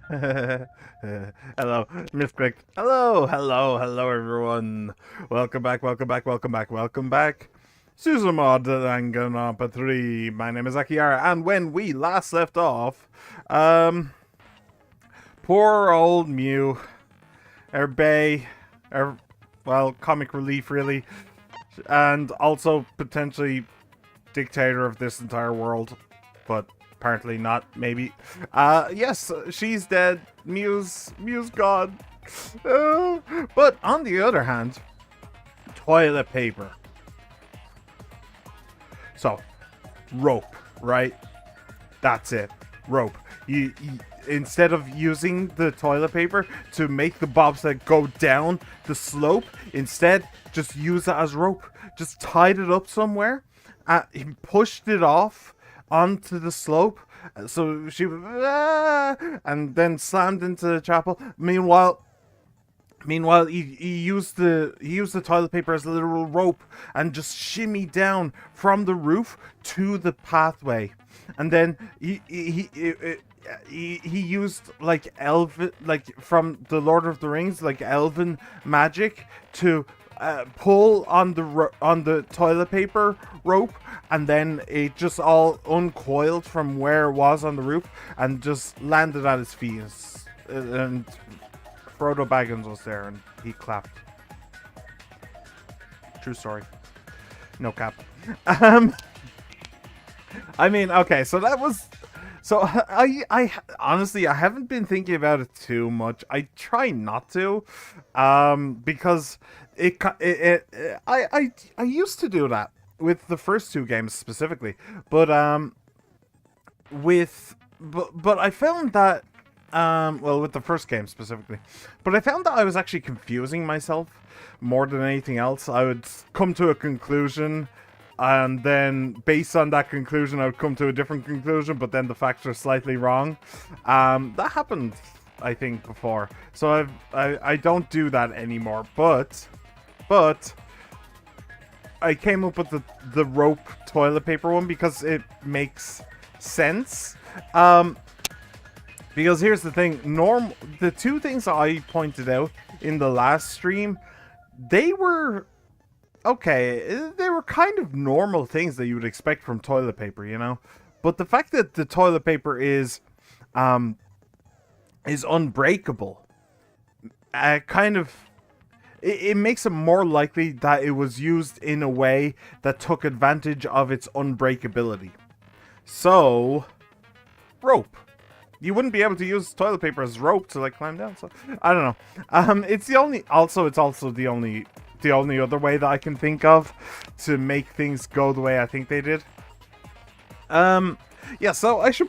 Hello, misclicked. Hello, everyone. Welcome back, welcome back. Suzumo Danganronpa 3. My name is Akiara, and when we last left off, poor old Mew, our Bay, our, well, comic relief, really, and also potentially dictator of this entire world, but apparently not, maybe. Yes, she's dead. Mew's gone. But on the other hand, toilet paper. So, rope, right? That's it. Rope. You instead of using the toilet paper to make the bobsled go down the slope, instead just use it as rope. Just tied it up somewhere. He pushed it off onto the slope, so she and then slammed into the chapel. Meanwhile, he used the toilet paper as a literal rope and just shimmied down from the roof to the pathway, and then he used like elven, like from the Lord of the Rings, like elven magic to pull on the toilet paper rope, and then it just all uncoiled from where it was on the roof and just landed at his feet. And Frodo Baggins was there, and he clapped. True story. No cap. Um, I mean, okay, so that was. So I honestly I haven't been thinking about it too much. I try not to, because I used to do that with the first two games specifically, but but I found that well, with the first game specifically, but I found that I was actually confusing myself more than anything else. I would come to a conclusion, and then based on that conclusion I would come to a different conclusion, but then the facts are slightly wrong. That happened, I think, before, so I don't do that anymore, but I came up with the rope toilet paper one because it makes sense. Because here's the thing, the two things I pointed out in the last stream, they were okay. They were kind of normal things that you would expect from toilet paper, you know. But the fact that the toilet paper is unbreakable, kind of, it makes it more likely that it was used in a way that took advantage of its unbreakability. So, rope. You wouldn't be able to use toilet paper as rope to like climb down. So I don't know. It's the only. Also, it's also the only other way that I can think of to make things go the way I think they did. Yeah. So I should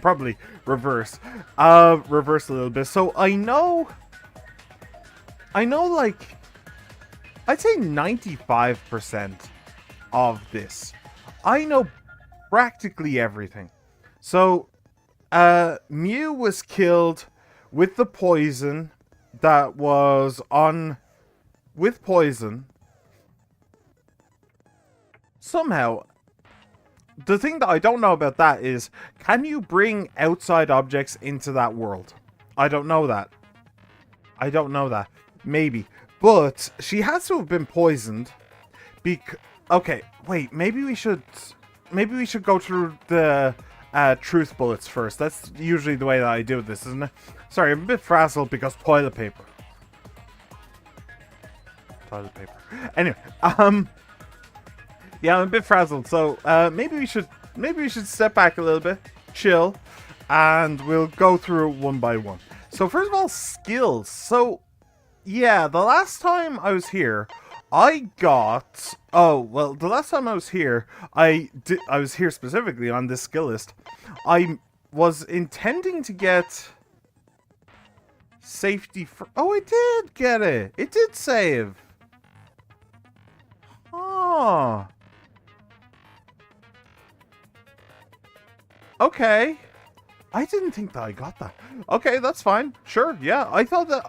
probably reverse a little bit. So I know, like, I'd say 95% of this, I know practically everything. So. Mew was killed with the poison that was on. With poison. Somehow. The thing that I don't know about that is, can you bring outside objects into that world? I don't know that. Maybe. But she has to have been poisoned. Okay, wait, maybe we should go through the truth bullets first. That's usually the way that I do this, isn't it? Sorry, I'm a bit frazzled because toilet paper. Anyway, yeah, I'm a bit frazzled. So maybe we should step back a little bit, chill, and we'll go through one by one. So first of all, skills. So yeah, the last time I was here, I got. Oh well, the last time I was here, I was here specifically on this skill list. I was intending to get safety. Oh, I did get it. It did save. Oh. Okay. I didn't think that I got that. Okay, that's fine. Sure. Yeah, I thought that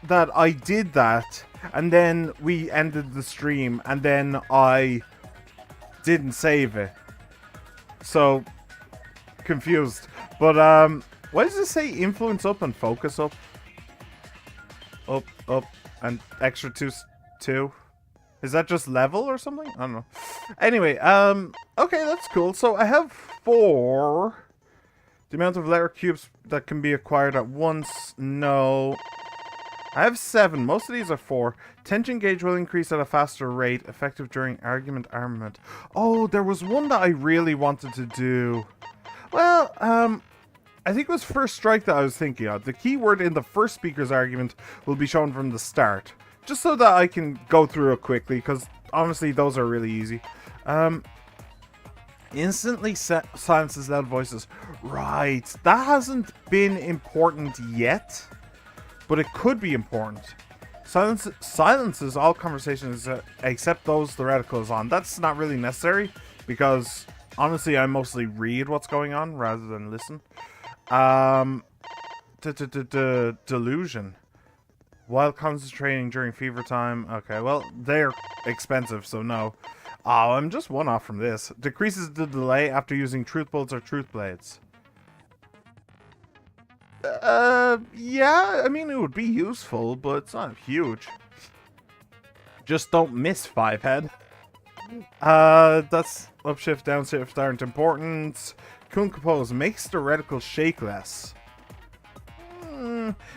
that I did that, and then we ended the stream, and then I didn't save it. So confused. But, why does it say influence up and focus up? Up, and extra two? Is that just level or something? I don't know. Anyway, okay, that's cool. So I have 4. The amount of letter cubes that can be acquired at once, no. I have 7. Most of these are 4. Tension gauge will increase at a faster rate, effective during argument armament. Oh, there was one that I really wanted to do. Well, I think it was first strike that I was thinking of. The keyword in the first speaker's argument will be shown from the start. Just so that I can go through it quickly, because honestly, those are really easy. Instantly silences loud voices. Right, that hasn't been important yet, but it could be important. Silences all conversations except those the reticle is on. That's not really necessary, because honestly, I mostly read what's going on rather than listen. Delusion. While concentrating during fever time. Okay, well, they're expensive, so no. Oh, I'm just one off from this. Decreases the delay after using truth bolts or truth blades. Yeah, I mean, it would be useful, but it's not huge. Just don't miss, 5-head. That's upshift, downshift aren't important. Coon Compose makes the reticle shake less.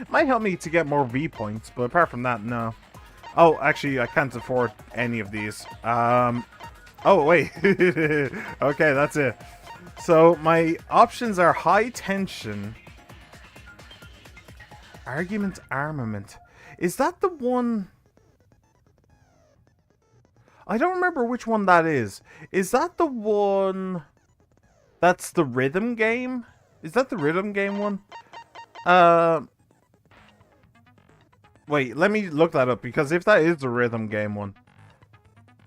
Might help me to get more V points, but apart from that, no. Oh, actually, I can't afford any of these. Oh, wait. Okay, that's it. So, my options are high tension. Argument armament. Is that the one... I don't remember which one that is. Is that the one... That's the rhythm game? Is that the rhythm game one? Wait, let me look that up, because if that is the rhythm game one,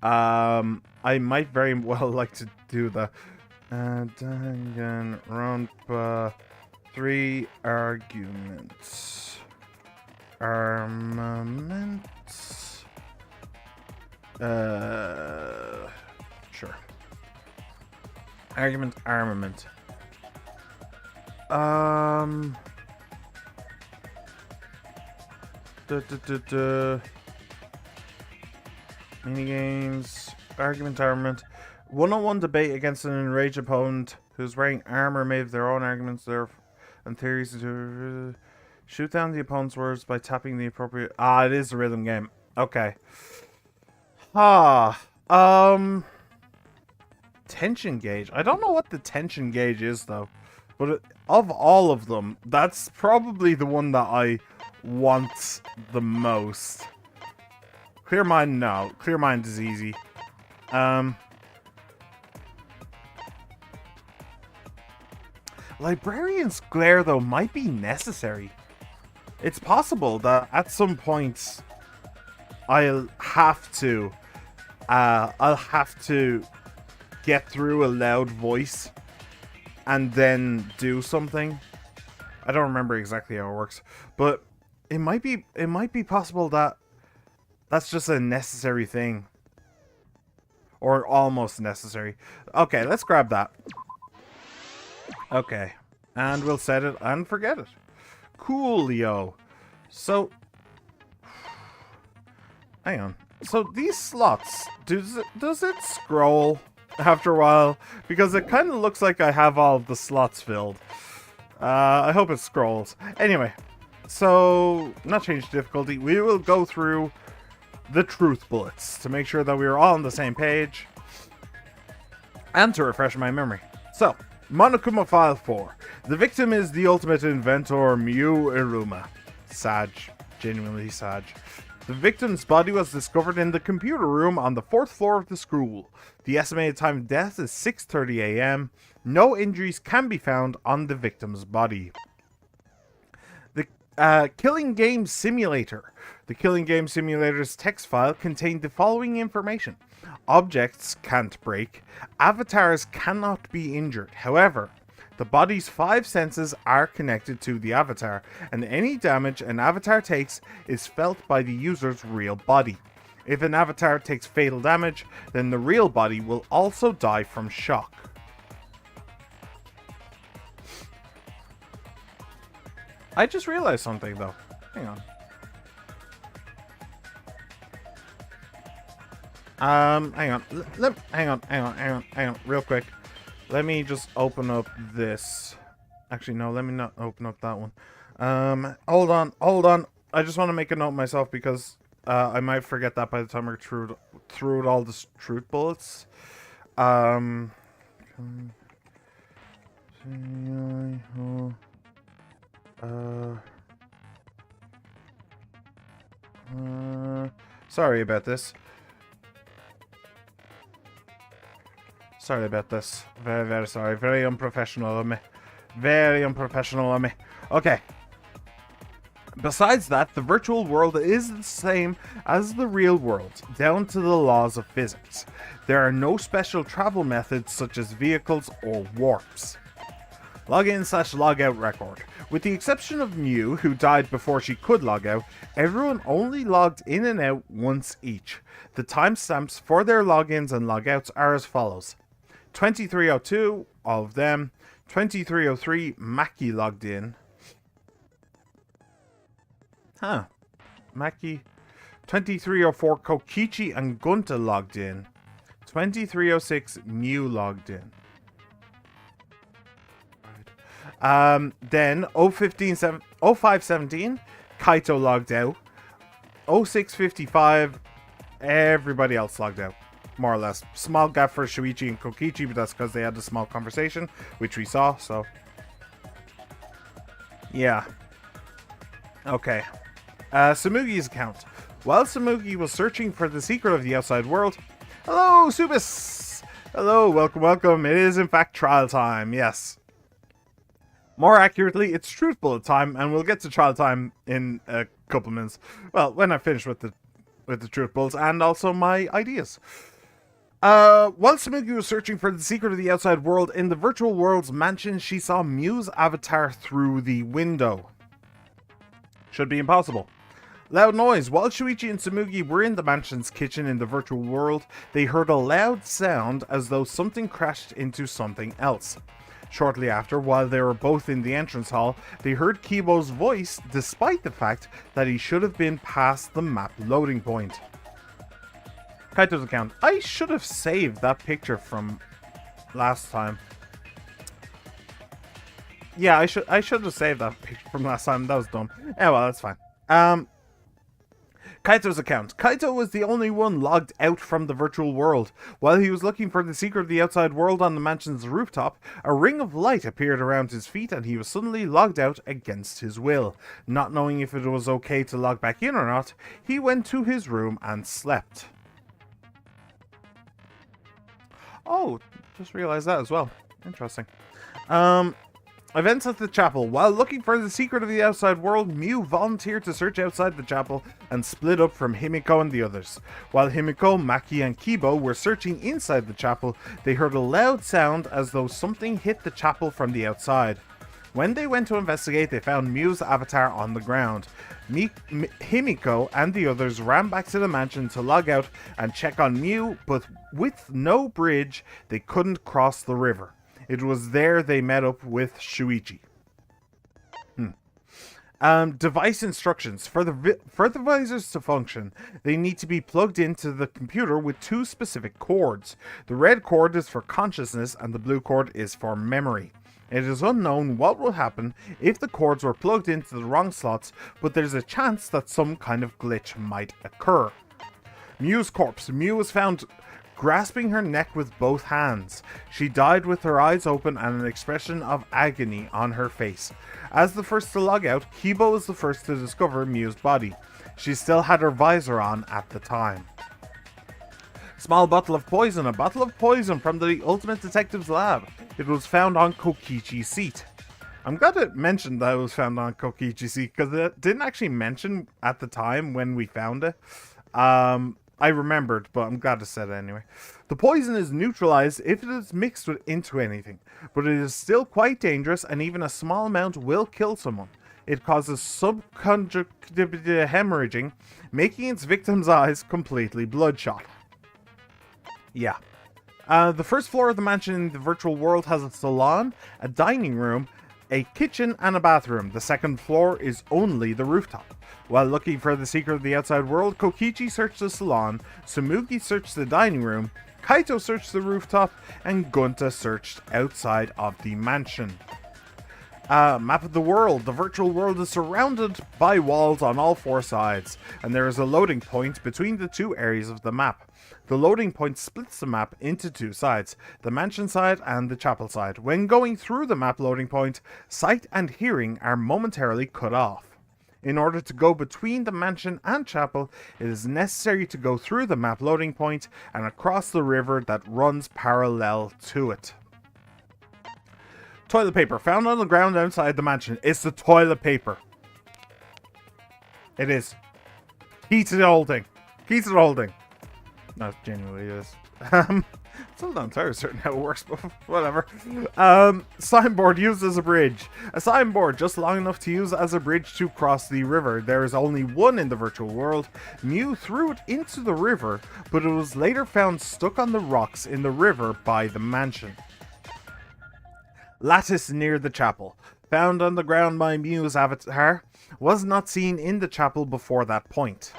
I might very well like to do the Danganronpa 3 arguments. Armaments. Sure. Argument armament. Minigames. Argument armament. One-on-one debate against an enraged opponent who's wearing armor made of their own arguments and theories to shoot down the opponent's words by tapping the appropriate... it is a rhythm game. Okay. Tension gauge. I don't know what the tension gauge is, though. But of all of them, that's probably the one that I want the most. Clear Mind, no. Clear Mind is easy. Librarian's Glare, though, might be necessary. It's possible that at some point I'll have to get through a loud voice and then do something. I don't remember exactly how it works, but it might be possible that that's just a necessary thing. Or almost necessary. Okay, let's grab that. Okay. And we'll set it and forget it. Coolio. So... hang on. So these slots, does it scroll after a while? Because it kind of looks like I have all of the slots filled. I hope it scrolls. Anyway. So, not change difficulty. We will go through the truth bullets to make sure that we are all on the same page. And to refresh my memory. So, Monokuma File 4. The victim is the ultimate inventor, Miu Iruma. Sag. Genuinely Sag. The victim's body was discovered in the computer room on the 4th floor of the school. The estimated time of death is 6:30 a.m. No injuries can be found on the victim's body. The Killing Game Simulator. The Killing Game Simulator's text file contained the following information. Objects can't break. Avatars cannot be injured. However, the body's 5 senses are connected to the avatar, and any damage an avatar takes is felt by the user's real body. If an avatar takes fatal damage, then the real body will also die from shock. I just realized something, though. Hang on. Hang on. Hang on. Real quick. Let me just open up this. Actually, no, let me not open up that one. Hold on. I just want to make a note myself because I might forget that by the time we're through all the truth bullets. Sorry about this. Sorry about this. Very, very sorry. Very unprofessional of me. Very unprofessional of me. Okay. Besides that, the virtual world is the same as the real world, down to the laws of physics. There are no special travel methods such as vehicles or warps. Login/logout record. With the exception of Mew, who died before she could log out, everyone only logged in and out once each. The timestamps for their logins and logouts are as follows. 2302, all of them. 2303, Maki logged in. Huh. Maki. 2304, Kokichi and Gunta logged in. 2306, Mew logged in. Then 0517, Kaito logged out. 0655, everybody else logged out. More or less. Small gap for Shuichi and Kokichi, but that's because they had a small conversation, which we saw, so. Yeah. Okay. Samugi's account. While Samugi was searching for the secret of the outside world... Hello, Subis! Hello, welcome. It is in fact trial time, yes. More accurately, it's truth bullet time, and we'll get to trial time in a couple minutes. Well, when I finish with the truth bullets and also my ideas. While Samugi was searching for the secret of the outside world in the virtual world's mansion, she saw Mew's avatar through the window. Should be impossible. Loud noise. While Shuichi and Samugi were in the mansion's kitchen in the virtual world, they heard a loud sound as though something crashed into something else. Shortly after, while they were both in the entrance hall, they heard Kibo's voice, despite the fact that he should have been past the map loading point. Kaito's account. I should have saved that picture from last time. Yeah, I should have saved that picture from last time. That was dumb. Yeah, well, that's fine. Kaito's account. Kaito was the only one logged out from the virtual world. While he was looking for the secret of the outside world on the mansion's rooftop, a ring of light appeared around his feet and he was suddenly logged out against his will. Not knowing if it was okay to log back in or not, he went to his room and slept. Oh, just realized that as well. Interesting. Events at the chapel. While looking for the secret of the outside world, Mew volunteered to search outside the chapel and split up from Himiko and the others. While Himiko, Maki, and Kibo were searching inside the chapel, they heard a loud sound as though something hit the chapel from the outside. When they went to investigate, they found Mew's avatar on the ground. Himiko and the others ran back to the mansion to log out and check on Mew, but with no bridge, they couldn't cross the river. It was there they met up with Shuichi. Device instructions. For the visors to function, they need to be plugged into the computer with two specific cords. The red cord is for consciousness and the blue cord is for memory. It is unknown what will happen if the cords were plugged into the wrong slots, but there's a chance that some kind of glitch might occur. Mew's corpse. Mew was found grasping her neck with both hands. She died with her eyes open and an expression of agony on her face. As the first to log out, Kibo was the first to discover Mew's body. She still had her visor on at the time. Small bottle of poison. A bottle of poison from the Ultimate Detective's lab. It was found on Kokichi's seat. I'm glad it mentioned that it was found on Kokichi's seat, because it didn't actually mention at the time when we found it. I remembered, but I'm glad to say it anyway. The poison is neutralized if it is mixed into anything, but it is still quite dangerous and even a small amount will kill someone. It causes subconjunctival hemorrhaging, making its victim's eyes completely bloodshot. Yeah. The first floor of the mansion in the virtual world has a salon, a dining room, a kitchen and a bathroom. The second floor is only the rooftop. While looking for the secret of the outside world, Kokichi searched the salon, Tsumugi searched the dining room, Kaito searched the rooftop, and Gunta searched outside of the mansion. Map of the world. The virtual world is surrounded by walls on all four sides, and there is a loading point between the two areas of the map. The loading point splits the map into two sides, the mansion side and the chapel side. When going through the map loading point, sight and hearing are momentarily cut off. In order to go between the mansion and chapel, it is necessary to go through the map loading point and across the river that runs parallel to it. Toilet paper found on the ground outside the mansion. It's the toilet paper. It is. Key to the whole thing. Key to the whole thing. No, it genuinely is. Still not entirely certain how it works, but whatever. Signboard used as a bridge. A signboard just long enough to use as a bridge to cross the river. There is only one in the virtual world. Mew threw it into the river, but it was later found stuck on the rocks in the river by the mansion. Lattice near the chapel. Found on the ground by Mew's avatar. Was not seen in the chapel before that point.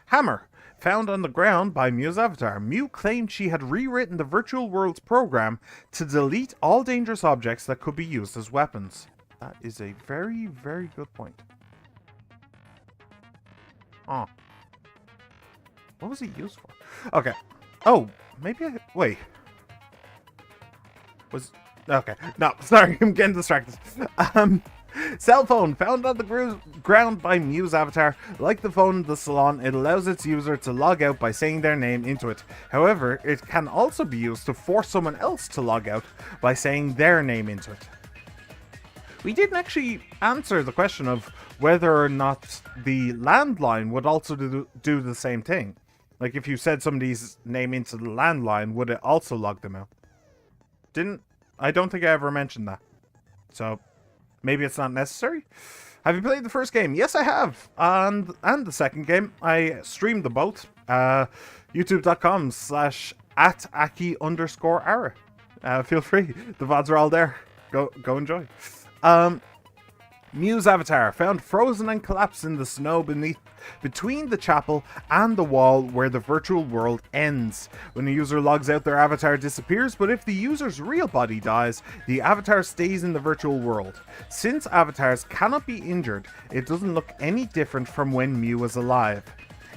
Hammer. Found on the ground by Mew's avatar. Mew claimed she had rewritten the virtual world's program to delete all dangerous objects that could be used as weapons. That is a very, very good point. Oh. What was it used for? Okay. Oh, maybe I... Wait. Okay. No, sorry. I'm getting distracted. Cell phone found on the ground by Mew's avatar. Like the phone in the salon, it allows its user to log out by saying their name into it. However, it can also be used to force someone else to log out by saying their name into it. We didn't actually answer the question of whether or not the landline would also do the same thing. Like if you said somebody's name into the landline, would it also log them out? I don't think I ever mentioned that. So maybe it's not necessary. Have you played the first game? Yes, I have. And the second game. I streamed them both. youtube.com/@Aki_Ara. Feel free. The VODs are all there. Go enjoy. Mew's avatar found frozen and collapsed in the snow between the chapel and the wall where the virtual world ends. When a user logs out, their avatar disappears, but if the user's real body dies, the avatar stays in the virtual world. Since avatars cannot be injured, it doesn't look any different from when Mew was alive.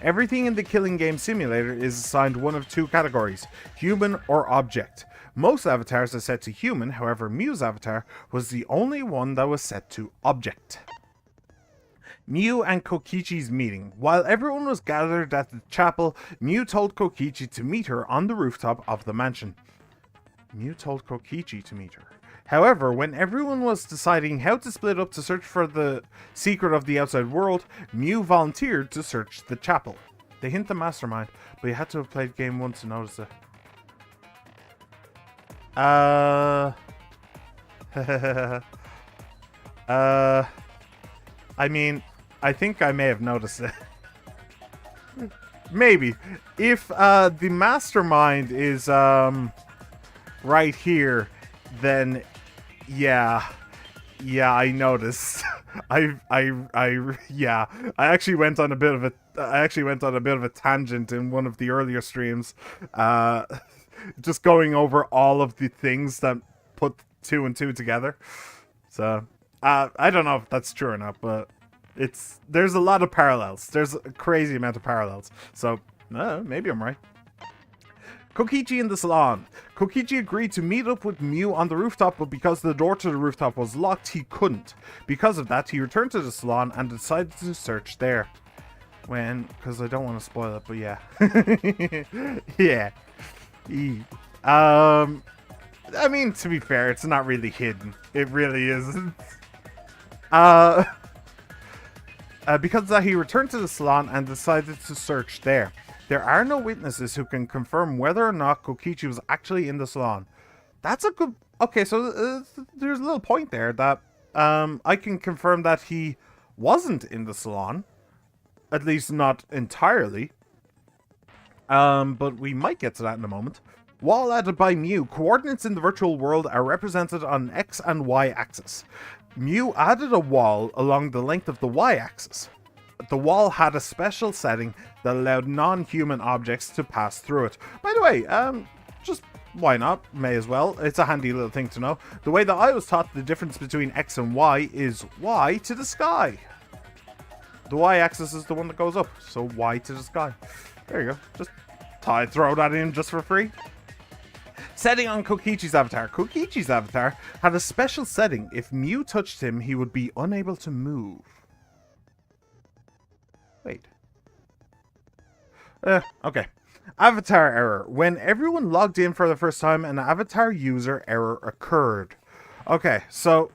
Everything in the killing game simulator is assigned one of two categories, human or object. Most avatars are set to human, however Mew's avatar was the only one that was set to object. Mew and Kokichi's meeting. While everyone was gathered at the chapel, Mew told Kokichi to meet her on the rooftop of the mansion. Mew told Kokichi to meet her. However, when everyone was deciding how to split up to search for the secret of the outside world, Mew volunteered to search the chapel. They hint the mastermind, but you had to have played game once to notice it. I mean, I think I may have noticed it. Maybe. If the mastermind is right here, then yeah, I noticed. I actually went on a bit of a tangent in one of the earlier streams. Just going over all of the things that put 2 and 2 together. So, I don't know if that's true or not, but there's a lot of parallels. There's a crazy amount of parallels. So, maybe I'm right. Kokichi in the salon. Kokichi agreed to meet up with Mew on the rooftop, but because the door to the rooftop was locked, he couldn't. Because of that, he returned to the salon and decided to search there. Because I don't want to spoil it, but yeah. Yeah. I mean, to be fair, it's not really hidden. It really isn't. Because of that, he returned to the salon and decided to search there. There are no witnesses who can confirm whether or not Kokichi was actually in the salon. That's a good... Okay, so there's a little point there that I can confirm that he wasn't in the salon. At least not entirely. But we might get to that in a moment. Wall added by Mew. Coordinates in the virtual world are represented on X and Y axis. Mew added a wall along the length of the Y axis. The wall had a special setting that allowed non-human objects to pass through it. By the way, just why not? May as well. It's a handy little thing to know. The way that I was taught the difference between X and Y is Y to the sky. The Y axis is the one that goes up, so Y to the sky. There you go. Just thought I'd throw that in just for free. Setting on Kokichi's avatar. Kokichi's avatar had a special setting. If Mew touched him, he would be unable to move. Wait. Okay. Avatar error. When everyone logged in for the first time, an avatar user error occurred. Okay, so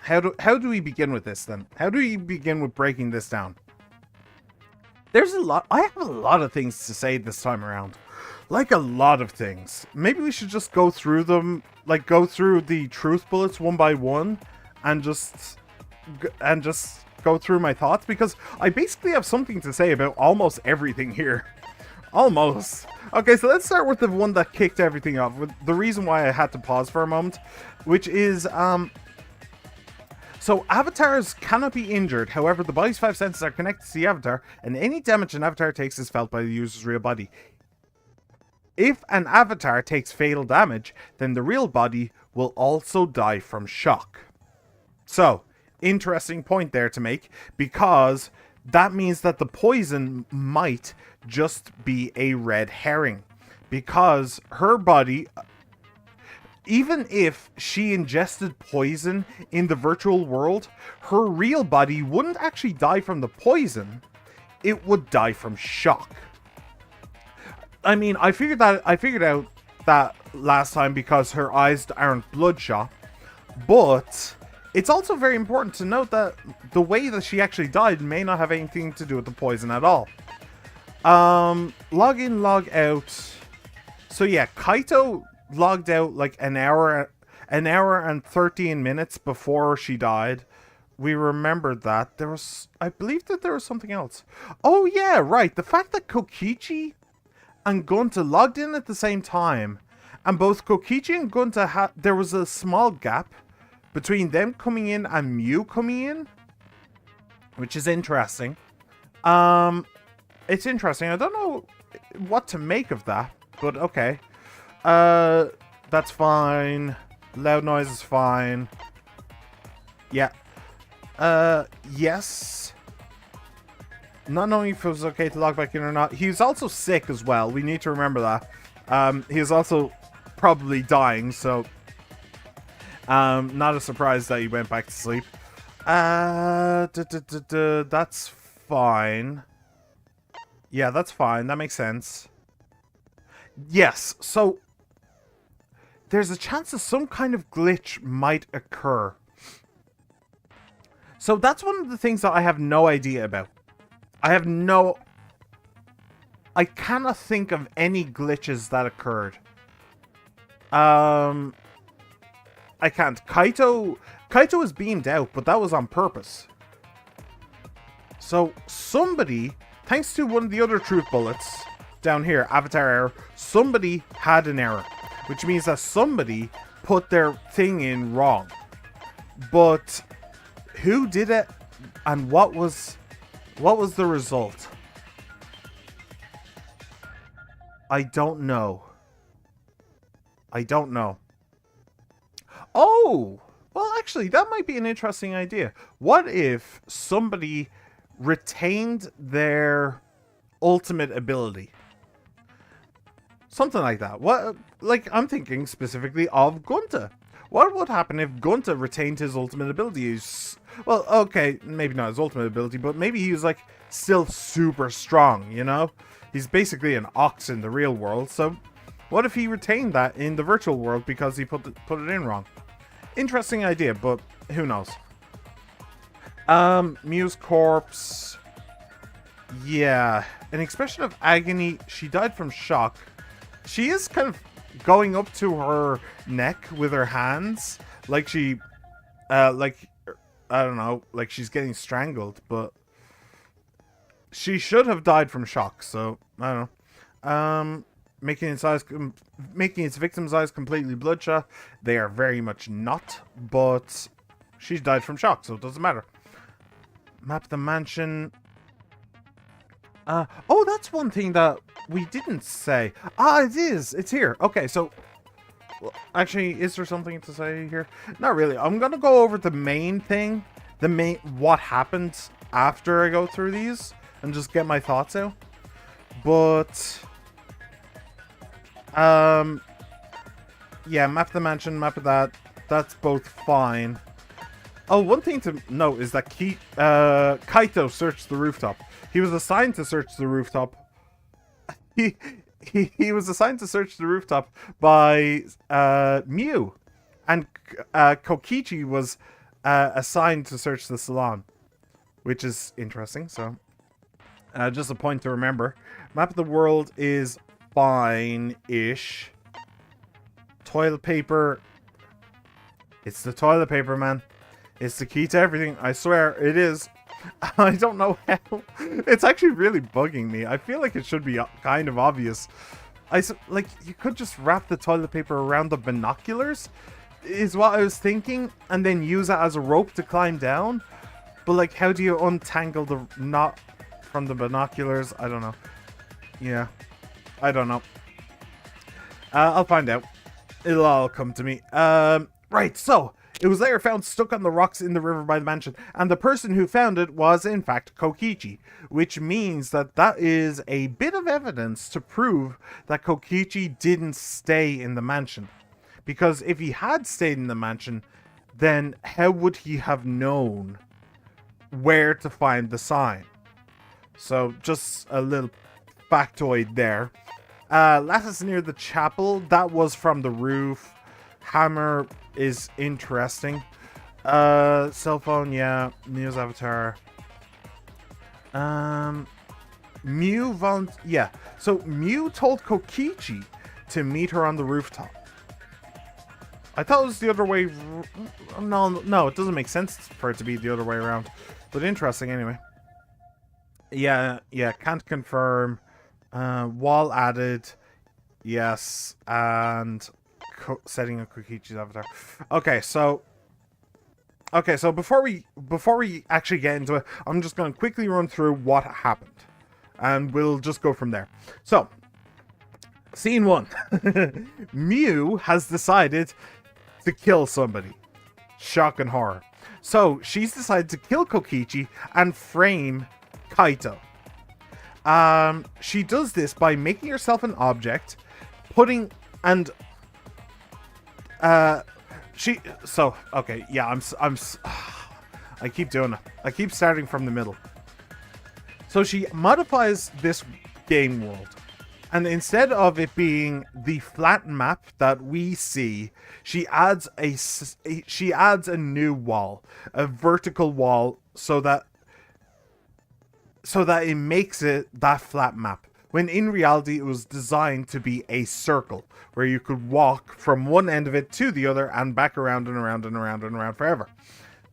how do we begin with this then? How do we begin with breaking this down? There's a lot. I have a lot of things to say this time around. Like a lot of things. Maybe we should just go through them, like go through the truth bullets one by one and just go through my thoughts, because I basically have something to say about almost everything here. Almost. Okay, so let's start with the one that kicked everything off, with the reason why I had to pause for a moment, which is, so avatars cannot be injured. However, the body's 5 senses are connected to the avatar, and any damage an avatar takes is felt by the user's real body. If an avatar takes fatal damage, then the real body will also die from shock. So, interesting point there to make, because that means that the poison might just be a red herring, because her body, even if she ingested poison in the virtual world, her real body wouldn't actually die from the poison, it would die from shock. I mean, I figured out that last time because her eyes aren't bloodshot, but it's also very important to note that the way that she actually died may not have anything to do with the poison at all. Log in, log out. So yeah, Kaito logged out like an hour and 13 minutes before she died. We remembered that. I believe that there was something else. Oh yeah, right. The fact that Kokichi and Gunta logged in at the same time, and both Kokichi and Gunta there was a small gap between them coming in and Mew coming in, which is interesting. It's interesting. I don't know what to make of that, but okay. That's fine. Loud noise is fine. Yeah. Yes. Not knowing if it was okay to log back in or not. He was also sick as well. We need to remember that. He was also probably dying, so not a surprise that he went back to sleep. That's fine. Yeah, that's fine. That makes sense. Yes, so there's a chance that some kind of glitch might occur. So that's one of the things that I have no idea about. I cannot think of any glitches that occurred. I can't. Kaito was beamed out, but that was on purpose. So somebody, thanks to one of the other truth bullets down here, avatar error, somebody had an error, which means that somebody put their thing in wrong. But who did it and what was the result? I don't know. Oh! Well, actually, that might be an interesting idea. What if somebody retained their ultimate ability? Something like that. I'm thinking specifically of Gunta. What would happen if Gunta retained his ultimate ability? Well, okay, maybe not his ultimate ability, but maybe he was, still super strong, you know? He's basically an ox in the real world, so what if he retained that in the virtual world because he put it in wrong? Interesting idea, but who knows? Mew's corpse. Yeah, an expression of agony. She died from shock. She is kind of going up to her neck with her hands, like she, I don't know, like she's getting strangled, but she should have died from shock, so, I don't know. making its victim's eyes completely bloodshot. They are very much not, but she's died from shock, so it doesn't matter. Map the mansion. Oh, that's one thing that we didn't say. It is. It's here. Okay, so well, actually, is there something to say here? Not really. I'm gonna go over the main thing, what happens after I go through these, and just get my thoughts out. But yeah, map the mansion, map of that. That's both fine. Oh, one thing to note is that Kaito searched the rooftop. He was assigned to search the rooftop. He was assigned to search the rooftop by Mew, and Kokichi was assigned to search the salon, which is interesting. So, just a point to remember. Map of the world is fine-ish. Toilet paper. It's the toilet paper, man. It's the key to everything. I swear, it is. I don't know how. It's actually really bugging me. I feel like it should be kind of obvious. Like, you could just wrap the toilet paper around the binoculars, is what I was thinking, and then use it as a rope to climb down. But, like, how do you untangle the knot from the binoculars? I don't know. Yeah. I don't know. I'll find out. It'll all come to me. Right, so it was later found stuck on the rocks in the river by the mansion, and the person who found it was, in fact, Kokichi, which means that that is a bit of evidence to prove that Kokichi didn't stay in the mansion. Because if he had stayed in the mansion, then how would he have known where to find the sign? So, just a little factoid there. Lattice near the chapel, that was from the roof. Hammer is interesting. Cell phone, yeah. Mew's avatar. Yeah. So Mew told Kokichi to meet her on the rooftop. I thought it was the other way. No, it doesn't make sense for it to be the other way around. But interesting anyway. Yeah, can't confirm. Wall added. Yes, and setting a Kokichi's avatar. Okay, so before we actually get into it, I'm just going to quickly run through what happened, and we'll just go from there. So, scene 1. Mew has decided to kill somebody. Shock and horror. So, she's decided to kill Kokichi and frame Kaito. She does this by making herself an object, putting and okay, yeah, I keep doing it. I keep starting from the middle. So she modifies this game world, and instead of it being the flat map that we see, she adds a new wall, a vertical wall, so that it makes it that flat map. When in reality, it was designed to be a circle where you could walk from one end of it to the other and back around and around and around and around forever.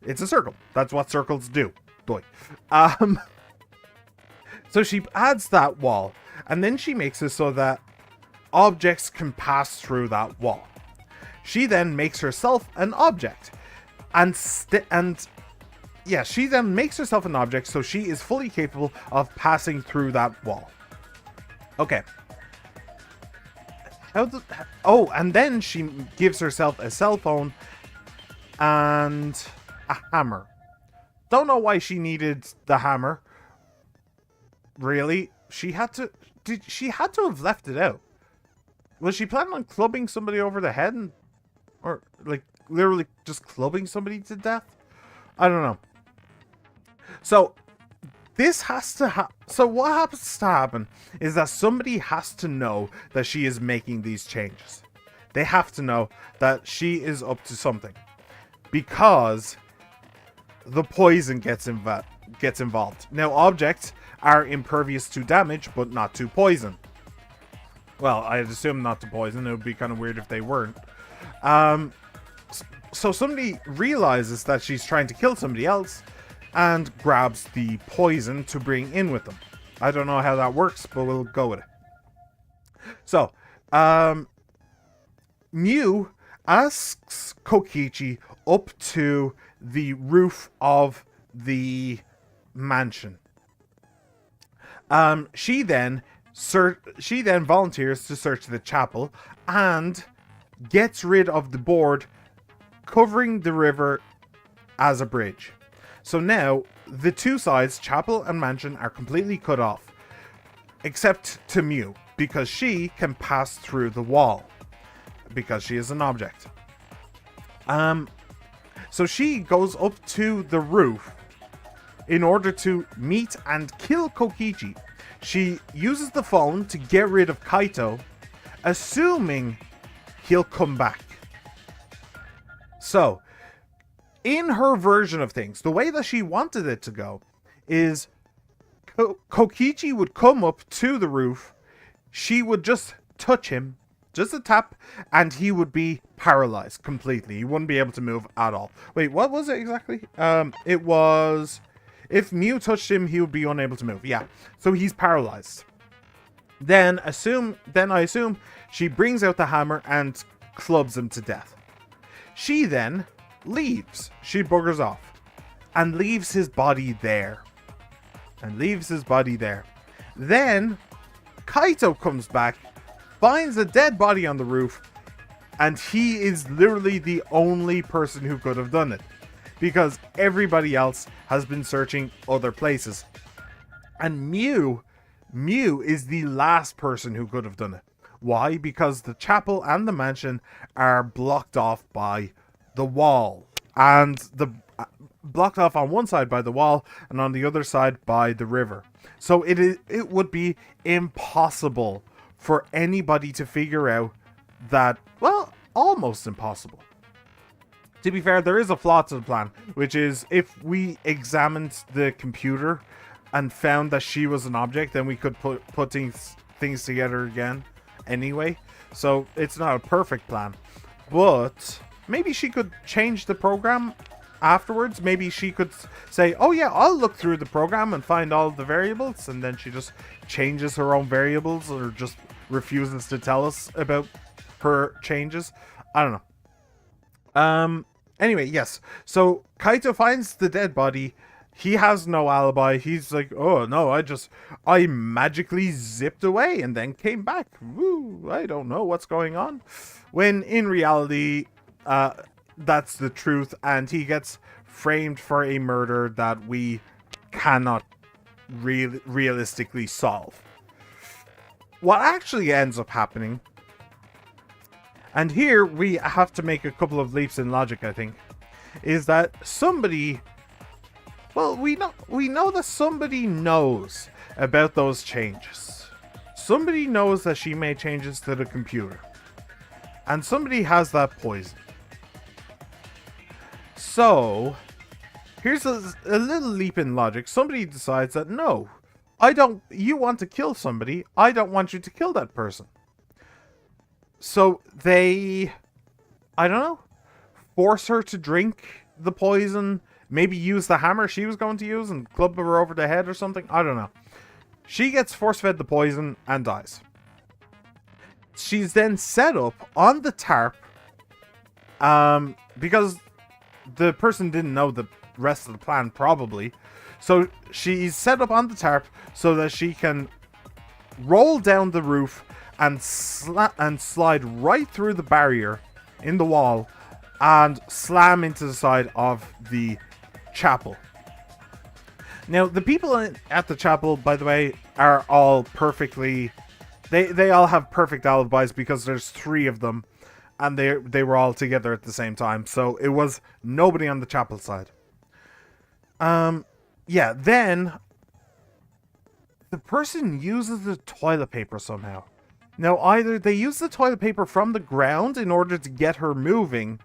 It's a circle. That's what circles do. Boy. So she adds that wall, and then she makes it so that objects can pass through that wall. She then makes herself an object, she then makes herself an object so she is fully capable of passing through that wall. Okay. And then she gives herself a cell phone and a hammer. Don't know why she needed the hammer. Really? She had to have left it out. Was she planning on clubbing somebody over the head or like literally just clubbing somebody to death? I don't know. So this has to so what happens to happen is that somebody has to know that she is making these changes. They have to know that she is up to something, because the poison gets involved. Now, objects are impervious to damage, but not to poison. Well, I'd assume not to poison. It would be kind of weird if they weren't. So somebody realizes that she's trying to kill somebody else and grabs the poison to bring in with them. I don't know how that works, but we'll go with it. So, Mew asks Kokichi up to the roof of the mansion. She then volunteers to search the chapel and gets rid of the board covering the river as a bridge. So now the two sides, chapel and mansion, are completely cut off, except to Mew, because she can pass through the wall because she is an object. So she goes up to the roof in order to meet and kill Kokichi. She uses the phone to get rid of Kaito, assuming he'll come back. So, in her version of things, the way that she wanted it to go is Kokichi would come up to the roof, she would just touch him, just a tap, and he would be paralyzed completely. He wouldn't be able to move at all. Wait, what was it exactly? It was, if Mew touched him, he would be unable to move. Yeah, so he's paralyzed. Then I assume she brings out the hammer and clubs him to death. She then leaves. She buggers off and leaves his body there. Then Kaito comes back, finds a dead body on the roof, and he is literally the only person who could have done it, because everybody else has been searching other places. And Mew is the last person who could have done it. Why? Because the chapel and the mansion are blocked off by the wall, and blocked off on one side by the wall and on the other side by the river. So it would be impossible for anybody to figure out that, well, almost impossible. To be fair, there is a flaw to the plan, which is if we examined the computer and found that she was an object, then we could put things together again anyway. So it's not a perfect plan, but maybe she could change the program afterwards. Maybe she could say, oh yeah, I'll look through the program and find all the variables, and then she just changes her own variables or just refuses to tell us about her changes. I don't know. Anyway, yes. So Kaito finds the dead body. He has no alibi. He's like, oh no, I magically zipped away and then came back. Woo, I don't know what's going on. When in reality, that's the truth, and he gets framed for a murder that we cannot realistically solve. What actually ends up happening, and here we have to make a couple of leaps in logic, I think, is that somebody, well, we know that somebody knows about those changes. Somebody knows that she made changes to the computer, and somebody has that poison. So, here's a little leap in logic. Somebody decides that, no, you want to kill somebody, I don't want you to kill that person. So they, I don't know, force her to drink the poison, maybe use the hammer she was going to use and club her over the head or something. I don't know. She gets force-fed the poison and dies. She's then set up on the tarp, because the person didn't know the rest of the plan, probably. So she's set up on the tarp so that she can roll down the roof and slide right through the barrier in the wall and slam into the side of the chapel. Now, the people at the chapel, by the way, are all perfectly... They all have perfect alibis because there's 3 of them, and they were all together at the same time. So it was nobody on the chapel side. Yeah, then the person uses the toilet paper somehow. Now, either they use the toilet paper from the ground in order to get her moving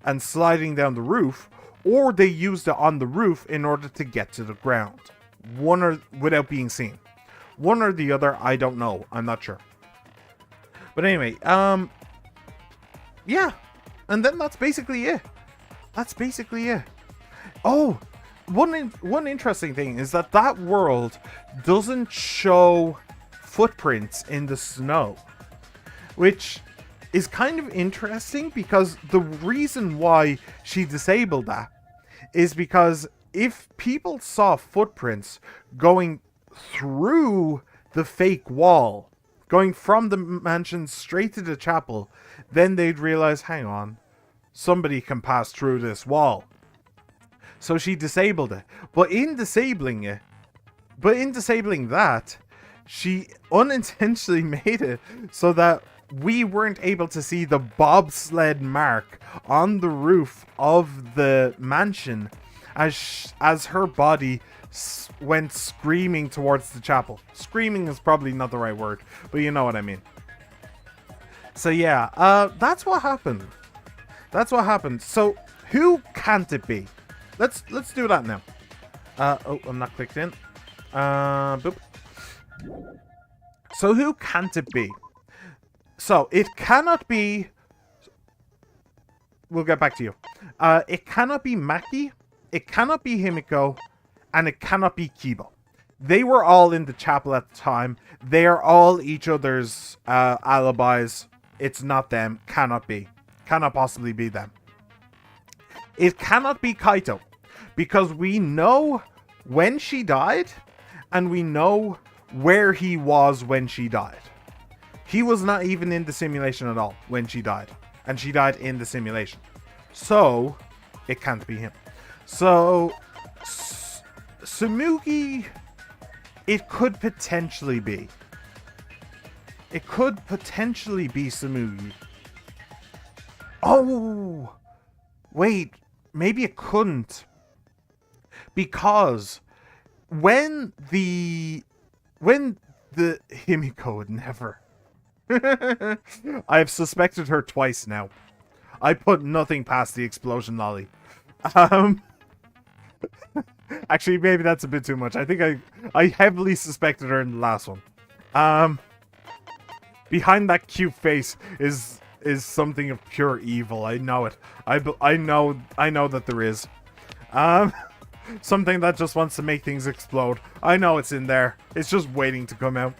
and sliding down the roof, or they used it on the roof in order to get to the ground. One or without being seen. One or the other, I don't know. I'm not sure. But anyway, yeah. And then that's basically it. Oh, one interesting thing is that world doesn't show footprints in the snow. which is kind of interesting because the reason why she disabled that is because if people saw footprints going through the fake wall, going from the mansion straight to the chapel, then they'd realize, hang on, somebody can pass through this wall. So she disabled it. But in disabling that, she unintentionally made it so that we weren't able to see the bobsled mark on the roof of the mansion as her body went screaming towards the chapel. Screaming is probably not the right word, but you know what I mean. So yeah, that's what happened. That's what happened. So who can't it be? Let's do that now. Oh, I'm not clicked in. Boop. So who can't it be? So it cannot be. We'll get back to you. It cannot be Maki. It cannot be Himiko, and it cannot be Kiba. They were all in the chapel at the time. They are all each other's alibis. It's not them. Cannot be. Cannot possibly be them. It cannot be Kaito, because we know when she died, and we know where he was when she died. He was not even in the simulation at all when she died, and she died in the simulation. So, it can't be him. So, Tsumugi, it could potentially be. It could potentially be Tsumugi. Oh! Wait, maybe it couldn't. Because when the Himiko would never. I've suspected her twice now. I put nothing past the explosion lolly. Actually, maybe that's a bit too much. I think I heavily suspected her in the last one. Behind that cute face is something of pure evil. I know it. I know that there is. Something that just wants to make things explode. I know it's in there. It's just waiting to come out.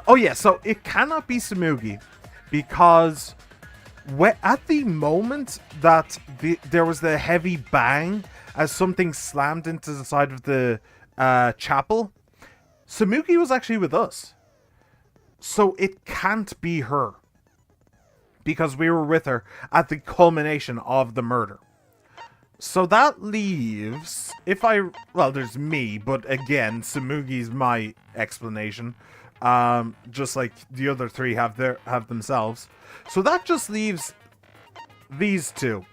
Oh yeah, so it cannot be Tsumugi because at the moment that there was the heavy bang as something slammed into the side of the chapel, Tsumugi was actually with us. So it can't be her because we were with her at the culmination of the murder. So that leaves, well, there's me, but again, Tsumugi's my explanation. Just like the other three have themselves. So that just leaves these two.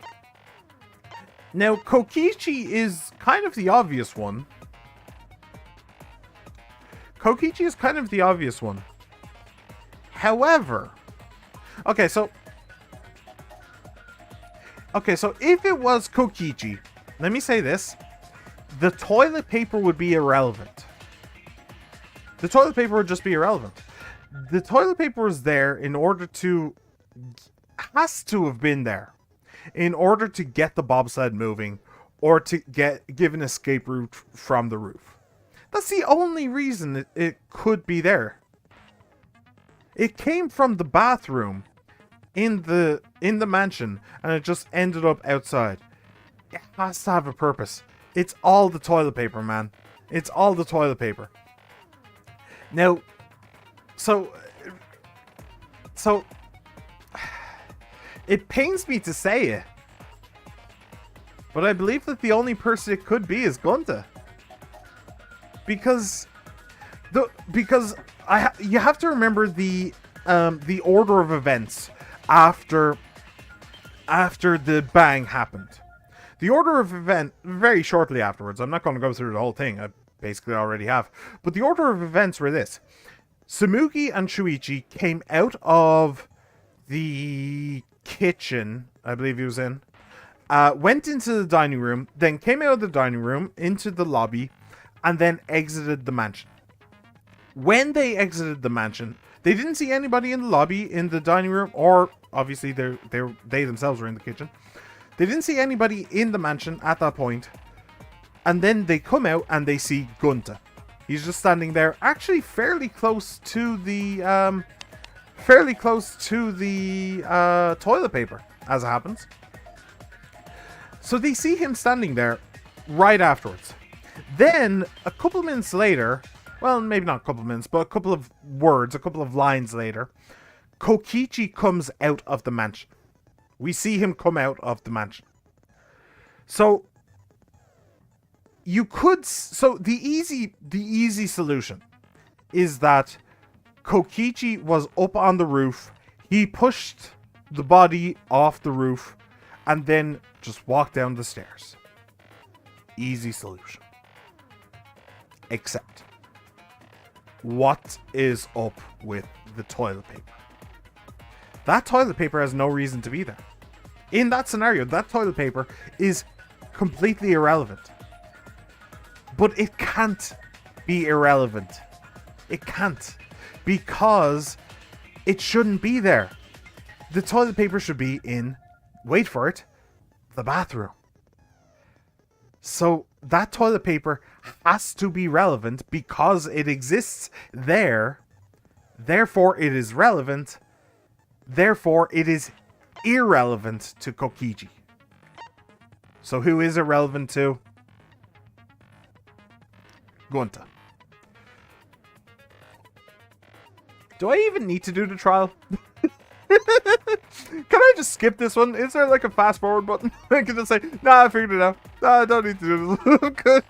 Now, Kokichi is kind of the obvious one. Kokichi is kind of the obvious one. However, okay, so if it was Kokichi, let me say this, the toilet paper would be irrelevant. The toilet paper would just be irrelevant. The toilet paper was there has to have been there in order to get the bobsled moving or to give an escape route from the roof. That's the only reason it could be there. It came from the bathroom in the mansion and it just ended up outside. It has to have a purpose. It's all the toilet paper, man. It's all the toilet paper. Now, so it pains me to say it, but I believe that the only person it could be is Gunta. Because you have to remember the order of events after the bang happened. The order of event very shortly afterwards. I'm not going to go through the whole thing. I basically already have. But the order of events were this. Tsumugi and Shuichi came out of the kitchen, I believe he was in, went into the dining room, then came out of the dining room into the lobby, and then exited the mansion. When they exited the mansion, they didn't see anybody in the lobby, in the dining room, or obviously they themselves were in the kitchen. They didn't see anybody in the mansion at that point. And then they come out and they see Gunta. He's just standing there, actually fairly close to the toilet paper, as it happens. So they see him standing there right afterwards. Then, a couple of minutes later, well, maybe not a couple of minutes, but a couple of words, a couple of lines later, Kokichi comes out of the mansion. We see him come out of the mansion. So, the easy solution is that Kokichi was up on the roof, he pushed the body off the roof, and then just walked down the stairs. Easy solution. Except, what is up with the toilet paper? That toilet paper has no reason to be there. In that scenario, that toilet paper is completely irrelevant. But it can't be irrelevant. It can't. Because it shouldn't be there. The toilet paper should be in, wait for it, the bathroom. So that toilet paper has to be relevant because it exists there. Therefore, it is relevant. Therefore, it is irrelevant to Kokichi. So who is it relevant to? Gunta. Do I even need to do the trial? Can I just skip this one? Is there like a fast forward button? I can just say, nah, I figured it out. Nah, I don't need to do this. I'm good.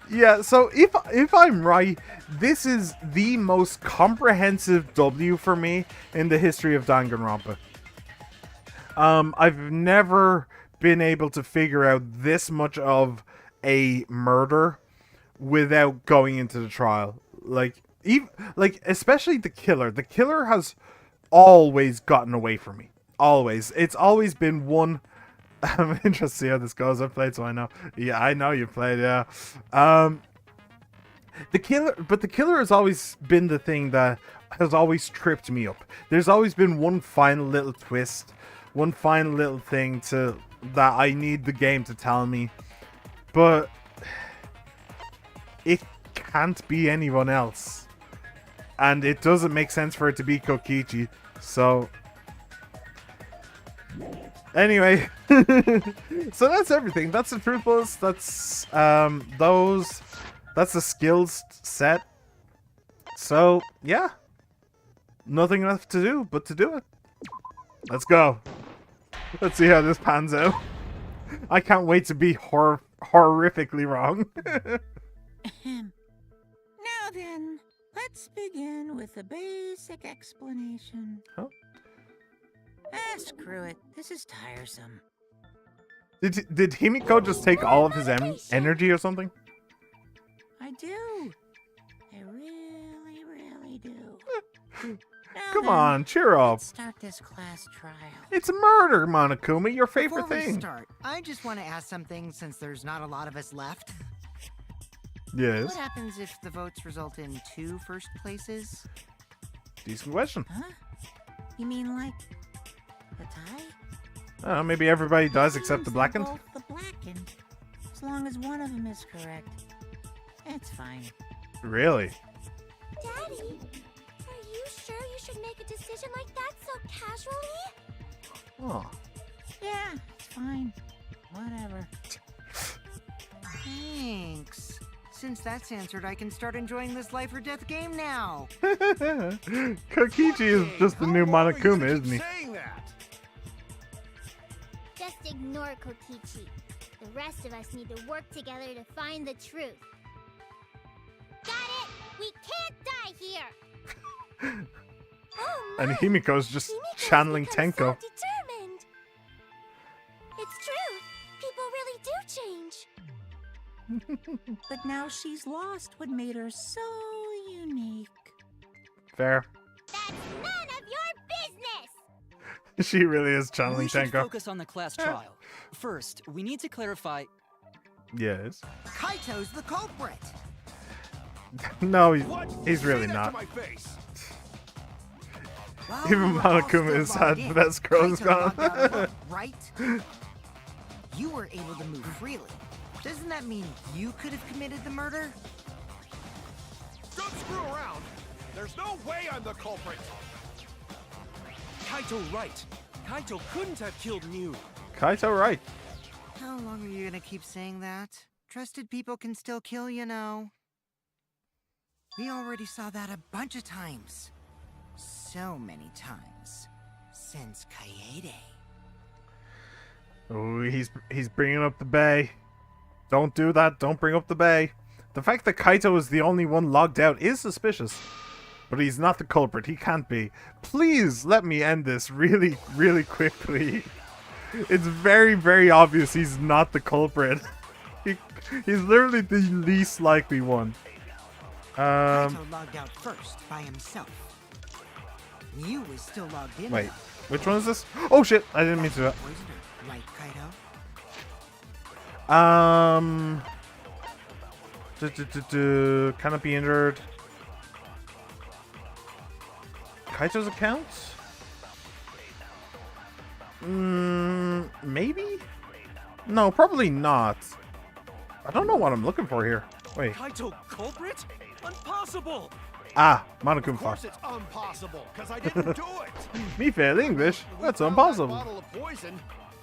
Yeah, so if I'm right, this is the most comprehensive W for me in the history of Danganronpa. I've never been able to figure out this much of a murder without going into the trial. Especially the killer. The killer has always gotten away from me. Always. It's always been one. I'm interested to see how this goes. I've played, so I know. Yeah, I know you've played, yeah. The killer has always been the thing that has always tripped me up. There's always been one final little twist, one final little thing that I need the game to tell me. But it can't be anyone else. And it doesn't make sense for it to be Kokichi. So anyway, so that's everything. That's the truth bullets. That's that's the skills set. So yeah, nothing left to do but to do it. Let's go. Let's see how this pans out. I can't wait to be horrifically wrong. Now then, let's begin with a basic explanation. Huh? Screw it. This is tiresome. Did Himiko just take all of his energy or something? I do. I really, really do. Come on, cheer up. Let's start this class trial. It's murder, Monokuma, your favorite Before thing. we start, I just want to ask something since there's not a lot of us left. Yes. What happens if the votes result in 2 first places? Decent question. Huh? You mean like a tie? I don't know, maybe everybody does except the blackened. Both the blackened. As long as one of them is correct. It's fine. Really? Daddy, are you sure you should make a decision like that so casually? Oh. Yeah, it's fine. Whatever. Thanks. Since that's answered, I can start enjoying this life or death game now. Kokichi is just the new Monokuma, isn't he? Just ignore Kokichi. The rest of us need to work together to find the truth. Got it? We can't die here! Oh, And my. Himiko's just Himiko's channeling become Tenko. so determined. It's true. People really do change. But now she's lost what made her so unique. Fair. That's none of your business! She really is channeling We should Tenko. focus on the class trial. First, we need to clarify. Yes. Kaito's the culprit. No, he's really not. Well, Even we were all Monokuma is still sad logged that in. Scroll's Kaito logged out of gone. work, right? You were able to move freely. Doesn't that mean you could have committed the murder? Don't screw around. There's no way I'm the culprit. Kaito right. Kaito couldn't have killed Mew. Kaito, right. How long are you gonna keep saying that? Trusted people can still kill, you know. We already saw that a bunch of times. So many times. Since Kaede. Oh, he's bringing up the bay. Don't do that. Don't bring up the bay. The fact that Kaito is the only one logged out is suspicious. But he's not the culprit. He can't be. Please let me end this really, really quickly. It's very, very obvious he's not the culprit. He's literally the least likely one. Kaito logged out first by himself. Mew was still logged in. Wait, though. which one is this? Oh shit! I didn't mean to do that. Poisoned her, right, Kaito? Cannot be injured. Kaito's account? Maybe? No, probably not. I don't know what I'm looking for here. Wait. Kaito culprit? Impossible! Ah, Of Monokuma. course it's impossible, because I didn't do it. Me fail English. We That's found impossible. That bottle of poison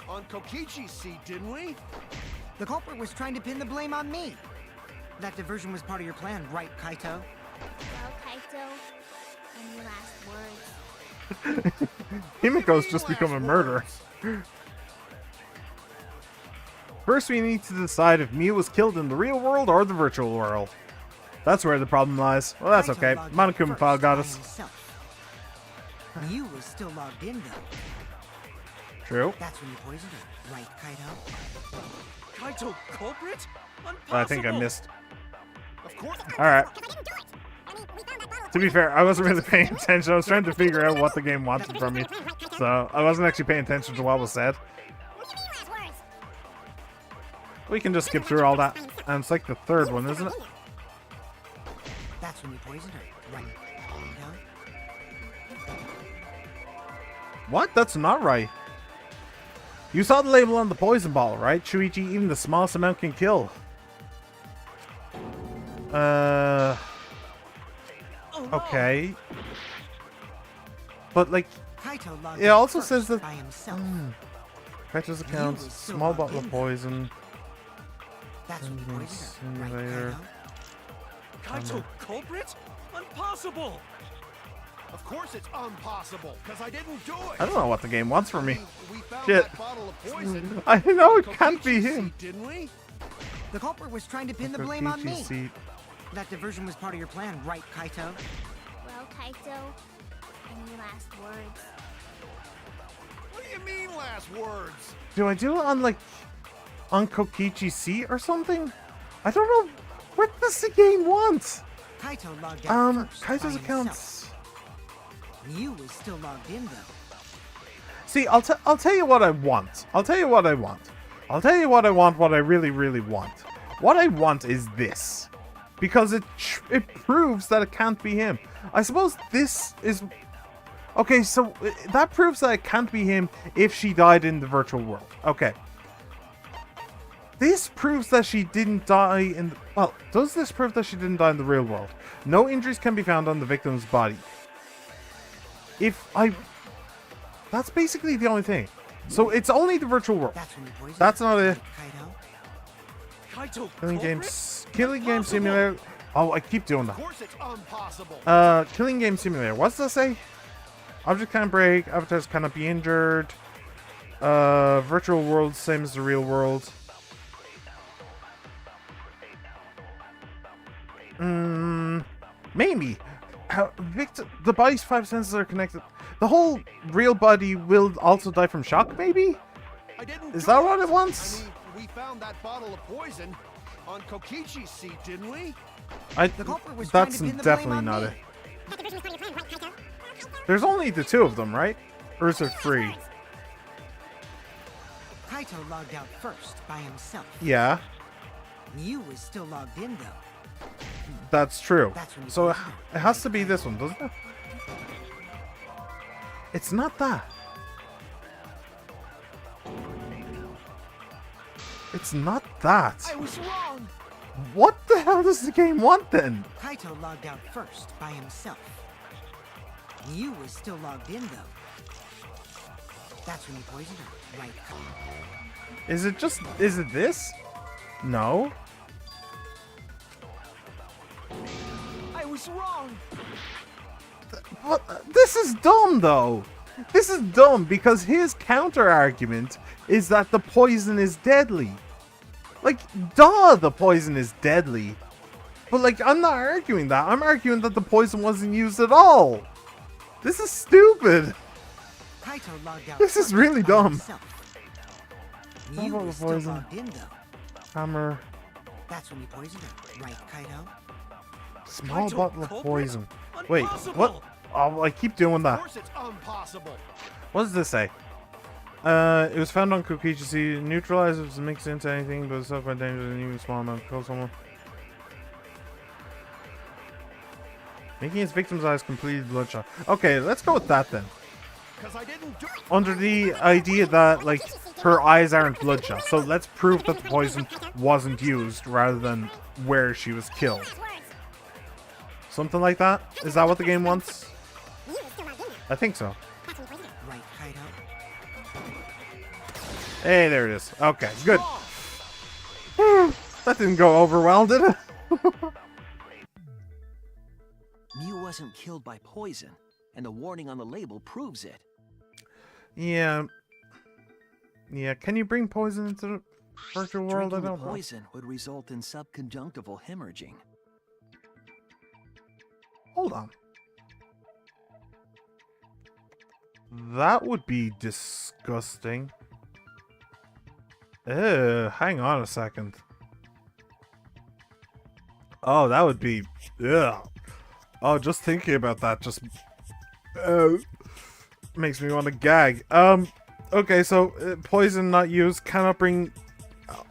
on Kokichi's seat, didn't we? The culprit was trying to pin the blame on me. That diversion was part of your plan, right, Kaito? Well, Kaito, any last words? Himiko's just become a murderer. First, we need to decide if Mew was killed in the real world or the virtual world. That's where the problem lies. Well, that's Kaito okay. logged Monokuma out file first got by us. himself. Mew was still logged in, though. True. That's when you poisoned her, right, Kaito? Kaito culprit? Impossible! I think I missed. Of course. Alright. To be fair, I wasn't really paying attention. I was trying to figure out what the game wanted from me. So, I wasn't actually paying attention to what was said. We can just skip through all that. And it's like the third one, isn't it? That's when you poisoned her, right, Kaito? What? That's not right. You saw the label on the poison bottle, right? Shuichi, even the smallest amount can kill. Oh, no. Okay. But, like, Kaito logged it out also first says that... by himself. Kaito's accounts, was still small logged bottle in of there. poison. That's when you poisoned her, right, Simulator. Kaito? Kaito culprit? Impossible! Of course it's impossible, because I didn't do it. I don't know what the game wants from me. We found Shit. that bottle of poison. I know it on can't be Kokichi's him. seat, didn't we? The culprit was trying to pin the blame on me. Kokichi's seat. That diversion was part of your plan, right, Kaito? Well, Kaito, any last words? What do you mean last words? Do I do it on, like, on Kokichi's seat or something? I don't know. What does the game want? Kaito logged out first by Kaito's himself. accounts. Mew was still logged in, though. See, I'll tell you what I want. I'll tell you what I want. I'll tell you what I want, what I really, really want. What I want is this. Because it proves that it can't be him. I suppose this is... Okay, so that proves that it can't be him if she died in the virtual world. Okay. This proves that she didn't die in the... Well, does this prove that she didn't die in the real world? No injuries can be found on the victim's body. That's basically the only thing. So it's only the virtual world. That's when you poisoned That's her, not it. right, Kaito? Kaito Killing culprit? Killing Game Impossible! Simulator. Oh, I keep doing Of that. course it's impossible. Killing Game Simulator. What's that say? Object can't break. Avatars cannot be injured. Virtual world, same as the real world. Maybe. The body's 5 senses are connected. The whole real body will also die from shock, maybe? I didn't Is do that what it wants? I mean, we found that bottle of poison on Kokichi's seat, didn't we? The culprit was trying That's to pin the definitely blame on not me. it. There's only the two of them, right? Or is there 3? Kaito logged out first by himself. Yeah, Mew was still logged in, though. that's true. That's when you So poisoned her, it has to right, be Kaito? this one, doesn't it? It's not that. It's not that. I was wrong. What the hell does the game want then? Kaito logged out first by himself. Mew was still logged in though. That's when you poisoned her, right? Is it this? No. I was wrong. What? This is dumb though. This is dumb because his counter argument is that the poison is deadly. Like, duh, the poison is deadly. But like, I'm not arguing that. I'm arguing that the poison wasn't used at all. This is stupid. Kaito logged out This is first really by dumb. himself. How Mew about was the still poison? logged in though. Hammer. That's when you poisoned her, right, Kaito? Small Kaito, bottle of culprit? poison. Wait, Impossible! what? Oh, I keep doing Of that. course it's impossible. What does this say? It was found on Kokichi Sea. Neutralize if it's mixed into anything, but it's not quite dangerous and even small amount. Kill someone. Making its victim's eyes completely bloodshot. Okay, let's go with that then. Because I didn't do it. Under the idea that, like, her eyes aren't bloodshot. So let's prove that the poison wasn't used rather than where she was killed. Something like that? Is that what the game wants? I think so. Right, Kaito? Hey, there it is. Okay, good. That didn't go over well, did it? Mew wasn't killed by poison, and the warning on the label proves it. Yeah. Yeah, can you bring poison into the virtual world? I Drinking don't the know. poison would result in subconjunctival hemorrhaging. Hold on. That would be disgusting. Hang on a second. Oh, that would be... Ugh. Oh, just thinking about that just... makes me want to gag. Okay, so poison not used, cannot bring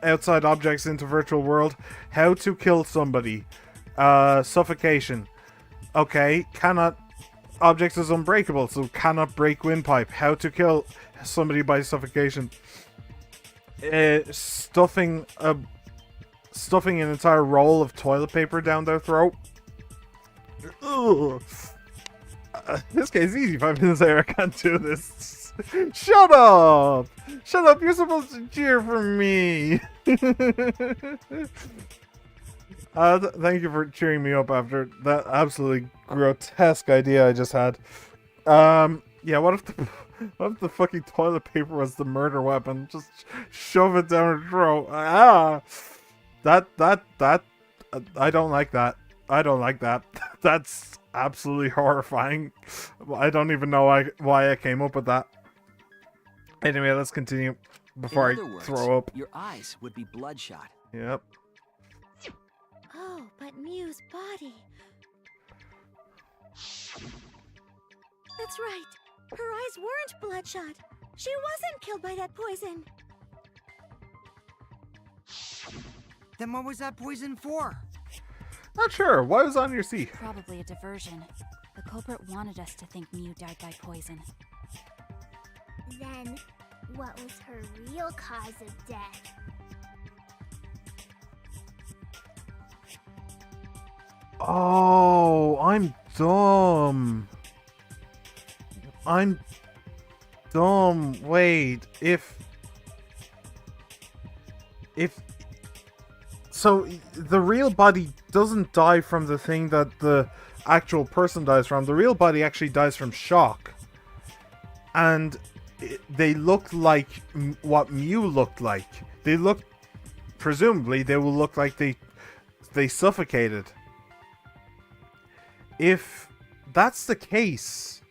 outside objects into virtual world. How to kill somebody. Suffocation. Okay, cannot... Objects is unbreakable, so cannot break windpipe. How to kill somebody by suffocation. Stuffing an entire roll of toilet paper down their throat. Ugh. This game's easy. 5 minutes later, I can't do this. Shut up! Shut up! You're supposed to cheer for me. Thank you for cheering me up after that absolutely grotesque idea I just had. Yeah. What if the fucking toilet paper was the murder weapon? Just shove it down her throat. That. I don't like that. I don't like that. That's absolutely horrifying. I don't even know why I came up with that. Anyway, let's continue before In other I words, throw up. your eyes would be bloodshot. Yep. Oh, but Mew's body. That's right. Her eyes weren't bloodshot. She wasn't killed by that poison. Then what was that poison for? Not sure. Why was it on your seat? Probably a diversion. The culprit wanted us to think Mew died by poison. Then, what was her real cause of death? Oh, I'm dumb. I'm dumb. Wait, so the real body doesn't die from the thing that the actual person dies from. The real body actually dies from shock. And they look like what Mew looked like. They look, presumably, they will look like they suffocated. If that's the case,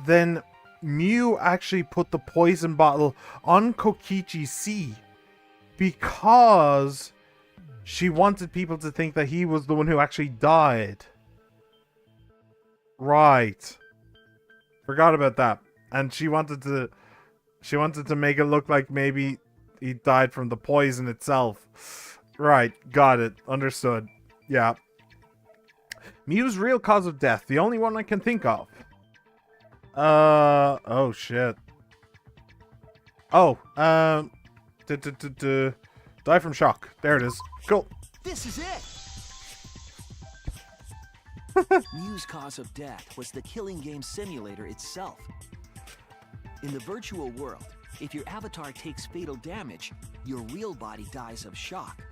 then Mew actually put the poison bottle on Kokichi Sea because she wanted people to think that he was the one who actually died. Right. Forgot about that. And she wanted to make it look like maybe he died from the poison itself. Right, got it. Understood. Yeah. Mew's real cause of death, the only one I can think of. Oh shit. Oh, Die from shock. There it is. Cool. This is it! Mew's cause of death was the killing game simulator itself. In the virtual world, if your avatar takes fatal damage, your real body dies of shock.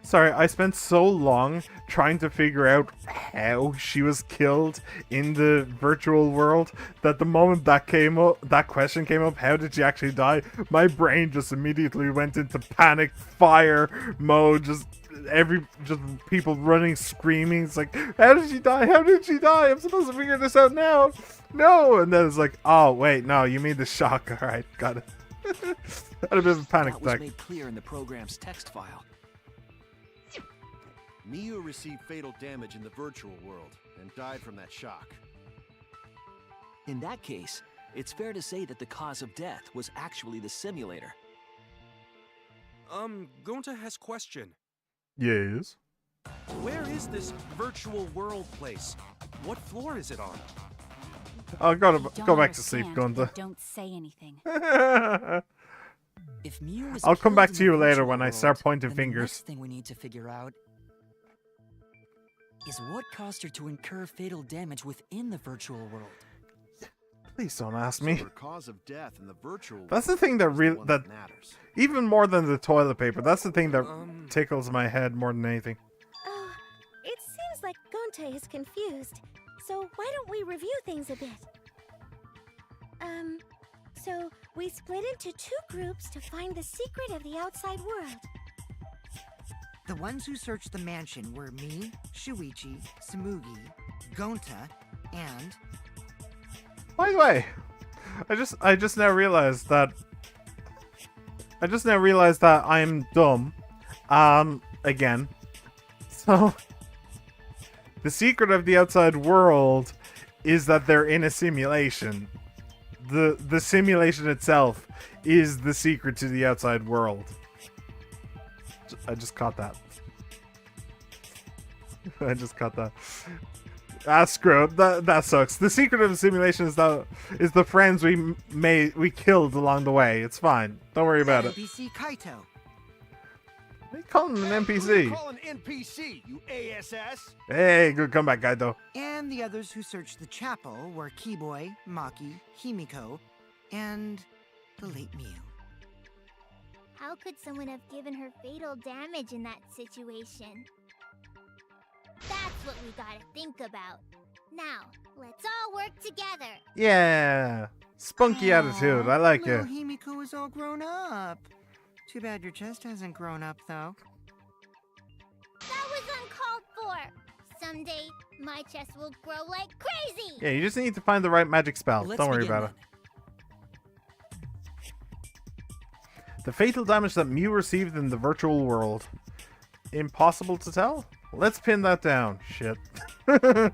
Sorry, I spent so long trying to figure out how she was killed in the virtual world that the moment that came up, that question came up, how did she actually die? My brain just immediately went into panic fire mode. Just people running, screaming. It's like, how did she die? How did she die? I'm supposed to figure this out now. No, and then it's like, oh wait, no, you mean the shock? All right, got it. Had a bit of a panic That was attack. made clear in the program's text file. Mew received fatal damage in the virtual world and died from that shock. In that case, it's fair to say that the cause of death was actually the simulator. Gonta has question. Yes. Where is this virtual world place? What floor is it on? I'll go You don't back to sleep, understand, Gunda. then Don't say anything. If Mew was I'll come killed back in to the you later virtual when I world, start pointing then fingers. The next thing we need to figure out is what caused her to incur fatal damage within the virtual world. Please don't ask So me. her cause of death in the virtual world That's the thing that is the really one that matters. even more than the toilet paper. That's the thing that tickles my head more than anything. Oh, it seems like Gonte is confused. So why don't we review things a bit? So we split into 2 groups to find the secret of the outside world. The ones who searched the mansion were me, Shuichi, Samugi, Gonta, and... By the way, I just now realized that I'm dumb. Again. So the secret of the outside world is that they're in a simulation. The simulation itself is the secret to the outside world. I just caught that. I just caught that. Ah, screw it. That sucks. The secret of the simulation is the friends we killed along the way. It's fine. Don't worry about it. NPC Kaito. What are you calling him an Who NPC? you call an NPC, you ASS? Hey, good comeback, Kaido. And the others who searched the chapel were Keyboy, Maki, Himiko, and the late Mew. How could someone have given her fatal damage in that situation? That's what we gotta think about. Now, let's all work together. Yeah. Spunky attitude. I like Little it. Himiko is all grown up. Too bad your chest hasn't grown up, though. That was uncalled for. Someday, my chest will grow like crazy. Yeah, you just need to find the right magic spell. Let's Don't worry begin about it. then. The fatal damage that Mew received in the virtual world. Impossible to tell? Let's pin that down. Shit. Why'd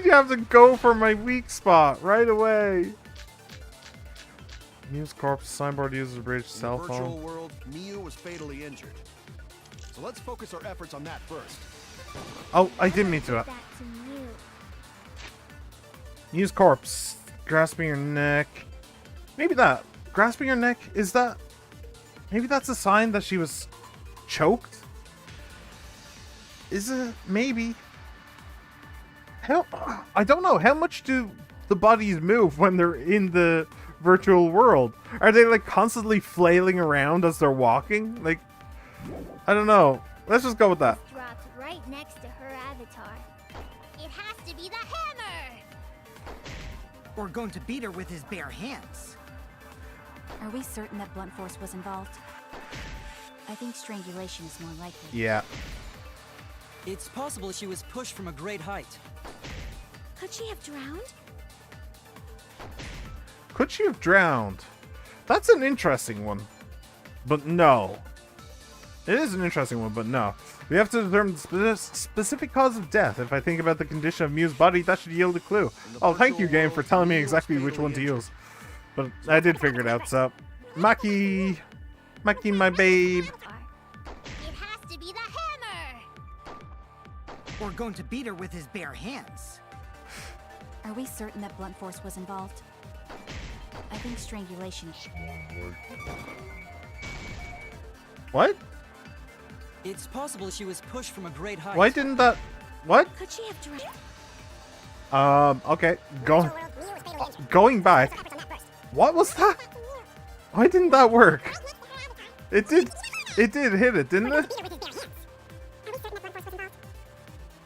you have to go for my weak spot right away? Mew's corpse, signboard uses a bridge, In cell the virtual phone. world, Mew was fatally injured. So let's focus our efforts on that first. Oh, I didn't mean to. That to Mew. Mew's corpse, grasping her neck. Maybe that. Grasping her neck, is that... Maybe that's a sign that she was choked? Is it? Maybe. How... I don't know. How much do the bodies move when they're in the virtual world? Are they like constantly flailing around as they're walking? Like, I don't know. Let's just go with that. Dropped right next to her avatar. It has to be the hammer. Or going to beat her with his bare hands. Are we certain that blunt force was involved? I think strangulation is more likely. Yeah. It's possible she was pushed from a great height. Could she have drowned? Could she have drowned? That's an interesting one. But no. It is an interesting one, but no. We have to determine the specific cause of death. If I think about the condition of Mew's body, that should yield a clue. Oh, thank you, game, for telling me exactly which one to use. But I did figure it out, so... Maki! Maki, my babe! It has to be the hammer. Or going to beat her with his bare hands. Are we certain that blunt force was involved? I think strangulation. What? It's possible she was pushed from a great height. Why didn't that... What? Could she have drowned? Okay. Going back. What was that? Why didn't that work? It did hit it, didn't it?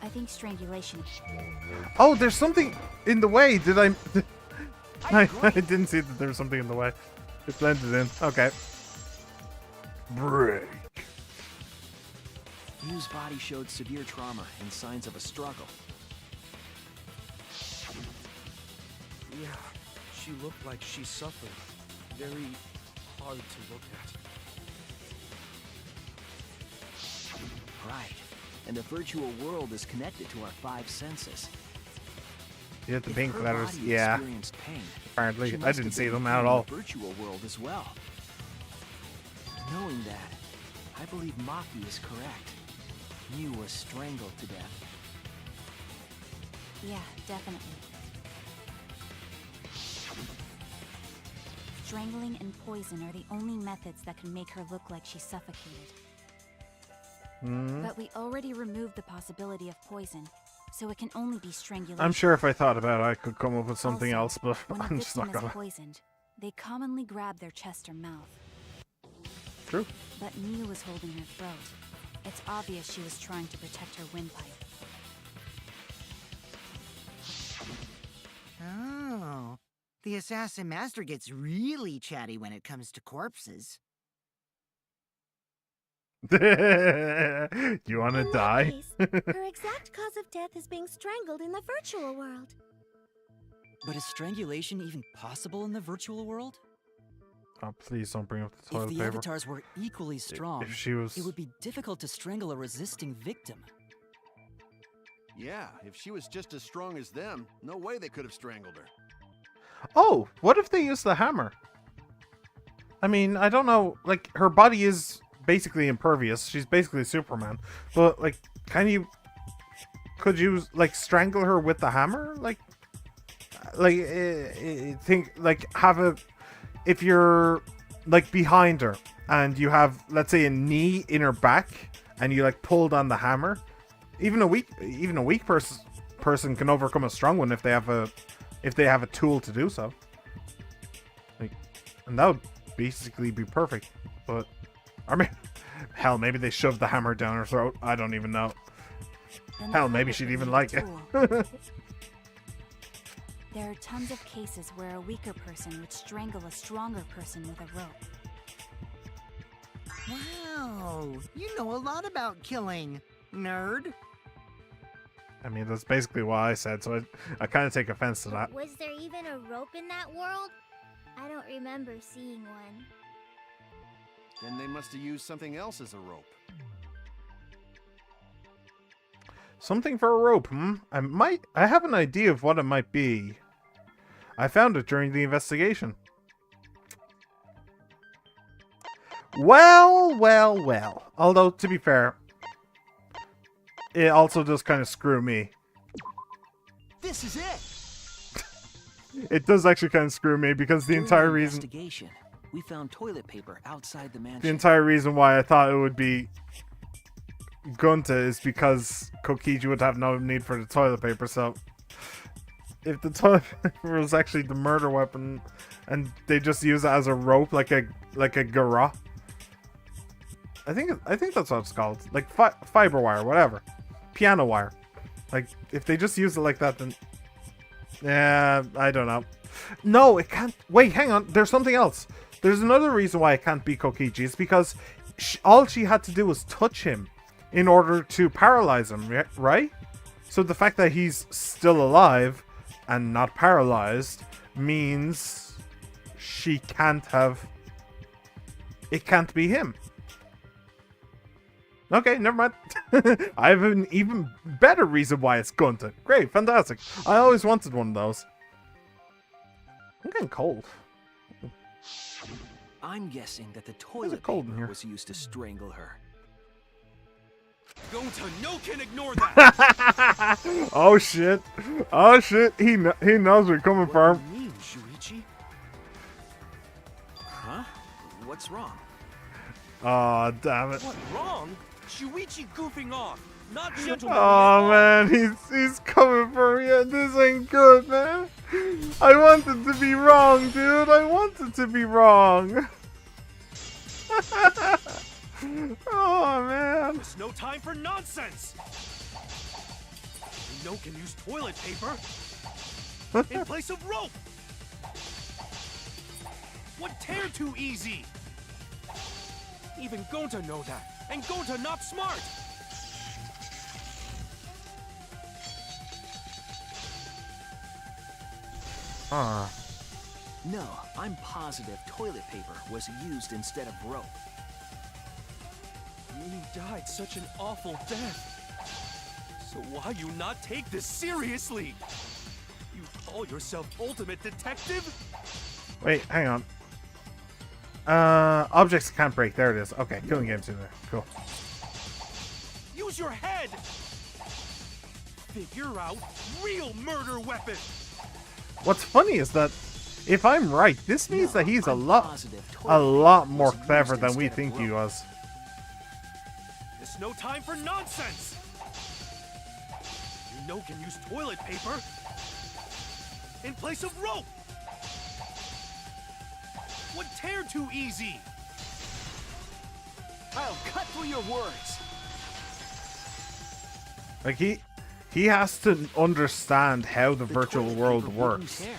I think strangulation. Oh, there's something in the way. Did I... I didn't see that there was something in the way. It blended in. Okay. Break. Miu's body showed severe trauma and signs of a struggle. Yeah, she looked like she suffered. Very hard to look at. Right. And the virtual world is connected to our 5 senses. You hit the If pink her letters. body Yeah. experienced pain, Apparently. she I must didn't have see been them in at pain all. in the virtual world as well. Knowing that, I believe Maki is correct. Miu was strangled to death. Yeah, definitely. Strangling and poison are the only methods that can make her look like she's suffocated. But we already removed the possibility of poison, so it can only be strangulation. I'm sure if I thought about it, I could come up with something Also, else, but when a I'm just victim not is gonna. poisoned, they commonly grab their chest or mouth. True. But Miu was holding her throat. It's obvious she was trying to protect her windpipe. Oh, the assassin master gets really chatty when it comes to corpses. You In wanna that die? case, her exact cause of death is being strangled in the virtual world. But is strangulation even possible in the virtual world? Oh, please don't bring up the If toilet the paper. avatars were equally strong, If she was... it would be difficult to strangle a resisting victim. Yeah, if she was just as strong as them, no way they could have strangled her. Oh, what if they used the hammer? I mean, I don't know. Like, her body is basically impervious. She's basically Superman. But, like, could you, like, strangle her with the hammer? Like, if you're, like, behind her and you have, let's say, a knee in her back and you, like, pulled on the hammer, even a weak person can overcome a strong one if they have a tool to do so. Like, and that would basically be perfect. But I mean, hell, maybe they shoved the hammer down her throat. I don't even know. Then Hell, the maybe habit she'd would even need a like it. tool. There are tons of cases where a weaker person would strangle a stronger person with a rope. Wow, you know a lot about killing, nerd. I mean, that's basically what I said, so I kind of take offense to that. Was there even a rope in that world? I don't remember seeing one. Then they must have used something else as a rope. Something for a rope, hmm? I have an idea of what it might be. I found it during the investigation. Well. Although, to be fair, it also does kind of screw me. This is it! It does actually kind of screw me because the During entire the reason... investigation, we found toilet paper outside the mansion. The entire reason why I thought it would be Gunta is because Kokichi would have no need for the toilet paper, so if the toilet paper was actually the murder weapon and they just use it as a rope like a garrote. I think that's what it's called. Like fiber wire, whatever. Piano wire. Like if they just use it like that, then yeah, I don't know. No, it can't. Wait, hang on. There's something else. There's another reason why it can't be Kokichi. It's because all she had to do was touch him in order to paralyze him, right? So the fact that he's still alive and not paralyzed means she can't have... It can't be him. Okay, never mind. I have an even better reason why it's Gunta. Great, fantastic. I always wanted one of those. I'm getting cold. I'm guessing that the toilet cold in paper here? was used to strangle her. Gonta, no can ignore that! Oh shit. Oh shit. He knows we're coming for What him. do you mean, Shuichi? What's wrong? Oh, damn it. What wrong? Shuichi goofing off. Not gentlemanly at Oh all. man, he's coming for me and this ain't good, man. I wanted to be wrong, dude. I wanted to be wrong. Oh man. There's no time for nonsense. You know can use toilet paper in place of rope. What tear too easy? Even Gonta know that, and Gonta not smart. Ah. No, I'm positive toilet paper was used instead of rope. You died such an awful death. So why you not take this seriously? You call yourself ultimate detective? Wait, hang on. Objects can't break. There it is. Okay, killing games in there. Cool. Use your head. Figure out real murder weapon. What's funny is that if I'm right, this means No, that he's a I'm lot positive toilet more paper was clever used than we instead of think he rope. was. There's no time for nonsense. You know can use toilet paper in place of rope. What tear too easy? I'll cut through your words. Like he has to understand how the virtual toilet world paper works wouldn't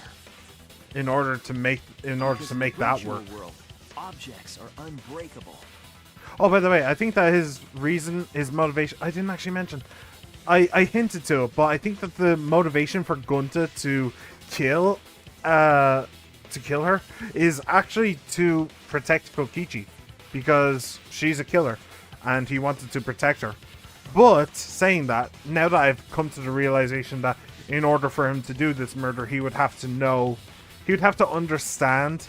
tear. in order to make Because in the that virtual work. world, objects are unbreakable. Oh, by the way, I think that his motivation, I didn't actually mention. I hinted to it, but I think that the motivation for Gunta to kill her is actually to protect Kokichi, because she's a killer and he wanted to protect her. But saying that, now that I've come to the realization that in order for him to do this murder, he would have to understand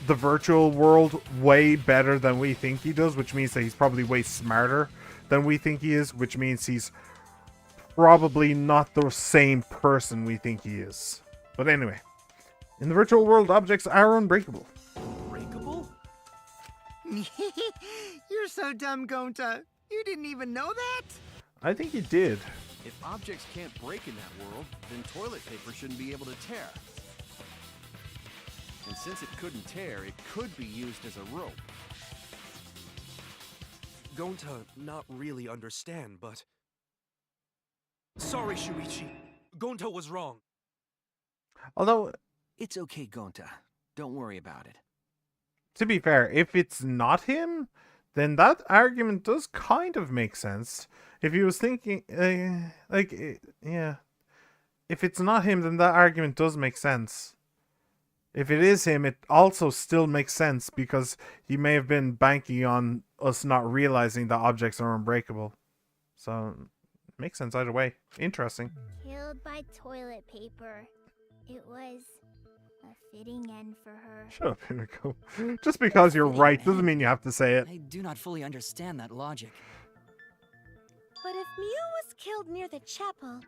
the virtual world way better than we think he does, which means that he's probably way smarter than we think he is, which means he's probably not the same person we think he is. But anyway, in the virtual world, objects are unbreakable. Unbreakable? You're so dumb, Gonta. You didn't even know that? I think he did. If objects can't break in that world, then toilet paper shouldn't be able to tear. And since it couldn't tear, it could be used as a rope. Gonta not really understand, but... Sorry, Shuichi. Gonta was wrong. Although, It's okay, Gonta. Don't worry about it. to be fair, if it's not him, then that argument does kind of make sense. If he was thinking, yeah. If it's not him, then that argument does make sense. If it is him, it also still makes sense, because he may have been banking on us not realizing that objects are unbreakable. So, it makes sense either way. Interesting. Killed by toilet paper. It was a fitting end for her. Shut up, Himiko. Just because you're right doesn't mean you have to say it. I do not fully understand that logic. But if Mew was killed near the chapel,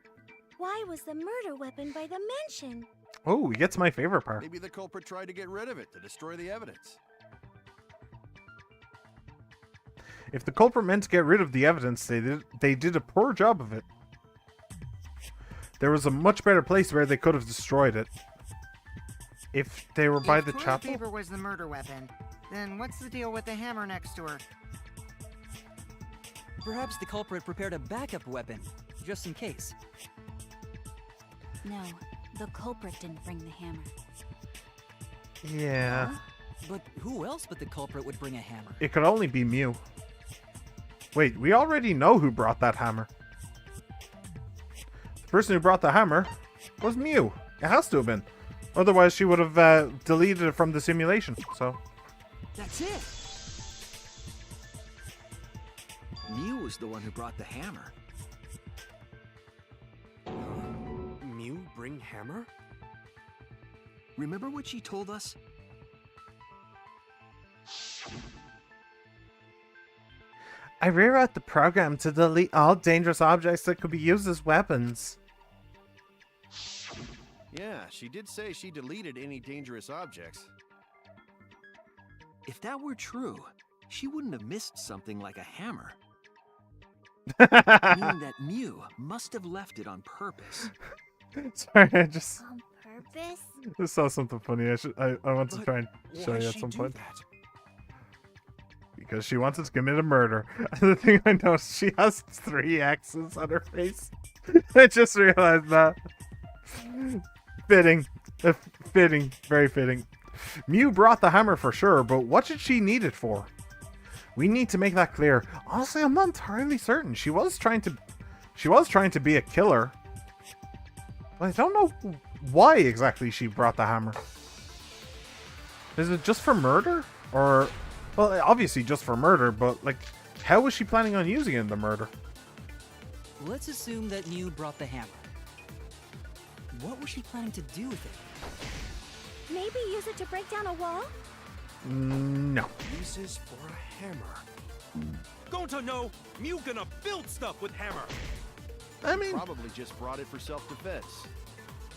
why was the murder weapon by the mansion? Oh, he gets my favorite part. Maybe the culprit tried to get rid of it to destroy the evidence. If the culprit meant to get rid of the evidence, they did a poor job of it. There was a much better place where they could have destroyed it. If they were by If the toilet chapel? paper was the murder weapon, then what's the deal with the hammer next to her? Perhaps the culprit prepared a backup weapon, just in case. No, the culprit didn't bring the hammer. Yeah. But who else but the culprit would bring a hammer? It could only be Mew. Wait, we already know who brought that hammer. The person who brought the hammer was Mew. It has to have been. Otherwise, she would have deleted it from the simulation. So, That's it. Mew was the one who brought the hammer. Mew bring hammer? Remember what she told us? I rewrote the program to delete all dangerous objects that could be used as weapons. Yeah, she did say she deleted any dangerous objects. If that were true, she wouldn't have missed something like a hammer. Meaning that Mew must have left it on purpose. Sorry, I just On purpose? saw something funny. I want to But try and show why you at she some do point. that? Because she wanted to commit a murder. And the thing I noticed, she has 3 X's on her face. I just realized that. Fitting. Fitting. Very fitting. Mew brought the hammer for sure, but what did she need it for? We need to make that clear. Honestly, I'm not entirely certain. She was trying to be a killer. But I don't know why exactly she brought the hammer. Is it just for murder? Or, well, obviously just for murder, but like, how was she planning on using it in the murder? Let's assume that Mew brought the hammer. What was she planning to do with it? Maybe use it to break down a wall? No. Uses for a hammer. Going to know, Mew gonna build stuff with hammer. I mean, Probably just brought it for self-defense.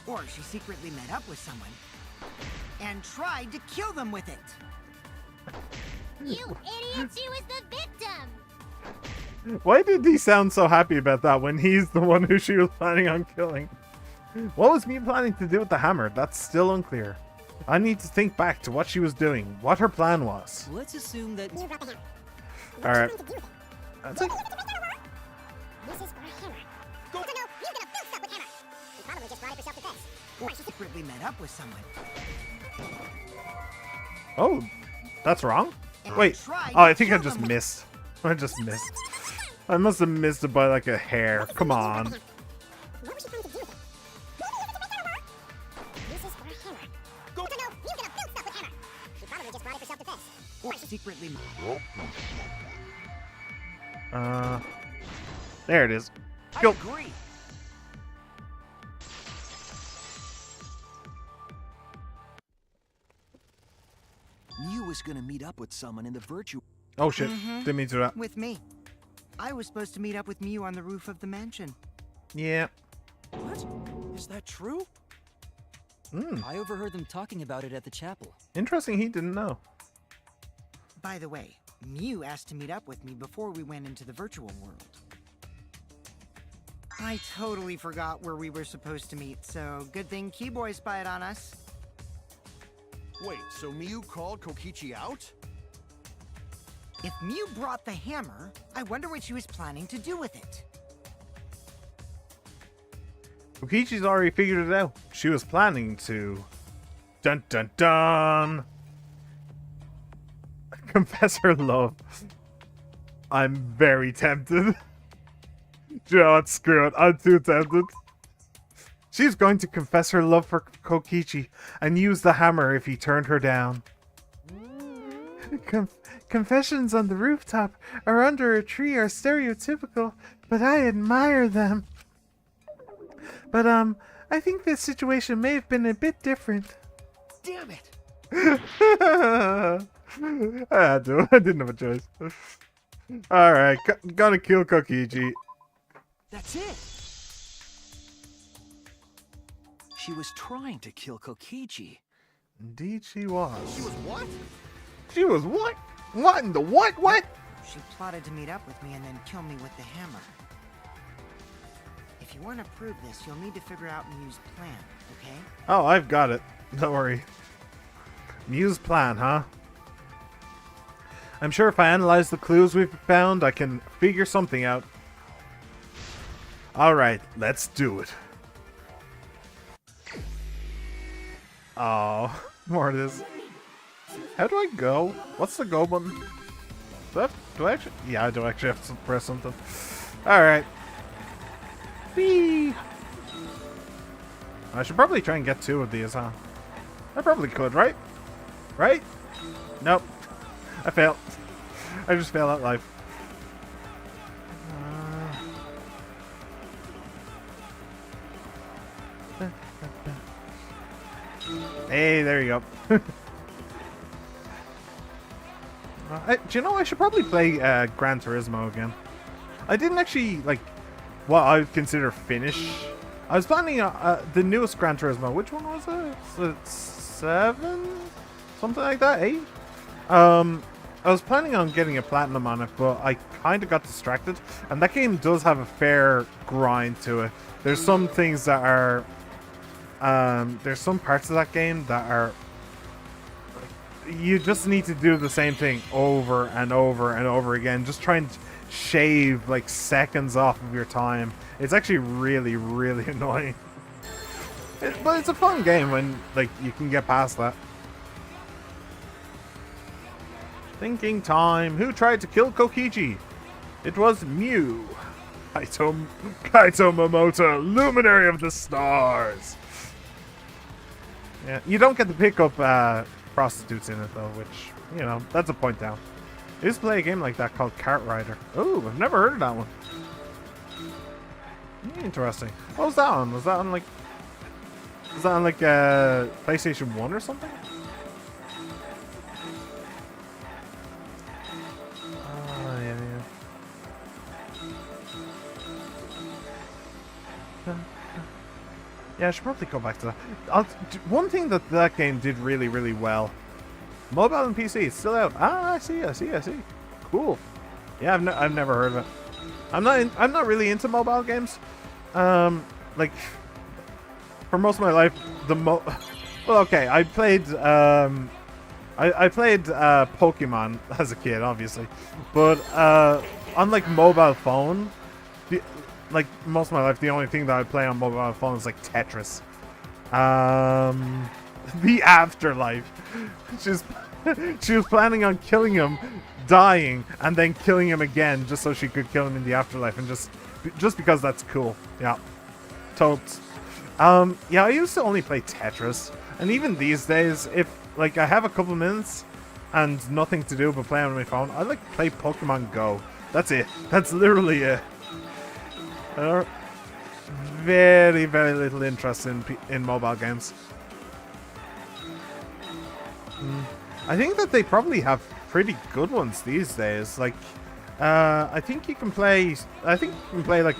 Or she secretly met up with someone and tried to kill them with it. You idiot, she was the victim! why did he sound so happy about that when he's the one who she was planning on killing? What was Mew planning to do with the hammer? That's still unclear. I need to think back to what she was doing, what her plan was. Let's assume that Alright. That's it. Or she secretly met up with someone Oh, that's wrong? and Wait. tried Oh, I to think I kill just them with missed. I just missed. I must have missed it by like a hair. Come on. Or secretly There it is. I Go. agree. Mew was gonna meet up with someone in the virtual. Oh shit. Mhm. Didn't mean to do that. with me. I was supposed to meet up with Mew on the roof of the mansion. Yeah. What? Is that true? I overheard them talking about it at the chapel. Interesting he didn't know. By the way, Mew asked to meet up with me before we went into the virtual world. I totally forgot where we were supposed to meet, so good thing Keyboy spied on us. Wait, so Miyu called Kokichi out? If Mew brought the hammer, I wonder what she was planning to do with it. Kokichi's already figured it out. She was planning to... Dun dun dun! Confess her love. I'm very tempted. You know what? Screw it. I'm too tempted. She's going to confess her love for Kokichi and use the hammer if he turned her down. Confessions on the rooftop or under a tree are stereotypical, but I admire them. But, I think this situation may have been a bit different. Damn it! I had to. I didn't have a choice. Alright, gotta kill Kokichi. That's it. She was trying to kill Kokichi. Indeed she was. She was what? She was what? What in the what? What? She plotted to meet up with me and then kill me with the hammer. If you want to prove this, you'll need to figure out Mew's plan, okay? Oh, I've got it. Don't worry. Mew's plan, huh? I'm sure if I analyze the clues we've found, I can figure something out. Alright, let's do it. Oh, more of this. How do I go? What's the go button? Do I actually? Yeah, I do actually have to press something. Alright. Whee! I should probably try and get 2 of these, huh? I probably could, right? Right? Nope. I failed. I just failed at life. Hey, there you go. Do you know, I should probably play Gran Turismo again. I didn't actually, like, what I would consider finish. I was planning the newest Gran Turismo. Which one was it? 7? Something like that? 8? I was planning on getting a platinum on it, but I kind of got distracted. And that game does have a fair grind to it. There's some things that are... there's some parts of that game that are... You just need to do the same thing over and over and over again. Just try and shave, like, seconds off of your time. It's actually really, really annoying. But it's a fun game when, like, you can get past that. Thinking time. Who tried to kill Kokichi? It was Mew. Kaito Momoto, luminary of the stars. Yeah, you don't get to pick up prostitutes in it though, which, you know, that's a point down. I used to play a game like that called Kart Rider. Oh, I've never heard of that one. Interesting. What was that on? Was that on like PlayStation 1 or something? Yeah, I should probably go back to that. One thing that game did really, really well. Mobile and PC, it's still out. Ah, I see. Cool. Yeah, I've never heard of it. I'm not really into mobile games. Like for most of my life, well, okay, I played I played Pokemon as a kid, obviously, but on like mobile phone. Like most of my life, the only thing that I play on mobile phone is like Tetris. The Afterlife. She was planning on killing him, dying, and then killing him again just so she could kill him in the afterlife, and just because that's cool. Yeah, totes. Yeah, I used to only play Tetris, and even these days, if like I have a couple minutes and nothing to do but play on my phone, I like to play Pokemon Go. That's it. That's literally it. Very, very little interest in mobile games. I think that they probably have pretty good ones these days. Like, I think you can play like,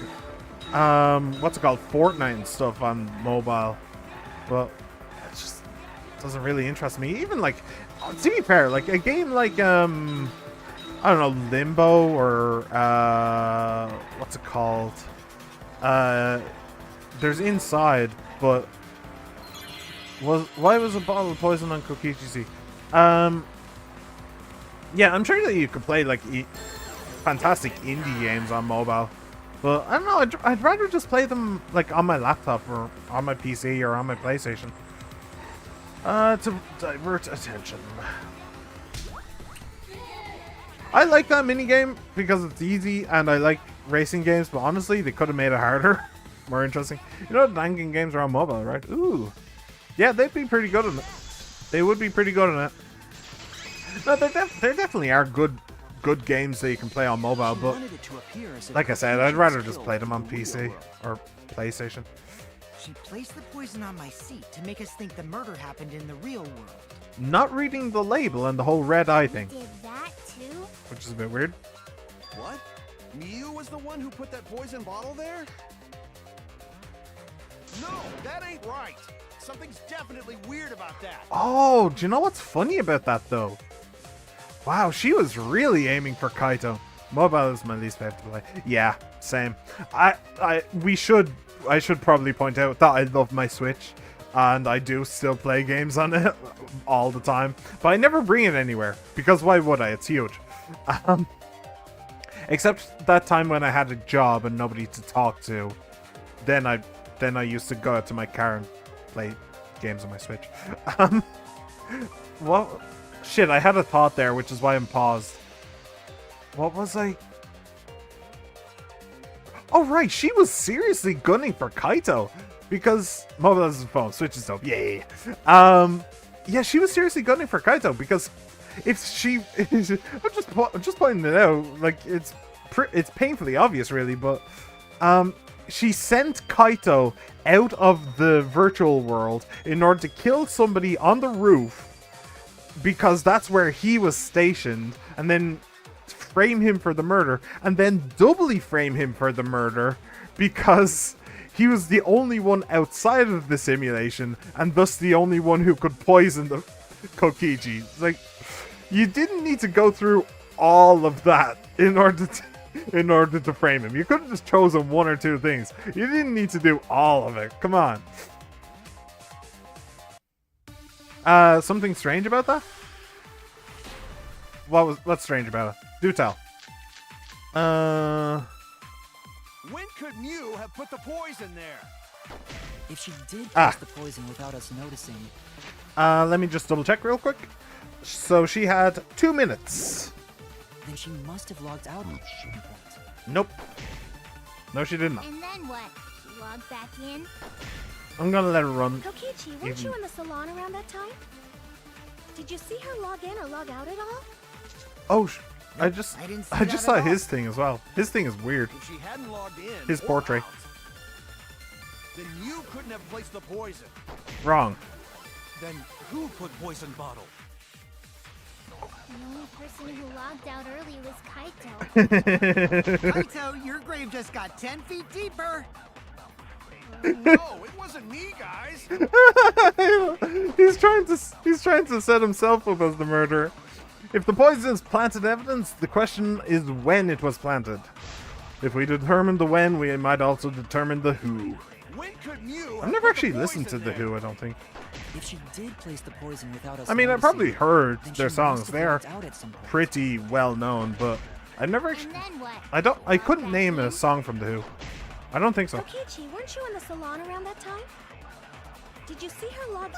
what's it called, Fortnite and stuff on mobile. But it just doesn't really interest me. Even like, to be fair, like a game like I don't know, Limbo or what's it called? There's Inside, but why was a bottle of poison on Kokichi? Yeah, I'm sure that you could play like fantastic indie games on mobile, but I don't know. I'd rather just play them like on my laptop or on my PC or on my PlayStation. To divert attention. I like that minigame because it's easy, and I like racing games, but honestly, they could have made it harder. More interesting. You know, Dangan games are on mobile, right? Ooh. Yeah, they'd be pretty good on it. They would be pretty good on it. No, there definitely are good games that you can play on mobile, but like I said, I'd rather just play them on PC or PlayStation. She placed the poison on my seat to make us think the murder happened in the real world. Not reading the label and the whole red eye thing. Did that too? Which is a bit weird. What? Mew was the one who put that poison bottle there? No, that ain't right. Something's definitely weird about that. Oh, do you know what's funny about that though? Wow, she was really aiming for Kaito. Mobile is my least favorite to play. Yeah, same. I should probably point out that I love my Switch, and I do still play games on it all the time, but I never bring it anywhere because why would I? It's huge. Except that time when I had a job and nobody to talk to, then I used to go out to my car and play games on my Switch. Well, shit, I had a thought there, which is why I'm paused. What was I? Oh, right, she was seriously gunning for Kaito because mobile is a phone, Switch is dope, yay. Yeah, she was seriously gunning for Kaito because if she, I'm just pointing it out, like it's painfully obvious, really, but she sent Kaito out of the virtual world in order to kill somebody on the roof because that's where he was stationed, and then frame him for the murder, and then doubly frame him for the murder because he was the only one outside of the simulation and thus the only one who could poison the Kokichi. Like, You didn't need to go through all of that in order to frame him. You could have just chosen one or two things. You didn't need to do all of it. Come on. Something strange about that? What's strange about it? Do tell. When could Mew have put the poison there? If she did place the poison without us noticing, Let me just double check real quick. So she had 2 minutes. then she must have logged out at some point. Nope. No, she did not. And then what? She logged back in? I'm gonna let her run. Kokichi, weren't you in the salon around that time? Did you see her log in or log out at all? Oh, I just I didn't see I that just at saw all. his thing as well. His thing is weird. If she hadn't logged in, His or portrait. out, then Mew couldn't have placed the poison. Wrong. Then who put poison bottle? The only person who logged out early was Kaito. Kaito, your grave just got 10 feet deeper. No, it wasn't me, guys. he's trying to set himself up as the murderer. If the poison is planted evidence, the question is when it was planted. If we determine the when, we might also determine the who. When could Mew I've have never put actually the listened to poison the there? Who, I don't think. If she did place the poison without us I mean, I probably noticing, heard then she their must songs. have They're logged out at some point. pretty well known, but I never And actually. then what? I Log couldn't back name a in? song from the Who. I don't think so. Kokichi, weren't you in the salon around that time? Did you see her log?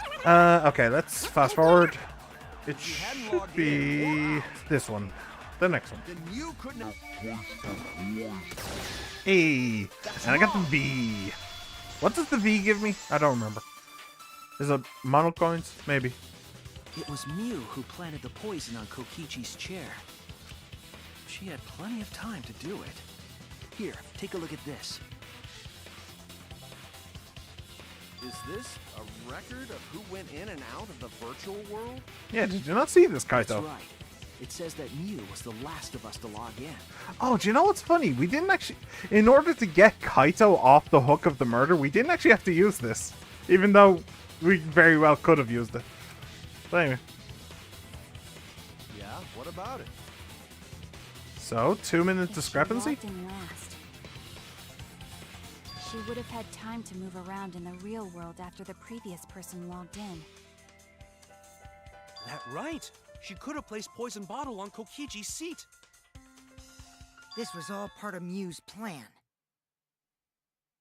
Okay, let's fast forward. It She hadn't should logged in or be out. this one. The next one. Then Mew couldn't have. A. And I got the V. What does the V give me? I don't remember. Is it mono coins? Maybe. It was Mew who planted the poison on Kokichi's chair. She had plenty of time to do it. Here, take a look at this. Is this a record of who went in and out of the virtual world? Yeah, did you not see this, That's Kaito? right. It says that Mew was the last of us to log in. Oh, do you know what's funny? We didn't actually... In order to get Kaito off the hook of the murder, we didn't actually have to use this. Even though we very well could have used it. But anyway. Yeah, what about it? So, 2-minute If discrepancy? She logged in last, she would have had time to move around in the real world after the previous person logged in. That right. She could have placed poison bottle on Kokichi's seat. This was all part of Mew's plan.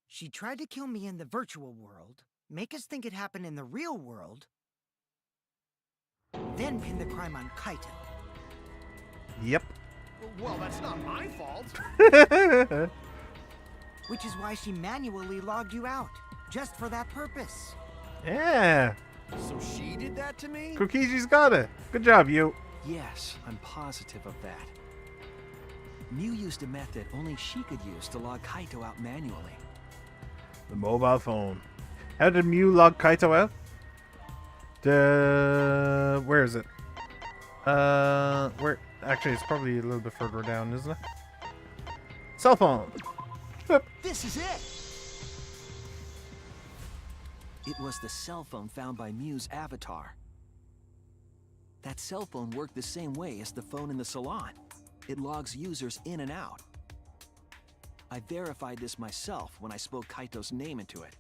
She tried to kill me in the virtual world, make us think it happened in the real world, then pin the crime on Kaito. Yep. Well, that's not my fault. Which is why she manually logged you out, just for that purpose. Yeah. So she did that to me? Kokichi's got it. Good job, you. Yes, I'm positive of that. Mew used a method only she could use to log Kaito out manually. The mobile phone. How did Mew log Kaito out? Where is it? Where? Actually, it's probably a little bit further down, isn't it? Cell phone. Boop. This is it! It was the cell phone found by Mew's avatar. That cell phone worked the same way as the phone in the salon. It logs users in and out. I verified this myself when I spoke Kaito's name into it.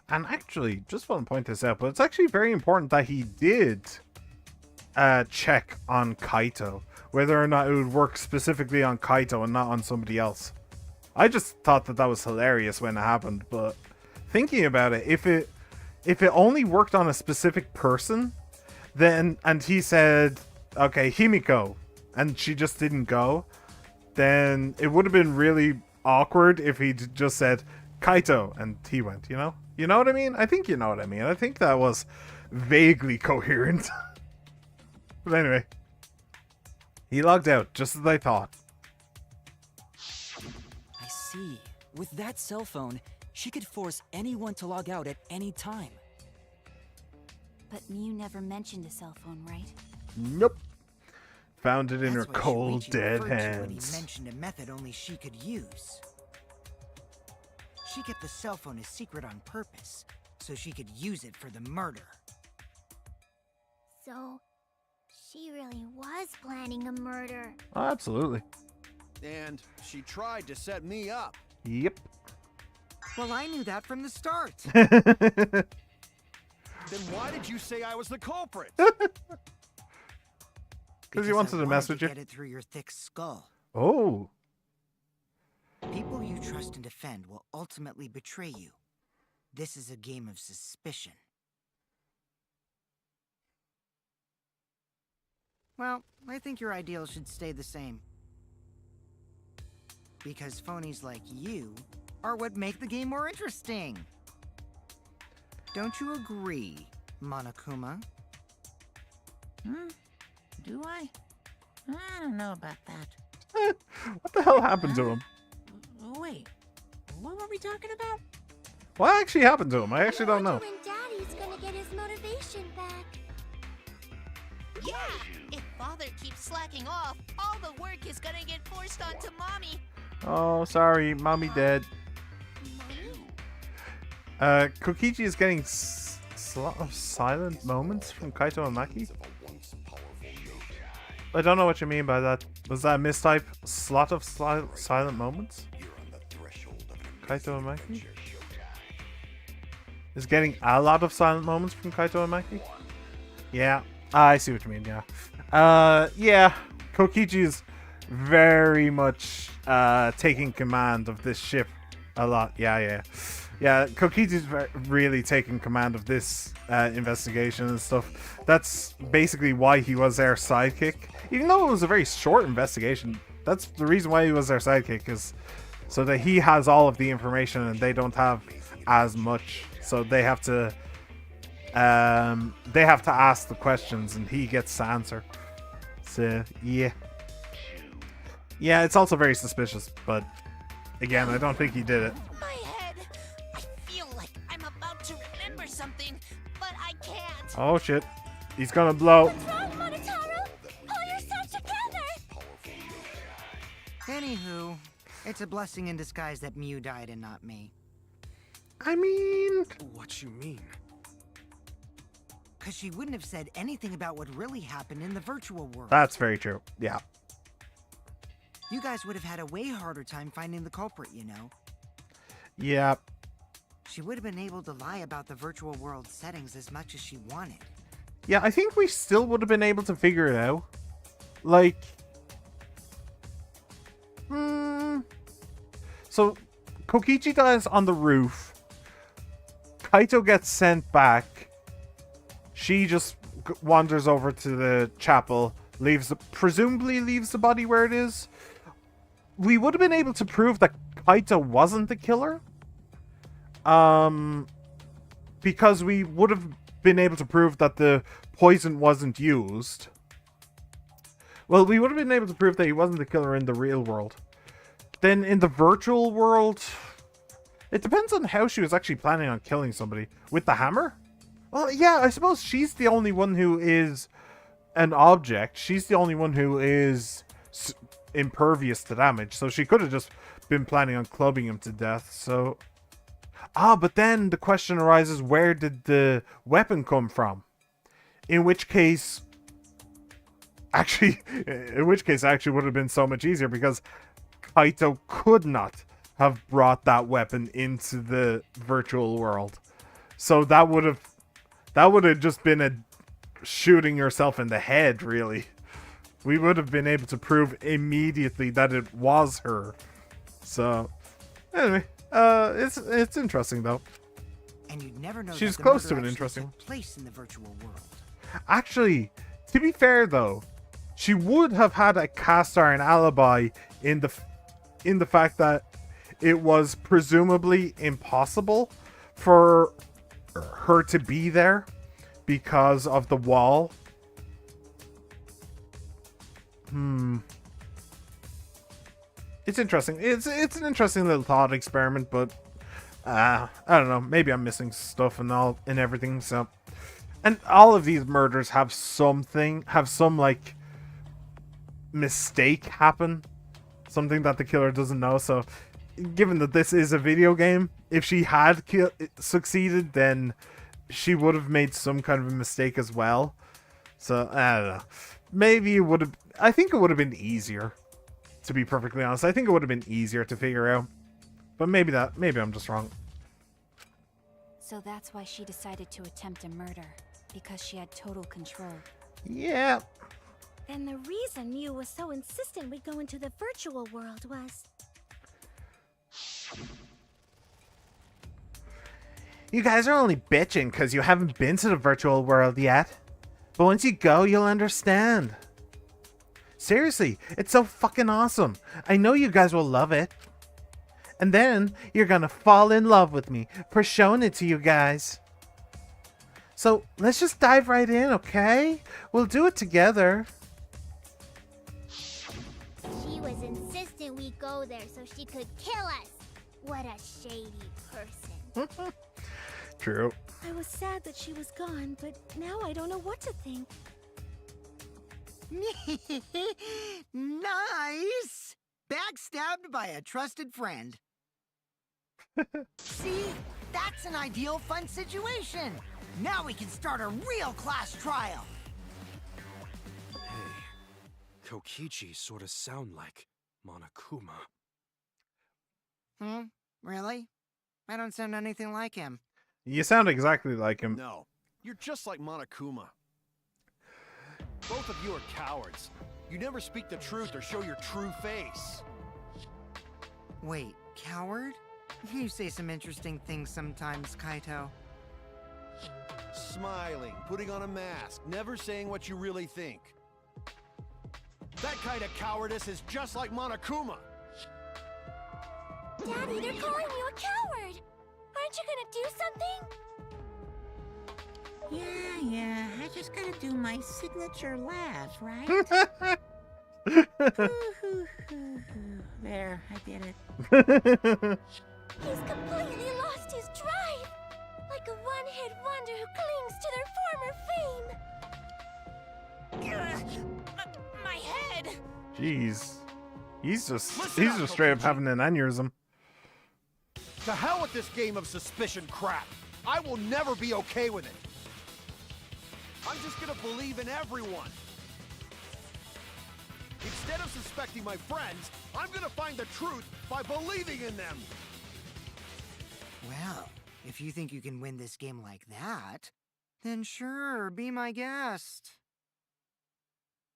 And actually, just want to point this out, but it's actually very important that he did check on Kaito, whether or not it would work specifically on Kaito and not on somebody else. I just thought that was hilarious when it happened, but thinking about it, if it only worked on a specific person, then, and he said, okay, Himiko, and she just didn't go, then it would have been really awkward if he just said Kaito and he went, you know? You know what I mean? I think you know what I mean. I think that was vaguely coherent. But anyway, he logged out, just as I thought. I see. With that cell phone, she could force anyone to log out at any time. But Mew never mentioned a cell phone, right? Nope. Found it in her That's what cold, Shuichi dead referred to when hands. he mentioned a method only she could use. She kept the cell phone a secret on purpose, so she could use it for the murder. So, she really was planning a murder. Oh, absolutely. And she tried to set me up. Yep. Well, I knew that from the start. Then why did you say I was the culprit? Because he wanted to mess with you. Get it through your thick skull. Oh. People you trust and defend will ultimately betray you. This is a game of suspicion. Well, I think your ideals should stay the same. Because phonies like you are what make the game more interesting. Don't you agree, Monokuma? Do I? I don't know about that. What the hell happened to him? Wait, what were we talking about? What actually happened to him? I actually don't know. When Daddy's gonna get his motivation back. Yeah! If Father keeps slacking off, all the work is gonna get forced onto Mommy. Oh, sorry. Mommy dead. Kokichi is getting slot of silent moments from Kaito and Maki. I don't know what you mean by that. Was that a mistype? Slot of silent moments? Kaito and Maki? Is getting a lot of silent moments from Kaito and Maki? Yeah. I see what you mean, yeah. Yeah. Kokichi is very much taking command of this ship a lot. Yeah, Kokichi's really taking command of this investigation and stuff. That's basically why he was their sidekick. Even though it was a very short investigation, that's the reason why he was their sidekick, is so that he has all of the information and they don't have as much. So they have to ask the questions and he gets to answer. So, yeah. Yeah, it's also very suspicious, but again, I don't think he did it. My head! I feel like I'm about to remember something, but I can't. Oh shit. He's gonna blow. What's wrong, Monotaro? Pull yourself together! Anywho, it's a blessing in disguise that Mew died and not me. I mean... What you mean? Because she wouldn't have said anything about what really happened in the virtual world. That's very true. Yeah. You guys would have had a way harder time finding the culprit, you know. Yeah. She would have been able to lie about the virtual world settings as much as she wanted. Yeah, I think we still would have been able to figure it out. Like... So, Kokichi dies on the roof. Kaito gets sent back. She just wanders over to the chapel, presumably leaves the body where it is. We would have been able to prove that Kaito wasn't the killer. Because we would have been able to prove that the poison wasn't used. Well, we would have been able to prove that he wasn't the killer in the real world. Then in the virtual world, it depends on how she was actually planning on killing somebody. With the hammer? Well, yeah, I suppose she's the only one who is an object. She's the only one who is impervious to damage. So she could have just been planning on clubbing him to death. So... but then the question arises, where did the weapon come from? In which case actually would have been so much easier, because Kaito could not have brought that weapon into the virtual world. So that would have just been a shooting yourself in the head, really. We would have been able to prove immediately that it was her. So, anyway, it's interesting though. And you'd never know she's that the close murder to an actually interesting took place in the virtual world. Actually, to be fair though, she would have had a cast iron alibi in the fact that it was presumably impossible for her to be there because of the wall. It's interesting. It's an interesting little thought experiment, but I don't know. Maybe I'm missing stuff and everything. So, and all of these murders have some like mistake happen, something that the killer doesn't know. So, given that this is a video game, if she had succeeded, then she would have made some kind of a mistake as well. So, I don't know. Maybe it would have... I think it would have been easier, to be perfectly honest. I think it would have been easier to figure out. But maybe I'm just wrong. So that's why she decided to attempt a murder, because she had total control. Yeah. Then the reason Mew was so insistent we go into the virtual world was... You guys are only bitching because you haven't been to the virtual world yet. But once you go, you'll understand. Seriously, it's so fucking awesome. I know you guys will love it. And then you're gonna fall in love with me for showing it to you guys. So let's just dive right in, okay? We'll do it together. She was insistent we go there so she could kill us. What a shady person. True. I was sad that she was gone, but now I don't know what to think. Nice! Backstabbed by a trusted friend. See? That's an ideal fun situation. Now we can start a real class trial. Hey, Kokichi sort of sound like Monokuma. Really? I don't sound anything like him. You sound exactly like him. No, you're just like Monokuma. Both of you are cowards. You never speak the truth or show your true face. Wait, coward? You say some interesting things sometimes, Kaito. Smiling, putting on a mask, never saying what you really think. That kind of cowardice is just like Monokuma. Daddy, they're calling you a coward! Aren't you gonna do something? Yeah, I just gotta do my signature laugh, right? There, I did it. He's completely lost his drive! Like a one-hit wonder who clings to their former fame! My head! Jeez. He's just straight up having an aneurysm. To hell with this game of suspicion crap. I will never be okay with it. I'm just gonna believe in everyone. Instead of suspecting my friends, I'm gonna find the truth by believing in them. Well, if you think you can win this game like that, then sure, be my guest.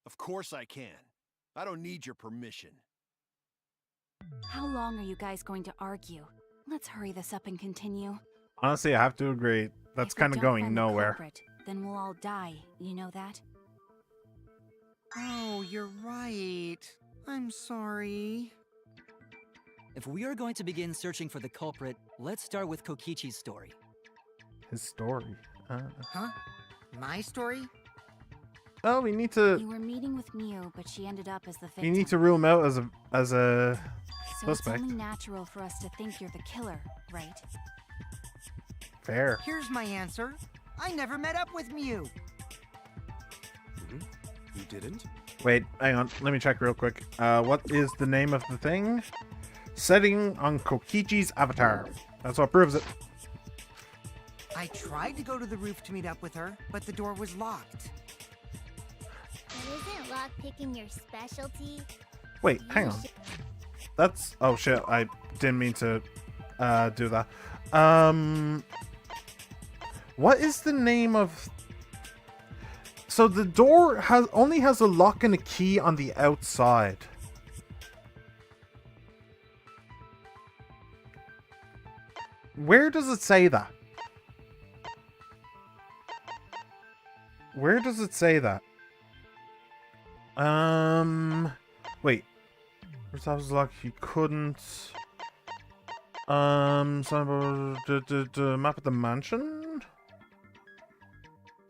Of course I can. I don't need your permission. How long are you guys going to argue? Let's hurry this up and continue. Honestly, I have to agree. That's If we kind of don't going find the nowhere. culprit, then we'll all die, you know that? Oh, you're right. I'm sorry. If we are going to begin searching for the culprit, let's start with Kokichi's story. His story. Huh? My story? Oh, we need to. You were meeting with Mew, but she ended up as the victim. You need to rule him out as a So it's suspect. only natural for us to think you're the killer, right? Fair. Here's my answer. I never met up with Mew. You didn't? Wait, hang on. Let me check real quick. What is the name of the thing? Setting on Kokichi's avatar. That's what proves it. I tried to go to the roof to meet up with her, but the door was locked. But isn't lockpicking your specialty? Wait, hang on. That's... Oh, shit. I didn't mean to do that. What is the name of... So the door only has a lock and a key on the outside. Where does it say that? Where does it say that? Wait. First was lock. He couldn't. The map of the mansion?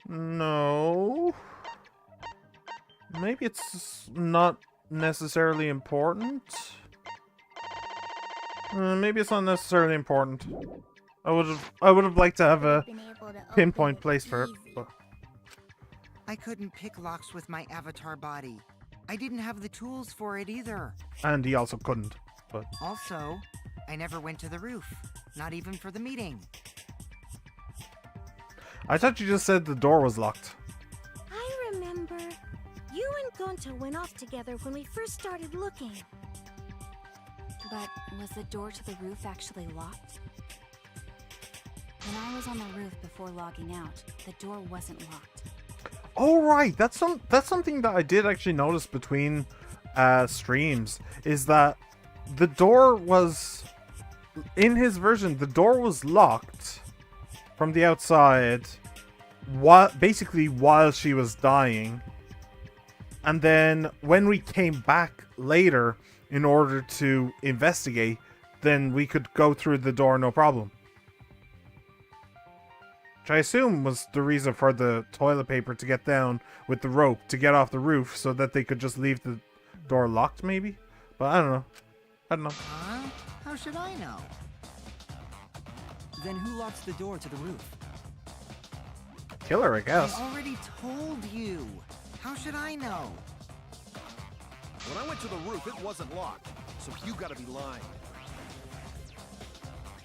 No. Maybe it's not necessarily important. Maybe it's not necessarily important. I would have liked to have a Been able to pinpoint open place for it. easy. But I couldn't pick locks with my avatar body. I didn't have the tools for it either. and he also couldn't. But Also, I never went to the roof. Not even for the meeting. I thought you just said the door was locked. I remember. You and Gonta went off together when we first started looking. But was the door to the roof actually locked? When I was on the roof before logging out, the door wasn't locked. Oh right, that's something that I did actually notice between streams, is that the door was, in his version, the door was locked from the outside, basically while she was dying. And then when we came back later in order to investigate, then we could go through the door no problem. Which I assume was the reason for the toilet paper to get down with the rope to get off the roof, so that they could just leave the door locked, maybe? But I don't know. Huh? How should I know? Then who locks the door to the roof? Killer, I guess. I already told you. How should I know? When I went to the roof, it wasn't locked. So you gotta be lying.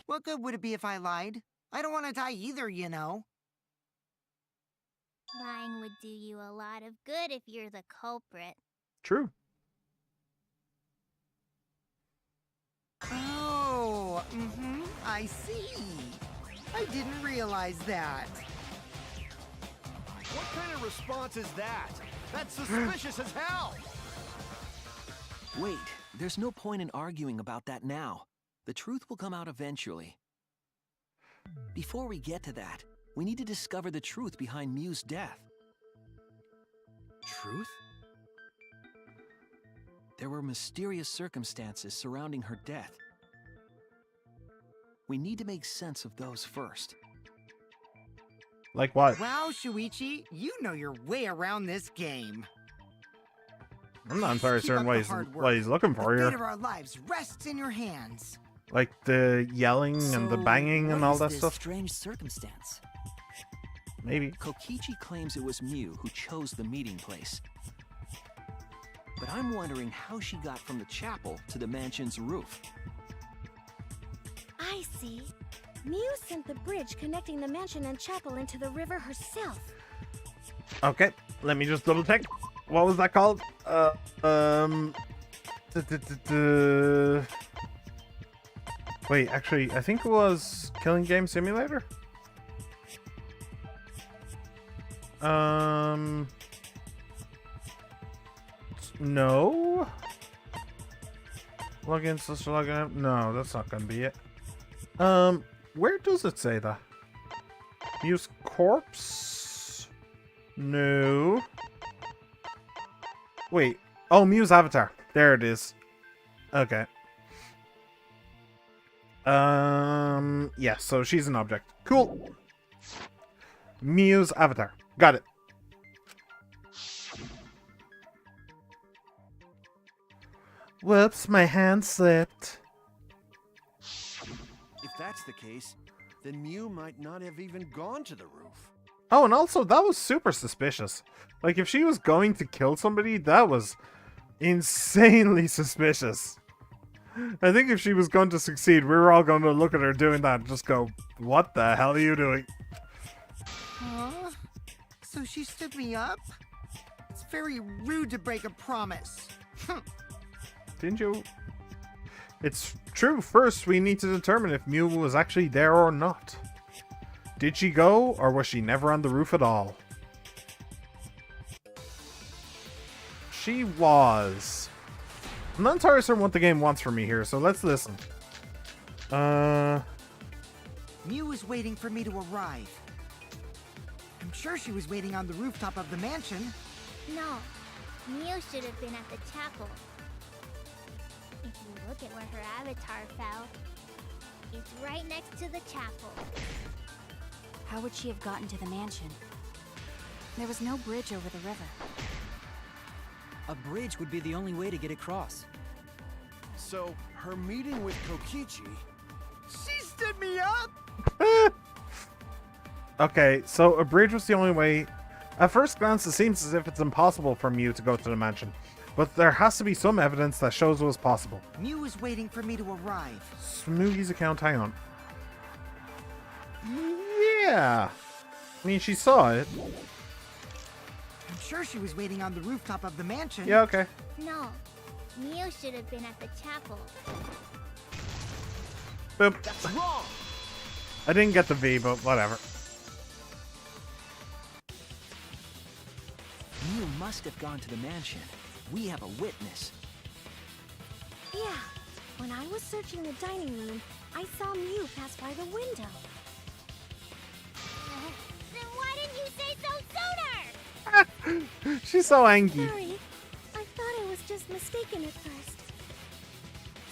What good would it be if I lied? I don't want to die either, you know. Lying would do you a lot of good if you're the culprit. True. Oh, I see. I didn't realize that. What kind of response is that? That's suspicious as hell! Wait, there's no point in arguing about that now. The truth will come out eventually. Before we get to that, we need to discover the truth behind Mew's death. Truth? There were mysterious circumstances surrounding her death. We need to make sense of those first. Like what? Wow, Shuichi, you know your way around this game. I'm not entirely Keep certain up what the hard what work. he's looking for The fate here. of our lives rests in your hands. Like the yelling and the So, banging and what all is that this stuff. strange circumstance? Maybe. Kokichi claims it was Mew who chose the meeting place. But I'm wondering how she got from the chapel to the mansion's roof. I see. Mew sent the bridge connecting the mansion and chapel into the river herself. Okay, let me just double check. What was that called? Wait, actually, I think it was Killing Game Simulator. No. Login, sister, login out. No, that's not gonna be it. Where does it say that? Use corpse? No. Wait. Oh, Mew's avatar. There it is. Okay. Yeah, so she's an object. Cool. Mew's avatar. Got it. Whoops, my hand slipped. If that's the case, then Mew might not have even gone to the roof. Oh, and also, that was super suspicious. Like, if she was going to kill somebody, that was insanely suspicious. I think if she was going to succeed, we were all going to look at her doing that and just go, what the hell are you doing? Huh? So she stood me up? It's very rude to break a promise. Didn't you? It's true. First, we need to determine if Mew was actually there or not. Did she go, or was she never on the roof at all? She was. I'm not entirely certain what the game wants from me here, so let's listen. Mew was waiting for me to arrive. I'm sure she was waiting on the rooftop of the mansion. No, Mew should have been at the chapel. If you look at where her avatar fell, it's right next to the chapel. How would she have gotten to the mansion? There was no bridge over the river. A bridge would be the only way to get across. So, her meeting with Kokichi... She stood me up! Okay, so a bridge was the only way. At first glance, it seems as if it's impossible for Mew to go to the mansion. but there has to be some evidence that shows it was possible. Mew is waiting for me to arrive. Smoothie's account, hang on. Yeah. I mean, she saw it. I'm sure she was waiting on the rooftop of the mansion. Yeah, okay. No, Mew should have been at the chapel. Boop. That's wrong! I didn't get the V, but whatever. Mew must have gone to the mansion. We have a witness. Yeah. When I was searching the dining room, I saw Mew pass by the window. Then why didn't you say so sooner? She's so angry. Sorry. I thought I was just mistaken at first.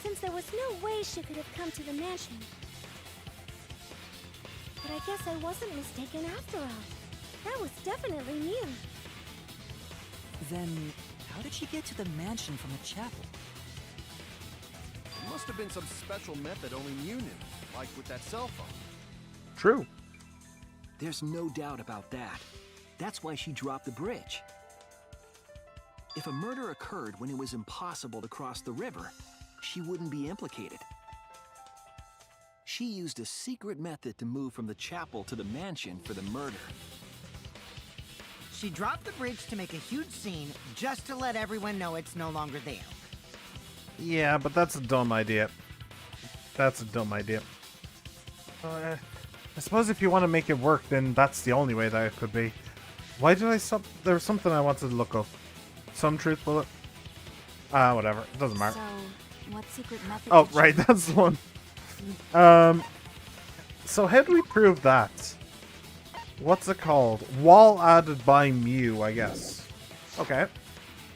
Since there was no way she could have come to the mansion. But I guess I wasn't mistaken after all. That was definitely Mew. Then, how did she get to the mansion from the chapel? It must have been some special method only Mew knew, like with that cell phone. True. There's no doubt about that. That's why she dropped the bridge. If a murder occurred when it was impossible to cross the river, she wouldn't be implicated. She used a secret method to move from the chapel to the mansion for the murder. She dropped the bridge to make a huge scene just to let everyone know it's no longer there. Yeah, but that's a dumb idea. That's a dumb idea. I suppose if you want to make it work, then that's the only way that it could be. Why did I stop? There was something I wanted to look up. Some truth bullet. Whatever. It doesn't matter. So, what secret method? Oh, did right. you- That's the one. So how do we prove that? What's it called? Wall added by Mew, I guess. Okay.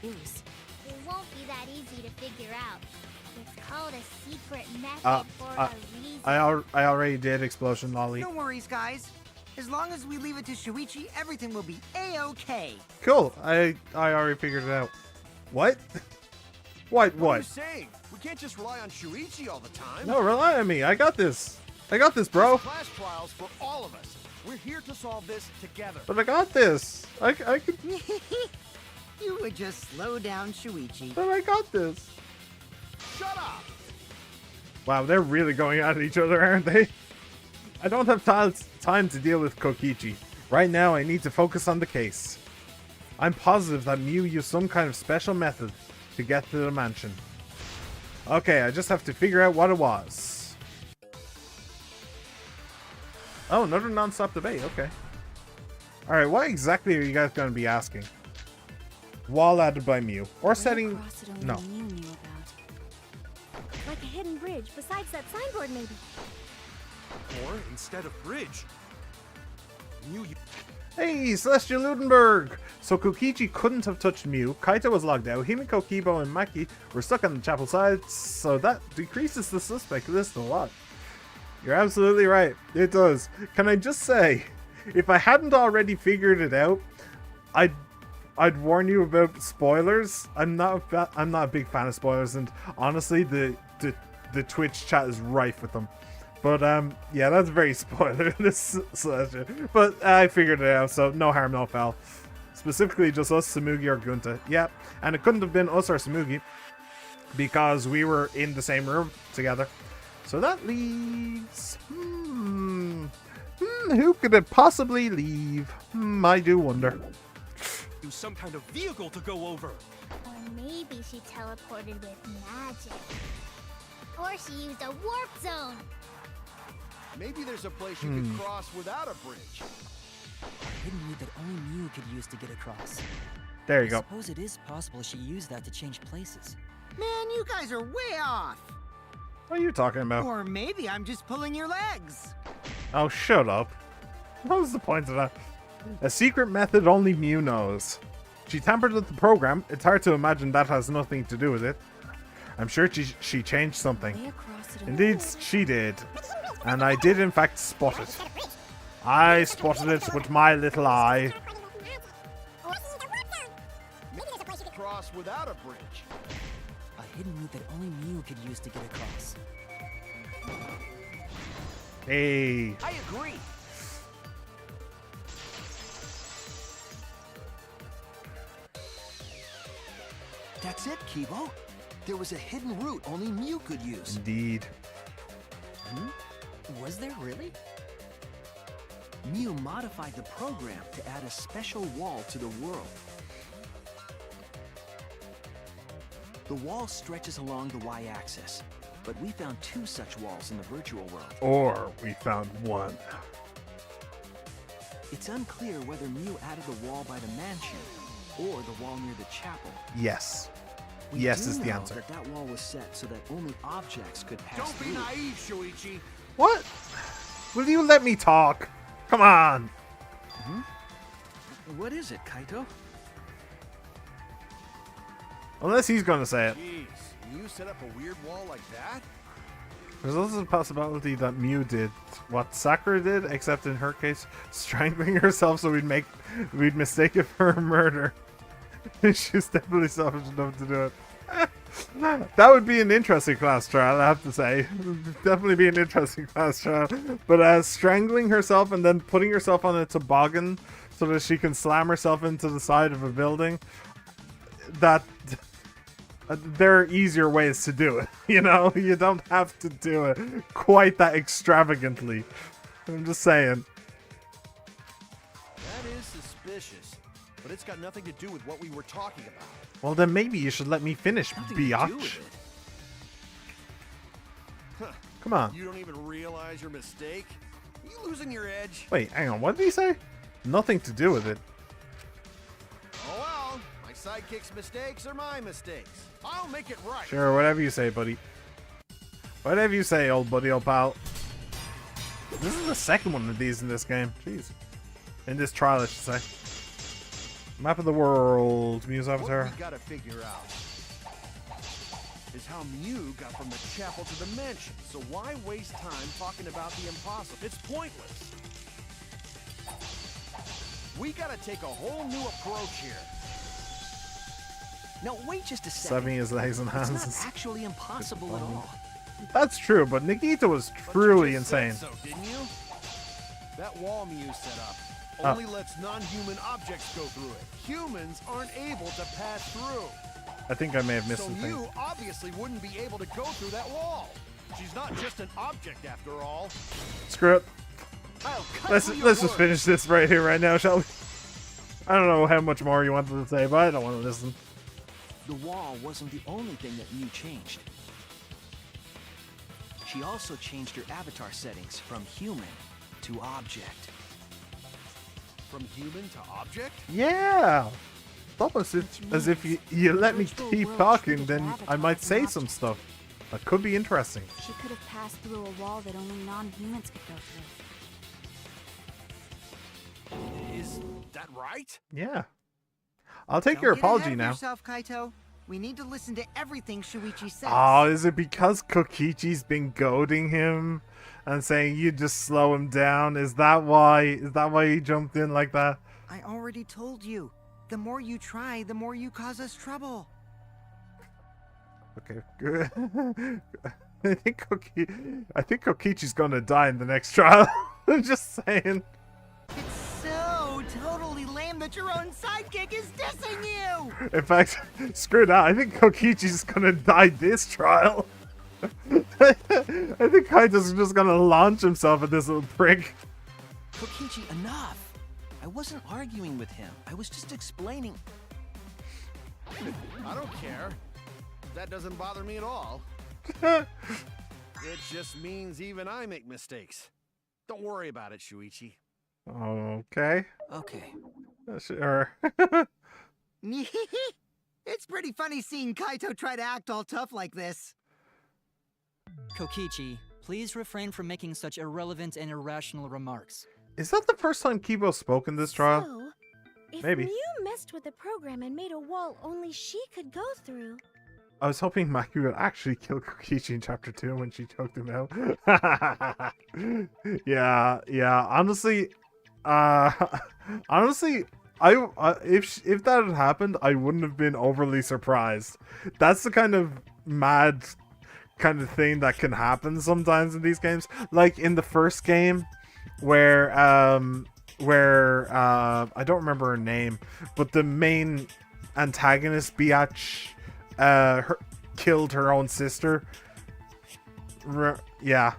Use. It won't be that easy to figure out. It's called a secret method for a reason. I already did explosion lolly. No worries, guys. As long as we leave it to Shuichi, everything will be a-okay. Cool. I already figured it out. What? What are you What? saying? We can't just rely on Shuichi all the time. No, rely on me. I got this. I got this, bro. Class trials for all of us. We're here to solve this together. But I got this. I could. You would just slow down Shuichi. But I got this. Shut up! Wow, they're really going at each other, aren't they? I don't have time to deal with Kokichi. Right now, I need to focus on the case. I'm positive that Mew used some kind of special method to get to the mansion. Okay, I just have to figure out what it was. Oh, another non-stop debate. Okay. Alright, what exactly are you guys going to be asking? Wall added by Mew. Or setting... Across it only No. Mew knew about. Like a hidden bridge besides that signboard, maybe. Or instead of bridge, Mew. Hey, Celestial Ludenberg! So Kokichi couldn't have touched Mew, Kaito was logged out, Himiko, Kibo, and Maki were stuck on the chapel side, so that decreases the suspect list a lot. You're absolutely right, it does. Can I just say, if I hadn't already figured it out, I'd warn you about spoilers. I'm not a big fan of spoilers, and honestly, the Twitch chat is rife with them. But yeah, that's very spoiler this session. But I figured it out, so no harm, no foul. Specifically, just us, Samugi, or Gunta. Yep, and it couldn't have been us or Samugi because we were in the same room together. So that leaves. Who could it possibly leave? I do wonder. Use some kind of vehicle to go over. Or maybe she teleported with magic. Or she used a warp zone. Maybe there's a place you could cross without a bridge. A hidden route that only Mew could use to get across. There you I go. suppose it is possible she used that to change places. Man, you guys are way off. What are you talking about? Or maybe I'm just pulling your legs. Oh, shut up. What was the point of that? A secret method only Mew knows. She tampered with the program. It's hard to imagine that has nothing to do with it. I'm sure she changed something. Way across it only- Indeed, she did. And I did in fact spot it. I spotted it with my little eye. Cross without a bridge. A hidden route that only Mew could use to get across. Hey. I agree. That's it, Kibo. There was a hidden route only Mew could use. Indeed. Was there really? Mew modified the program to add a special wall to the world. The wall stretches along the y-axis, but we found 2 such walls in the virtual world. Or we found one. It's unclear whether Mew added the wall by the mansion or the wall near the chapel. Yes. We Yes do is the know answer. that wall was set so that only objects could pass Don't be through. naive, Shuichi. What? Will you let me talk? Come on. What is it, Kaito? Unless he's gonna say it. Jeez, you set up a weird wall like that? There's also the possibility that Mew did what Sakura did, except in her case, strangling herself so we'd mistake it for a murder. She's definitely selfish enough to do it. That would be an interesting class trial, I have to say. Definitely be an interesting class trial. But strangling herself and then putting herself on a toboggan so that she can slam herself into the side of a building, that there are easier ways to do it. You know, you don't have to do it quite that extravagantly. I'm just saying. That is suspicious, but it's got nothing to do with what we were talking about. Well, then maybe you should let me finish, Nothing to do biatch. with it. Huh. Come on. You don't even realize your mistake? Are you losing your edge? Wait, hang on. What did he say? Nothing to do with it. Oh well, my sidekick's mistakes are my mistakes. I'll make it right. Sure, whatever you say, buddy. Whatever you say, old buddy, old pal. This is the second one of these in this game. Jeez. In this trial, I should say. Map of the world. Mew's What avatar. we gotta figure out is how Mew got from the chapel to the mansion. So why waste time talking about the impossible? It's pointless. We gotta take a whole new approach here. Now wait just a second. Subbing his legs and It's hands. not actually impossible at all. That's true, but Nikita was But you truly just said insane. So, didn't you? That wall Mew set up Oh. only lets non-human objects go through it. Humans aren't able to pass through. I think I may have missed So something. Mew obviously wouldn't be able to go through that wall. She's not just an object after all. Screw it. I'll cut Let's through your just words. finish this right here, right now, shall we? I don't know how much more you wanted to say, but I don't want to listen. The wall wasn't the only thing that Mew changed. She also changed her avatar settings from human to object. From human to object? Yeah. It's almost as if you let me Virtual keep world talking, treated then her I avatar might as an say some object. stuff that could be interesting. She could have passed through a wall that only non-humans could go through. Is that right? Yeah. I'll take Don't your get ahead apology of now. yourself, Kaito. We need to listen to everything Shuichi says. Oh, is it because Kokichi's been goading him and saying you just slow him down? Is that why? Is that why he jumped in like that? I already told you. The more you try, the more you cause us trouble. Okay, good. I think Kokichi's gonna die in the next trial. I'm just saying. It's so totally lame that your own sidekick is dissing you! In fact, screw that. I think Kokichi's gonna die this trial. I think Kaito's just gonna launch himself at this little prick. Kokichi, enough! I wasn't arguing with him. I was just explaining. I don't care. That doesn't bother me at all. It just means even I make mistakes. Don't worry about it, Shuichi. Okay. Okay. Sure. It's pretty funny seeing Kaito try to act all tough like this. Kokichi, please refrain from making such irrelevant and irrational remarks. Is that the first time Kibo spoke in this trial? So, if Maybe. Mew messed with the program and made a wall only she could go through, I was hoping Maki would actually kill Kokichi in Chapter 2 when she choked him out. yeah. Honestly, if that had happened, I wouldn't have been overly surprised. That's the kind of mad kind of thing that can happen sometimes in these games. Like in the first game, where I don't remember her name, but the main antagonist, Biatch, killed her own sister. Yeah,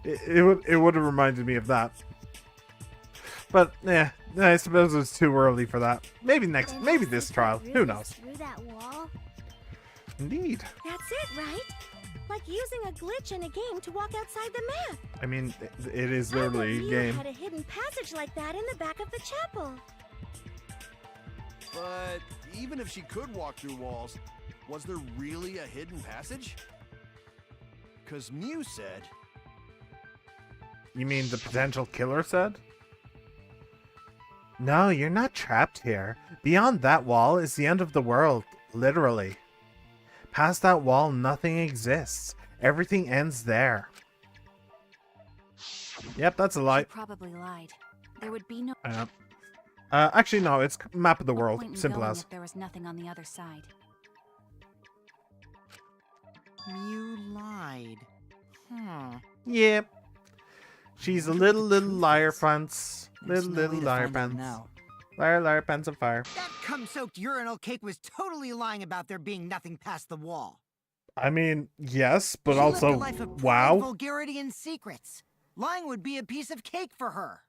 it would have reminded me of that. But yeah, I suppose it was too early for that. Maybe this trial. Who knows? Through that wall? Indeed. That's it, right? Like using a glitch in a game to walk outside the map. I mean, it is I literally thought a you game. had a hidden passage like that in the back of the chapel. But even if she could walk through walls, was there really a hidden passage? Because Mew said... You mean the potential killer said? No, you're not trapped here. Beyond that wall is the end of the world, literally. Past that wall, nothing exists. Everything ends there. Yep, that's a lie. She probably lied. There would be no Actually, no, it's map of the world. point in Simple going as. if there was nothing on the other side. You lied. Yep. She's a little liar pants. There's no way Little to liar find out pants. now. Liar pants of fire. That cum-soaked urinal cake was totally lying about there being nothing past the wall. I mean, yes, but She also, lived a life of pride, wow. vulgarity, and secrets. Lying would be a piece of cake for her.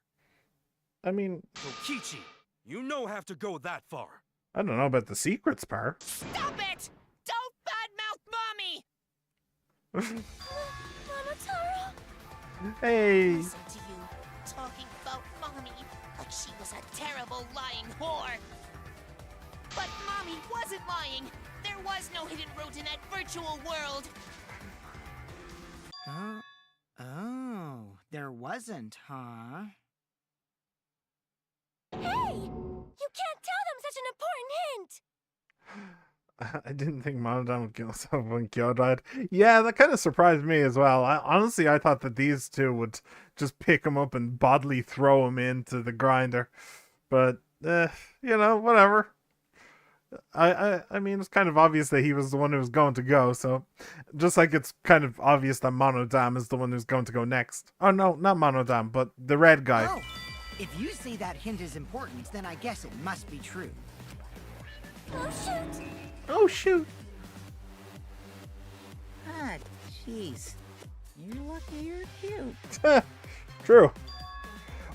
I mean, Kokichi, you no have to go that far. I don't know about the secrets part. Stop it! Don't badmouth Mommy! Momotaro! Hey. Listen to you, talking about Mommy like she was a terrible lying whore. But Mommy wasn't lying. There was no hidden route in that virtual world. Oh, there wasn't, huh? Hey! You can't tell them such an important hint! I didn't think Monodon would kill himself when Kyo died. Yeah, that kind of surprised me as well. Honestly, I thought that these two would just pick him up and bodily throw him into the grinder. But, you know, whatever. I mean, it's kind of obvious that he was the one who was going to go, so just like it's kind of obvious that Monodam is the one who's going to go next. Oh, no, not Monodam, but the red guy. Oh, if you say that hint is important, then I guess it must be true. Oh, shoot! Oh, shoot. Ah, jeez. You're lucky you're cute. True.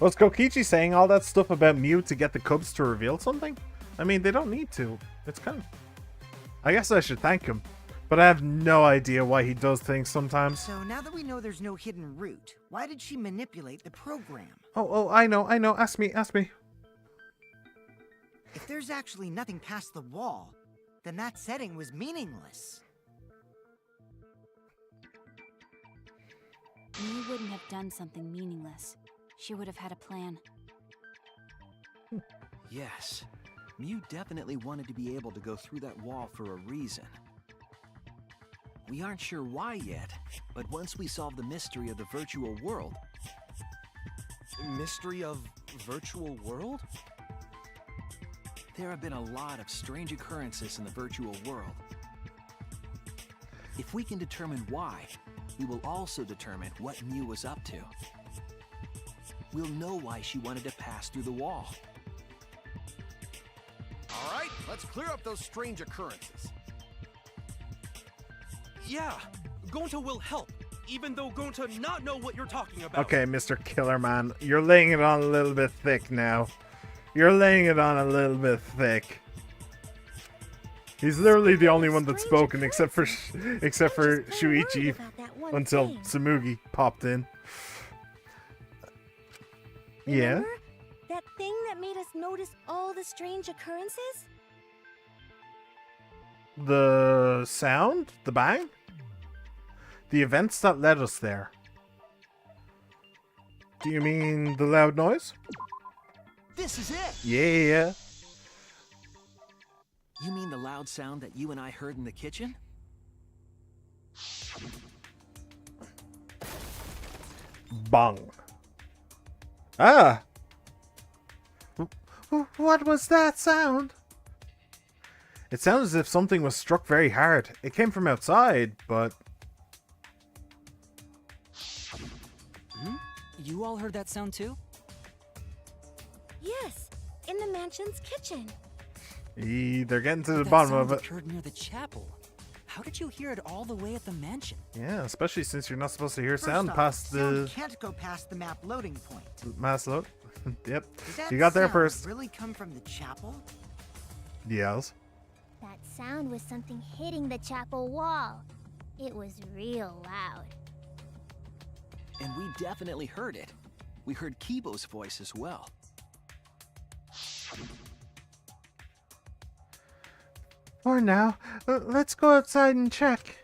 Was Kokichi saying all that stuff about Mew to get the Cubs to reveal something? I mean, they don't need to. It's kind of... I guess I should thank him. But I have no idea why he does things sometimes. So now that we know there's no hidden route, why did she manipulate the program? Oh, I know. Ask me. If there's actually nothing past the wall, then that setting was meaningless. Mew wouldn't have done something meaningless. She would have had a plan. Yes. Mew definitely wanted to be able to go through that wall for a reason. We aren't sure why yet, but once we solve the mystery of the virtual world... Mystery of virtual world? There have been a lot of strange occurrences in the virtual world. If we can determine why, we will also determine what Mew was up to. We'll know why she wanted to pass through the wall. All right, let's clear up those strange occurrences. Yeah, Gonta will help, even though Gonta not know what you're talking about. Okay, Mr. Killerman, you're laying it on a little bit thick now. You're laying it on a little bit thick. He's literally the only one that's spoken, except for Shuichi, until Tsumugi popped in. Yeah. Remember that thing that made us notice all the strange occurrences? The sound? The bang? The events that led us there. Do you mean the loud noise? This is it! Yeah. You mean the loud sound that you and I heard in the kitchen? Bong. Ah! What was that sound? It sounded as if something was struck very hard. It came from outside, but... You all heard that sound too? Yes, in the mansion's kitchen. They're getting to the That bottom sound of it. occurred near the chapel. How did you hear it all the way at the mansion? Yeah, especially since you're not supposed to hear First sound off, past sound the can't go past the map loading point. mass load. Yep. Did that You got there sound first. really come from the chapel? Yes. That sound was something hitting the chapel wall. It was real loud. And we definitely heard it. We heard Kibo's voice as well. For now, let's go outside and check.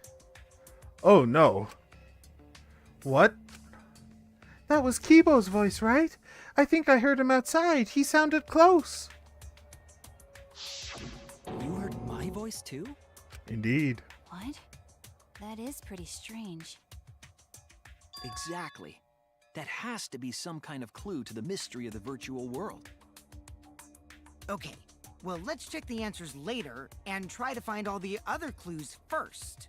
Oh no. What? That was Kibo's voice, right? I think I heard him outside. He sounded close. You heard my voice too? Indeed. What? That is pretty strange. Exactly. That has to be some kind of clue to the mystery of the virtual world. Okay, well, let's check the answers later and try to find all the other clues first.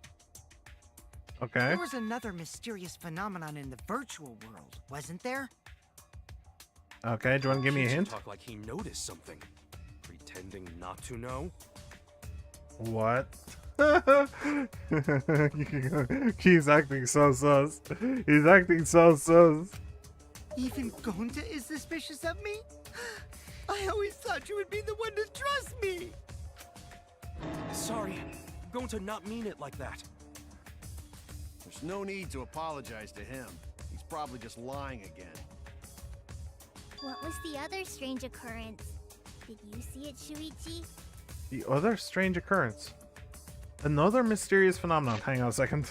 Okay. There was another mysterious phenomenon in the virtual world, wasn't there? Okay, do you want to give me a Kichi hint? talk like he noticed something, pretending not to know. What? He's acting so sus. He's acting so sus. Even Gonta is suspicious of me? I always thought you would be the one to trust me! Sorry, I'm going to not mean it like that. There's no need to apologize to him. He's probably just lying again. What was the other strange occurrence? Did you see it, Shuichi? The other strange occurrence. Another mysterious phenomenon. Hang on a second.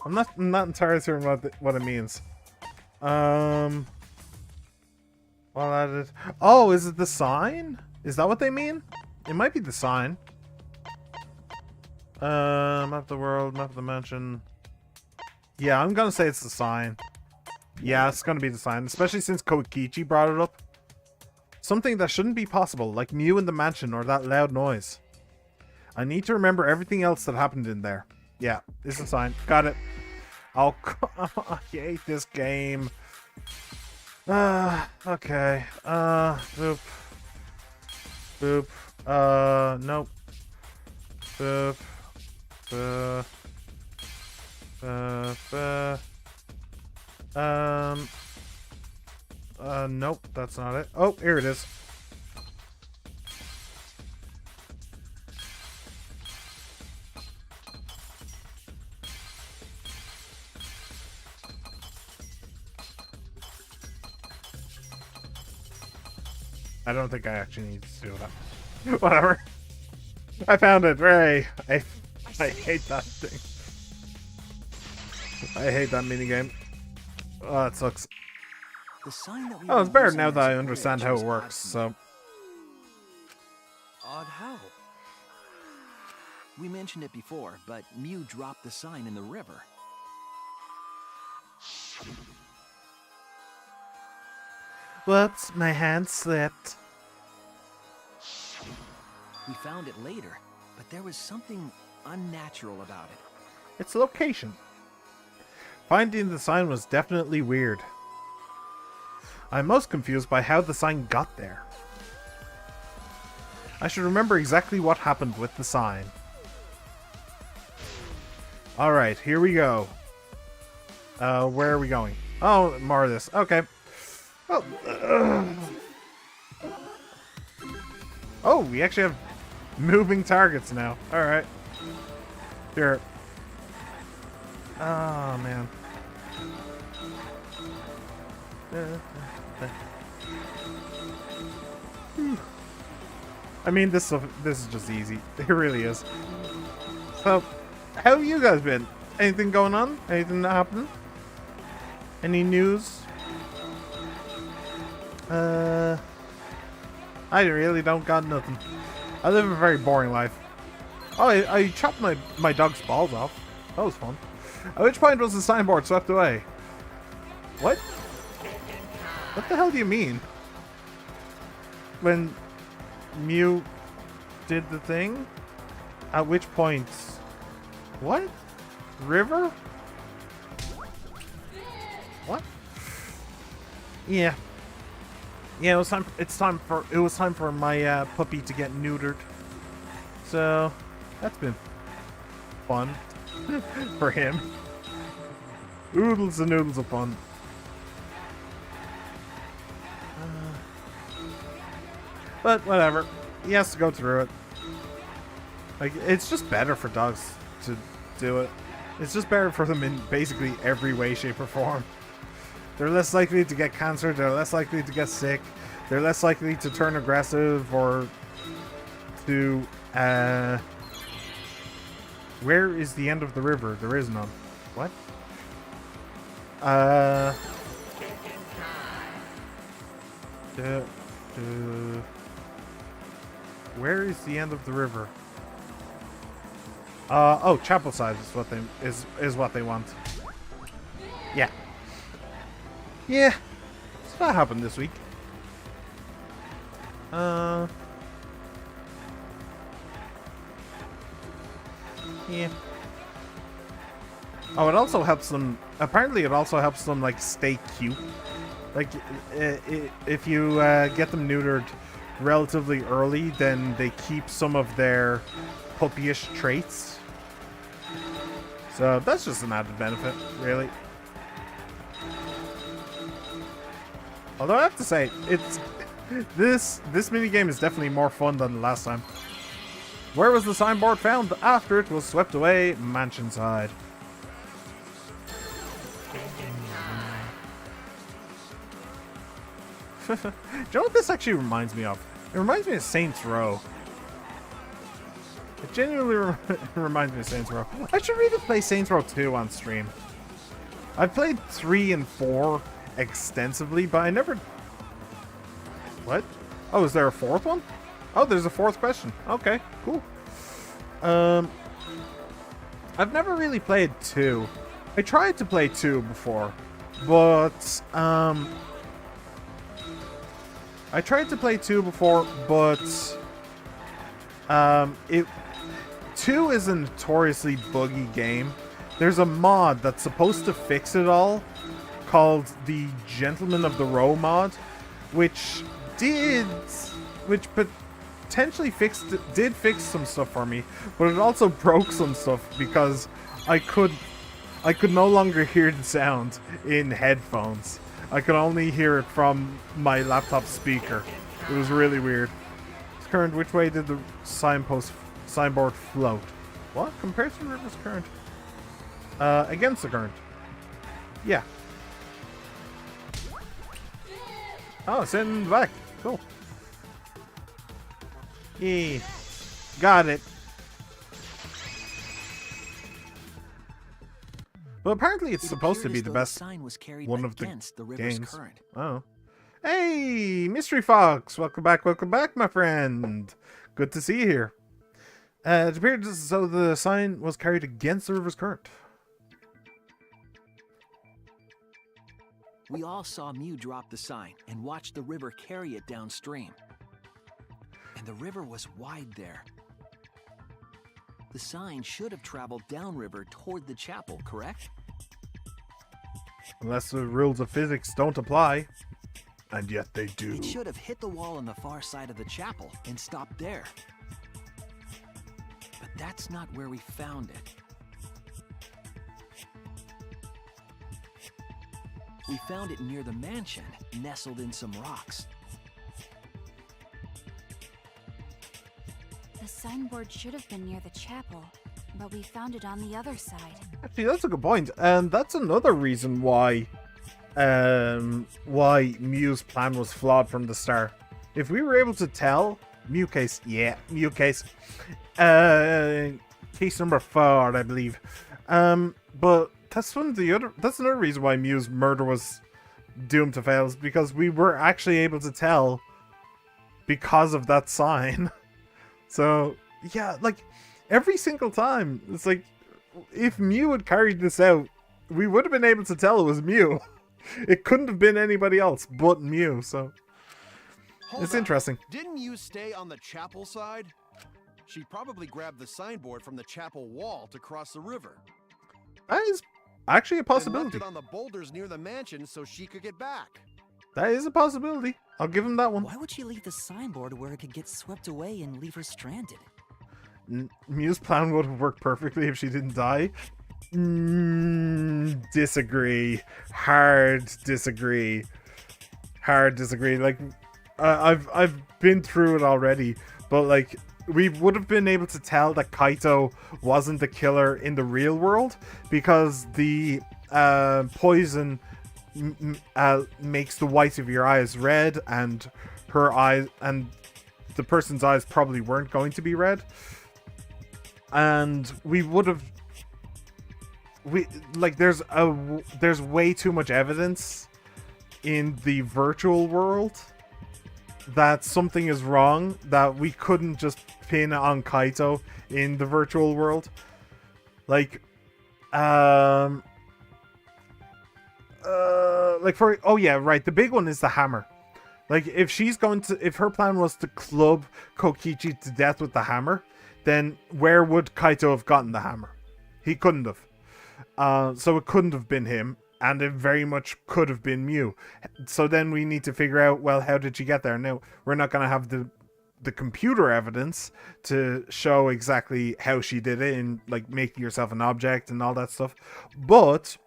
I'm not entirely certain what it means. Well, that is. Oh, is it the sign? Is that what they mean? It might be the sign. Map of the world, map of the mansion. Yeah, I'm gonna say it's the sign. Yeah, it's gonna be the sign, especially since Koikichi brought it up. Something that shouldn't be possible, like Mew in the mansion or that loud noise. I need to remember everything else that happened in there. Yeah, it's a sign. Got it. Oh, I hate this game. Okay. Boop. Boop. Nope. Boop. Nope, that's not it. Oh, here it is. I don't think I actually need to do that. Whatever. I found it. Hooray. I hate that thing. I hate that minigame. Oh, it sucks. The sign that we Oh, it's were better using now as that a I understand bridge how was it odd works, to me. so... Odd how? We mentioned it before, but Mew dropped the sign in the river. Whoops, my hand slipped. We found it later, but there was something unnatural about it. Its location. Finding the sign was definitely weird. I'm most confused by how the sign got there. I should remember exactly what happened with the sign. Alright, here we go. Where are we going? Oh, more of this. Okay. Oh, we actually have moving targets now. Alright. Here. Oh, man. I mean, this is just easy. It really is. So, how have you guys been? Anything going on? Anything happening? Any news? I really don't got nothing. I live a very boring life. Oh, I chopped my dog's balls off. That was fun. At which point was the signboard swept away? What? What the hell do you mean? When Mew did the thing? At which point? What? River? What? Yeah. Yeah, it was time for my puppy to get neutered. So, that's been fun for him. Oodles and noodles of fun. But whatever. He has to go through it. Like, it's just better for dogs to do it. It's just better for them in basically every way, shape, or form. They're less likely to get cancer, they're less likely to get sick, they're less likely to turn aggressive or to, where is the end of the river? There is none. What? Where is the end of the river? Oh, chapel side is what they want. Yeah. Yeah. So that happened this week. Yeah. Oh, it also helps them. Apparently, it also helps them like stay cute. Like, if you get them neutered relatively early, then they keep some of their puppyish traits. So that's just an added benefit, really. Although I have to say, it's this minigame is definitely more fun than the last time. Where was the signboard found after it was swept away? Mansion side. Do you know what this actually reminds me of? It reminds me of Saints Row. It genuinely reminds me of Saints Row. I should really play Saints Row 2 on stream. I've played 3 and 4 extensively, but I never... What? Oh, is there a fourth one? Oh, there's a fourth question. Okay, cool. I've never really played 2. I tried to play 2 before, but... I tried to play 2 before, but 2 is a notoriously buggy game. There's a mod that's supposed to fix it all called the Gentleman of the Row mod, which potentially did fix some stuff for me, but it also broke some stuff because I could no longer hear the sound in headphones. I could only hear it from my laptop speaker. It was really weird. Current, which way did the signboard float? What? Compared to the river's current? Against the current. Yeah. Oh, it's in the back. Cool. Yeah. Got it. Well, apparently it's supposed to be the best one of the games. Current. Oh. Hey, Mystery Fox! Welcome back, my friend. Good to see you here. It appeared as though the sign was carried against the river's current. We all saw Mew drop the sign and watch the river carry it downstream. And the river was wide there. The sign should have traveled downriver toward the chapel, correct? Unless the rules of physics don't apply. And yet they do. It should have hit the wall on the far side of the chapel and stopped there. But that's not where we found it. We found it near the mansion, nestled in some rocks. The signboard should have been near the chapel, but we found it on the other side. Actually, that's a good point, and that's another reason why Mew's plan was flawed from the start. If we were able to tell Mew case, case number 4, I believe. But that's another reason why Mew's murder was doomed to fail, is because we were actually able to tell because of that sign. So, yeah, like, every single time, it's like, if Mew had carried this out, we would have been able to tell it was Mew. It couldn't have been anybody else but Mew, so... It's interesting. Didn't you stay on the chapel side? She probably grabbed the signboard from the chapel wall to cross the river. That is actually a And possibility. left it on the boulders near the mansion so she could get back. That is a possibility. I'll give him that one. Why would she leave the signboard where it could get swept away and leave her stranded? Mew's plan would have worked perfectly if she didn't die. Disagree. Hard disagree. Hard disagree. Like, I've been through it already, but like, we would have been able to tell that Kaito wasn't the killer in the real world because the poison makes the whites of your eyes red, and her eyes and the person's eyes probably weren't going to be red, and we would have there's way too much evidence in the virtual world that something is wrong that we couldn't just pin on Kaito in the virtual world. Like the big one is the hammer. Like, if her plan was to club Kokichi to death with the hammer, then where would Kaito have gotten the hammer? He couldn't have. So it couldn't have been him, and it very much could have been Mew. So then we need to figure out, well, how did she get there? Now, we're not going to have the computer evidence to show exactly how she did it in, like, making yourself an object and all that stuff. But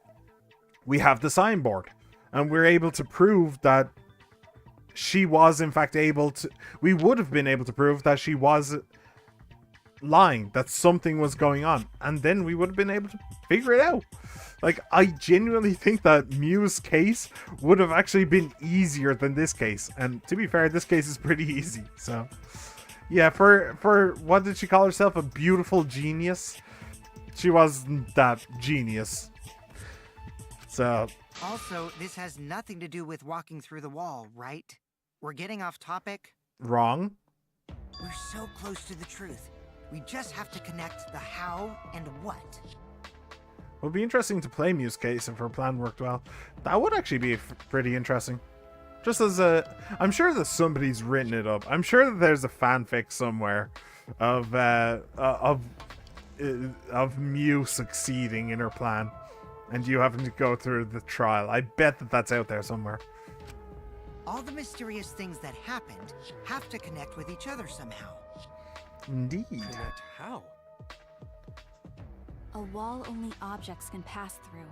we have the signboard, and we're able to prove that she was in fact we would have been able to prove that she was lying, that something was going on, and then we would have been able to figure it out. Like, I genuinely think that Mew's case would have actually been easier than this case, and to be fair, this case is pretty easy. So yeah, for what did she call herself, a beautiful genius? She wasn't that genius. So Also, this has nothing to do with walking through the wall, right? We're getting off topic. Wrong. We're so close to the truth. We just have to connect the how and what. It would be interesting to play Mew's case if her plan worked well. That would actually be pretty interesting. Just as I'm sure that somebody's written it up. I'm sure that there's a fanfic somewhere of Mew succeeding in her plan, and you having to go through the trial. I bet that that's out there somewhere. All the mysterious things that happened have to connect with each other somehow. Indeed. Connect how? A wall only objects can pass through.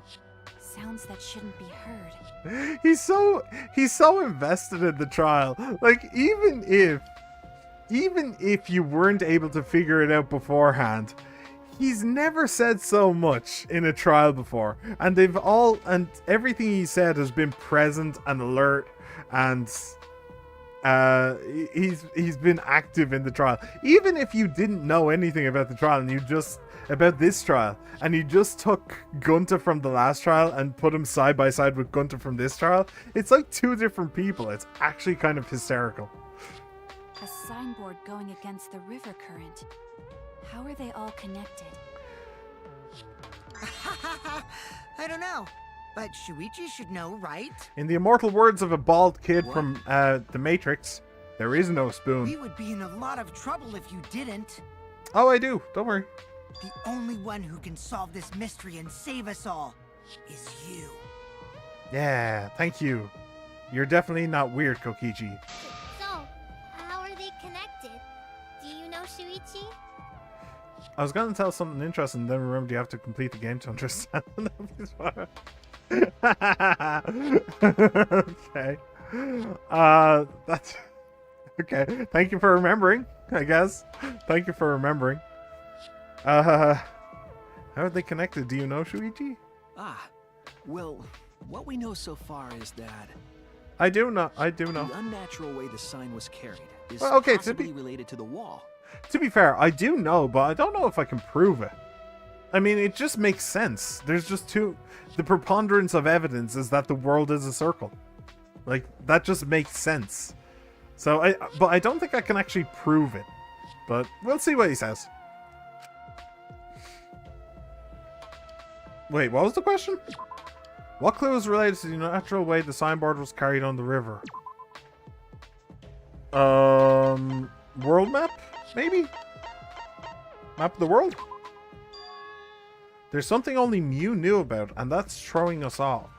Sounds that shouldn't be heard. He's so invested in the trial. Like, even if you weren't able to figure it out beforehand, he's never said so much in a trial before, and everything he said has been present and alert, and he's been active in the trial. Even if you didn't know anything about the trial about this trial, and you just took Gunta from the last trial and put him side by side with Gunta from this trial, it's like two different people. It's actually kind of hysterical. A signboard going against the river current. How are they all connected? I don't know, but Shuichi should know, right? In the immortal words of a bald kid from The Matrix, there is no spoon. We would be in a lot of trouble if you didn't. Oh, I do. Don't worry. The only one who can solve this mystery and save us all is you. Yeah, thank you. You're definitely not weird, Kokichi. So, how are they connected? Do you know Shuichi? I was going to tell something interesting, then remember you have to complete the game to understand. Okay. That's... Okay, thank you for remembering, I guess. Thank you for remembering. How are they connected? Do you know, Shuichi? Well, what we know so far is that... I do know. The unnatural way the sign was carried is okay, possibly related to the wall. To be fair, I do know, but I don't know if I can prove it. I mean, it just makes sense. There's just the preponderance of evidence is that the world is a circle. Like, that just makes sense. So, but I don't think I can actually prove it. But we'll see what he says. Wait, what was the question? What clue is related to the natural way the signboard was carried on the river? World map? Maybe? Map of the world? There's something only Mew knew about, and that's throwing us off.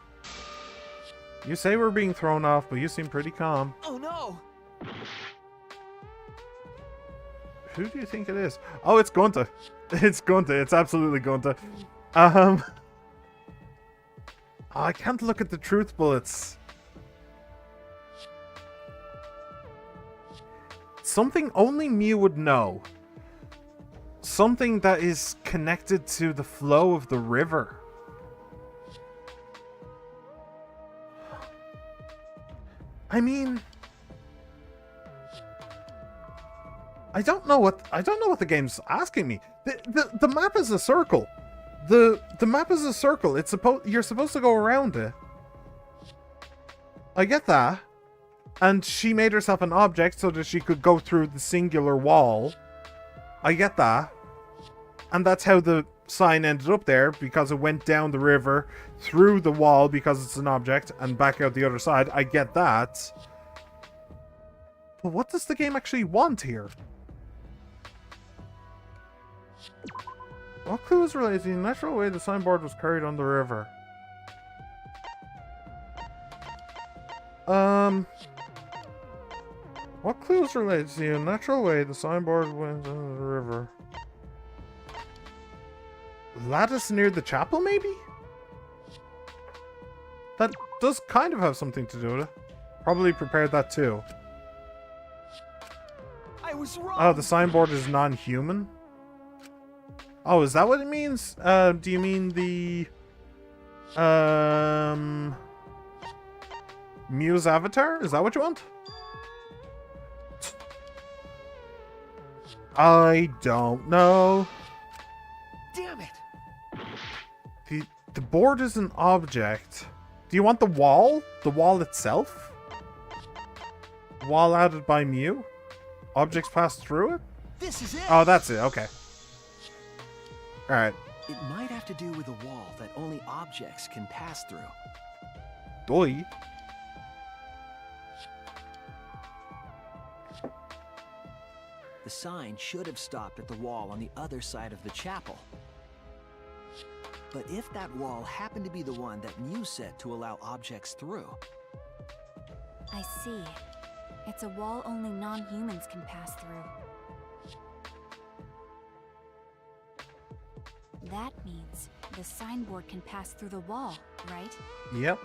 You say we're being thrown off, but you seem pretty calm. Oh no! Who do you think it is? Oh, it's Gunta. It's Gunta. It's absolutely Gunta. Oh, I can't look at the truth bullets. Something only Mew would know. Something that is connected to the flow of the river. I mean, I don't know what the game's asking me. The map is a circle. The map is a circle. You're supposed to go around it. I get that. And she made herself an object so that she could go through the singular wall. I get that. And that's how the sign ended up there, because it went down the river, through the wall because it's an object, and back out the other side. I get that. But what does the game actually want here? What clue is related to the natural way the signboard was carried on the river? What clues relate to the natural way the signboard went on the river? Lattice near the chapel, maybe? That does kind of have something to do with it. Probably prepared that too. I was wrong. Oh, the signboard is non-human? Oh, is that what it means? Do you mean the... Mew's avatar? Is that what you want? I don't know. Damn it. The board is an object. Do you want the wall? The wall itself? Wall added by Mew? Objects pass through it? This is it. Oh, that's it. Okay. Alright. It might have to do with a wall that only objects can pass through. Doi. The sign should have stopped at the wall on the other side of the chapel. But if that wall happened to be the one that Mew set to allow objects through... I see. It's a wall only non-humans can pass through. That means the signboard can pass through the wall, right? Yep.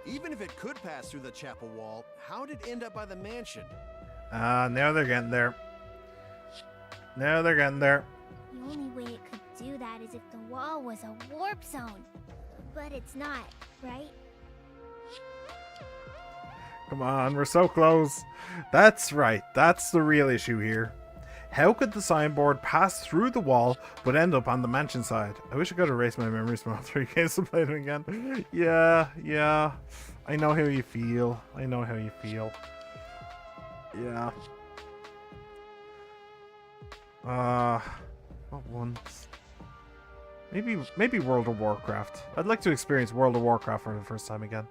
Even if it could pass through the chapel wall, how did it end up by the mansion? Now they're getting there. Now they're getting there. The only way it could do that is if the wall was a warp zone. But it's not, right? Come on, we're so close. That's right. That's the real issue here. How could the signboard pass through the wall but end up on the mansion side? I wish I could erase my memories from all 3 games to play them again. Yeah. I know how you feel. Yeah. What ones? Maybe World of Warcraft. I'd like to experience World of Warcraft for the first time again.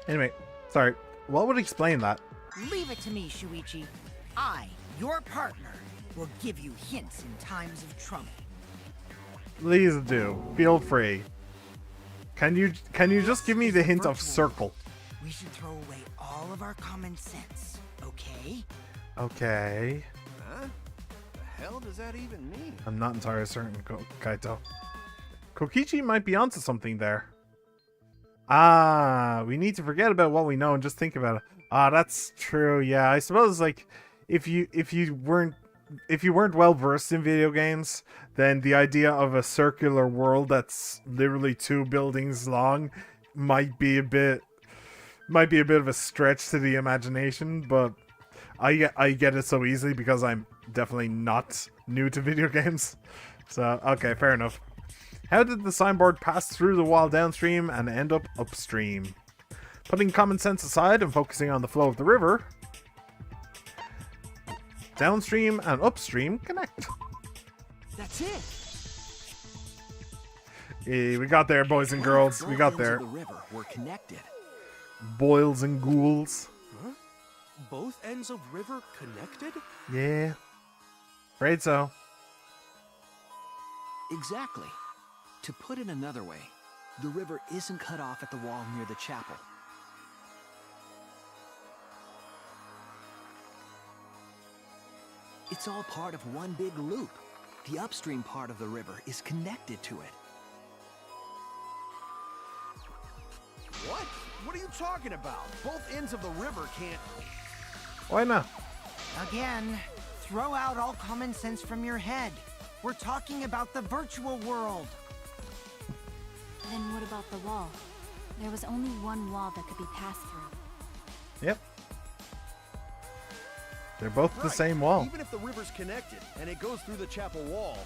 Anyway, sorry. What would explain that? Leave it to me, Shuichi. I, your partner, will give you hints in times of trouble. Please do. Feel free. Can you just give me the hint of circle? We should throw away all of our common sense, okay? Okay. Huh? The hell does that even mean? I'm not entirely certain, Kaito. Kokichi might be onto something there. We need to forget about what we know and just think about it. That's true. Yeah, I suppose like if you weren't well versed in video games, then the idea of a circular world that's literally 2 buildings long might be a bit of a stretch to the imagination, but I get it so easily because I'm definitely not new to video games. So, okay, fair enough. How did the signboard pass through the wall downstream and end up upstream? Putting common sense aside and focusing on the flow of the river, downstream and upstream connect. That's it. Hey, we got there, boys and girls. We got there. The river were connected. Boils and ghouls. Huh? Both ends of river connected? Yeah. Afraid so. Exactly. To put it another way, the river isn't cut off at the wall near the chapel. It's all part of one big loop. The upstream part of the river is connected to it. What? What are you talking about? Both ends of the river can't... Why not? Again, throw out all common sense from your head. We're talking about the virtual world. Then what about the wall? There was only one wall that could be passed through. Yep. They're both the Right. same wall. Even if the river's connected and it goes through the chapel wall,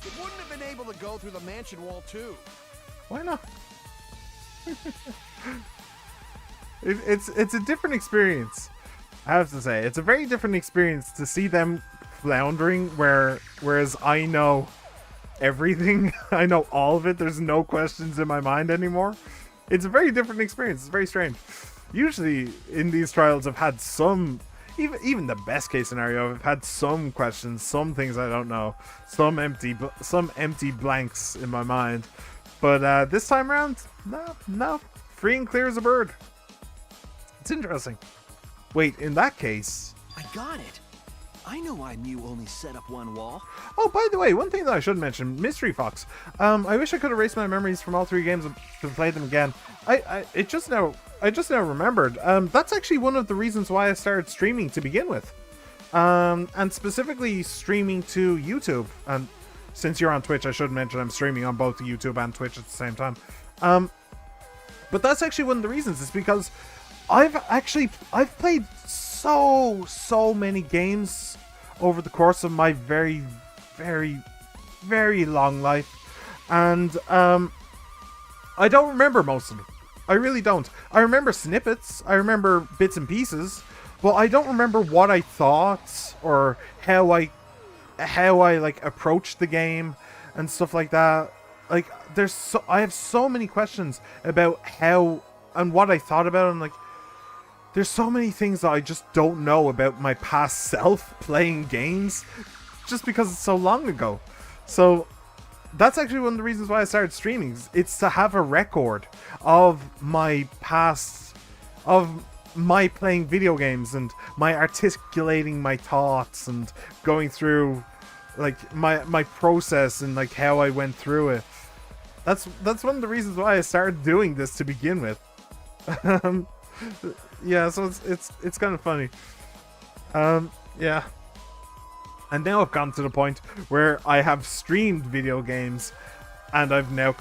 it wouldn't have been able to go through the mansion wall too. Why not? It's a different experience. I have to say, it's a very different experience to see them floundering, whereas I know everything. I know all of it. There's no questions in my mind anymore. It's a very different experience. It's very strange. Usually in these trials, I've had some, even the best case scenario, I've had some questions, some things I don't know, some empty blanks in my mind. But this time around, no, free and clear as a bird. It's interesting. Wait, in that case, I got it. I know why Mew only set up one wall. oh, by the way, one thing that I should mention, Mystery Fox. I wish I could erase my memories from all three games and play them again. I just now remembered. That's actually one of the reasons why I started streaming to begin with. And specifically streaming to YouTube. And since you're on Twitch, I should mention I'm streaming on both YouTube and Twitch at the same time. But that's actually one of the reasons. It's because I've played so many games over the course of my very, very, very long life, and I don't remember most of them. I really don't. I remember snippets, I remember bits and pieces, but I don't remember what I thought or how I like approached the game and stuff like that. Like, I have so many questions about how and what I thought about it, and like, there's so many things that I just don't know about my past self playing games just because it's so long ago. So that's actually one of the reasons why I started streaming. It's to have a record of my past, of my playing video games and my articulating my thoughts and going through like my process and like how I went through it. That's one of the reasons why I started doing this to begin with. Yeah, so it's kind of funny. Yeah. And now I've gotten to the point where I have streamed video games and I've now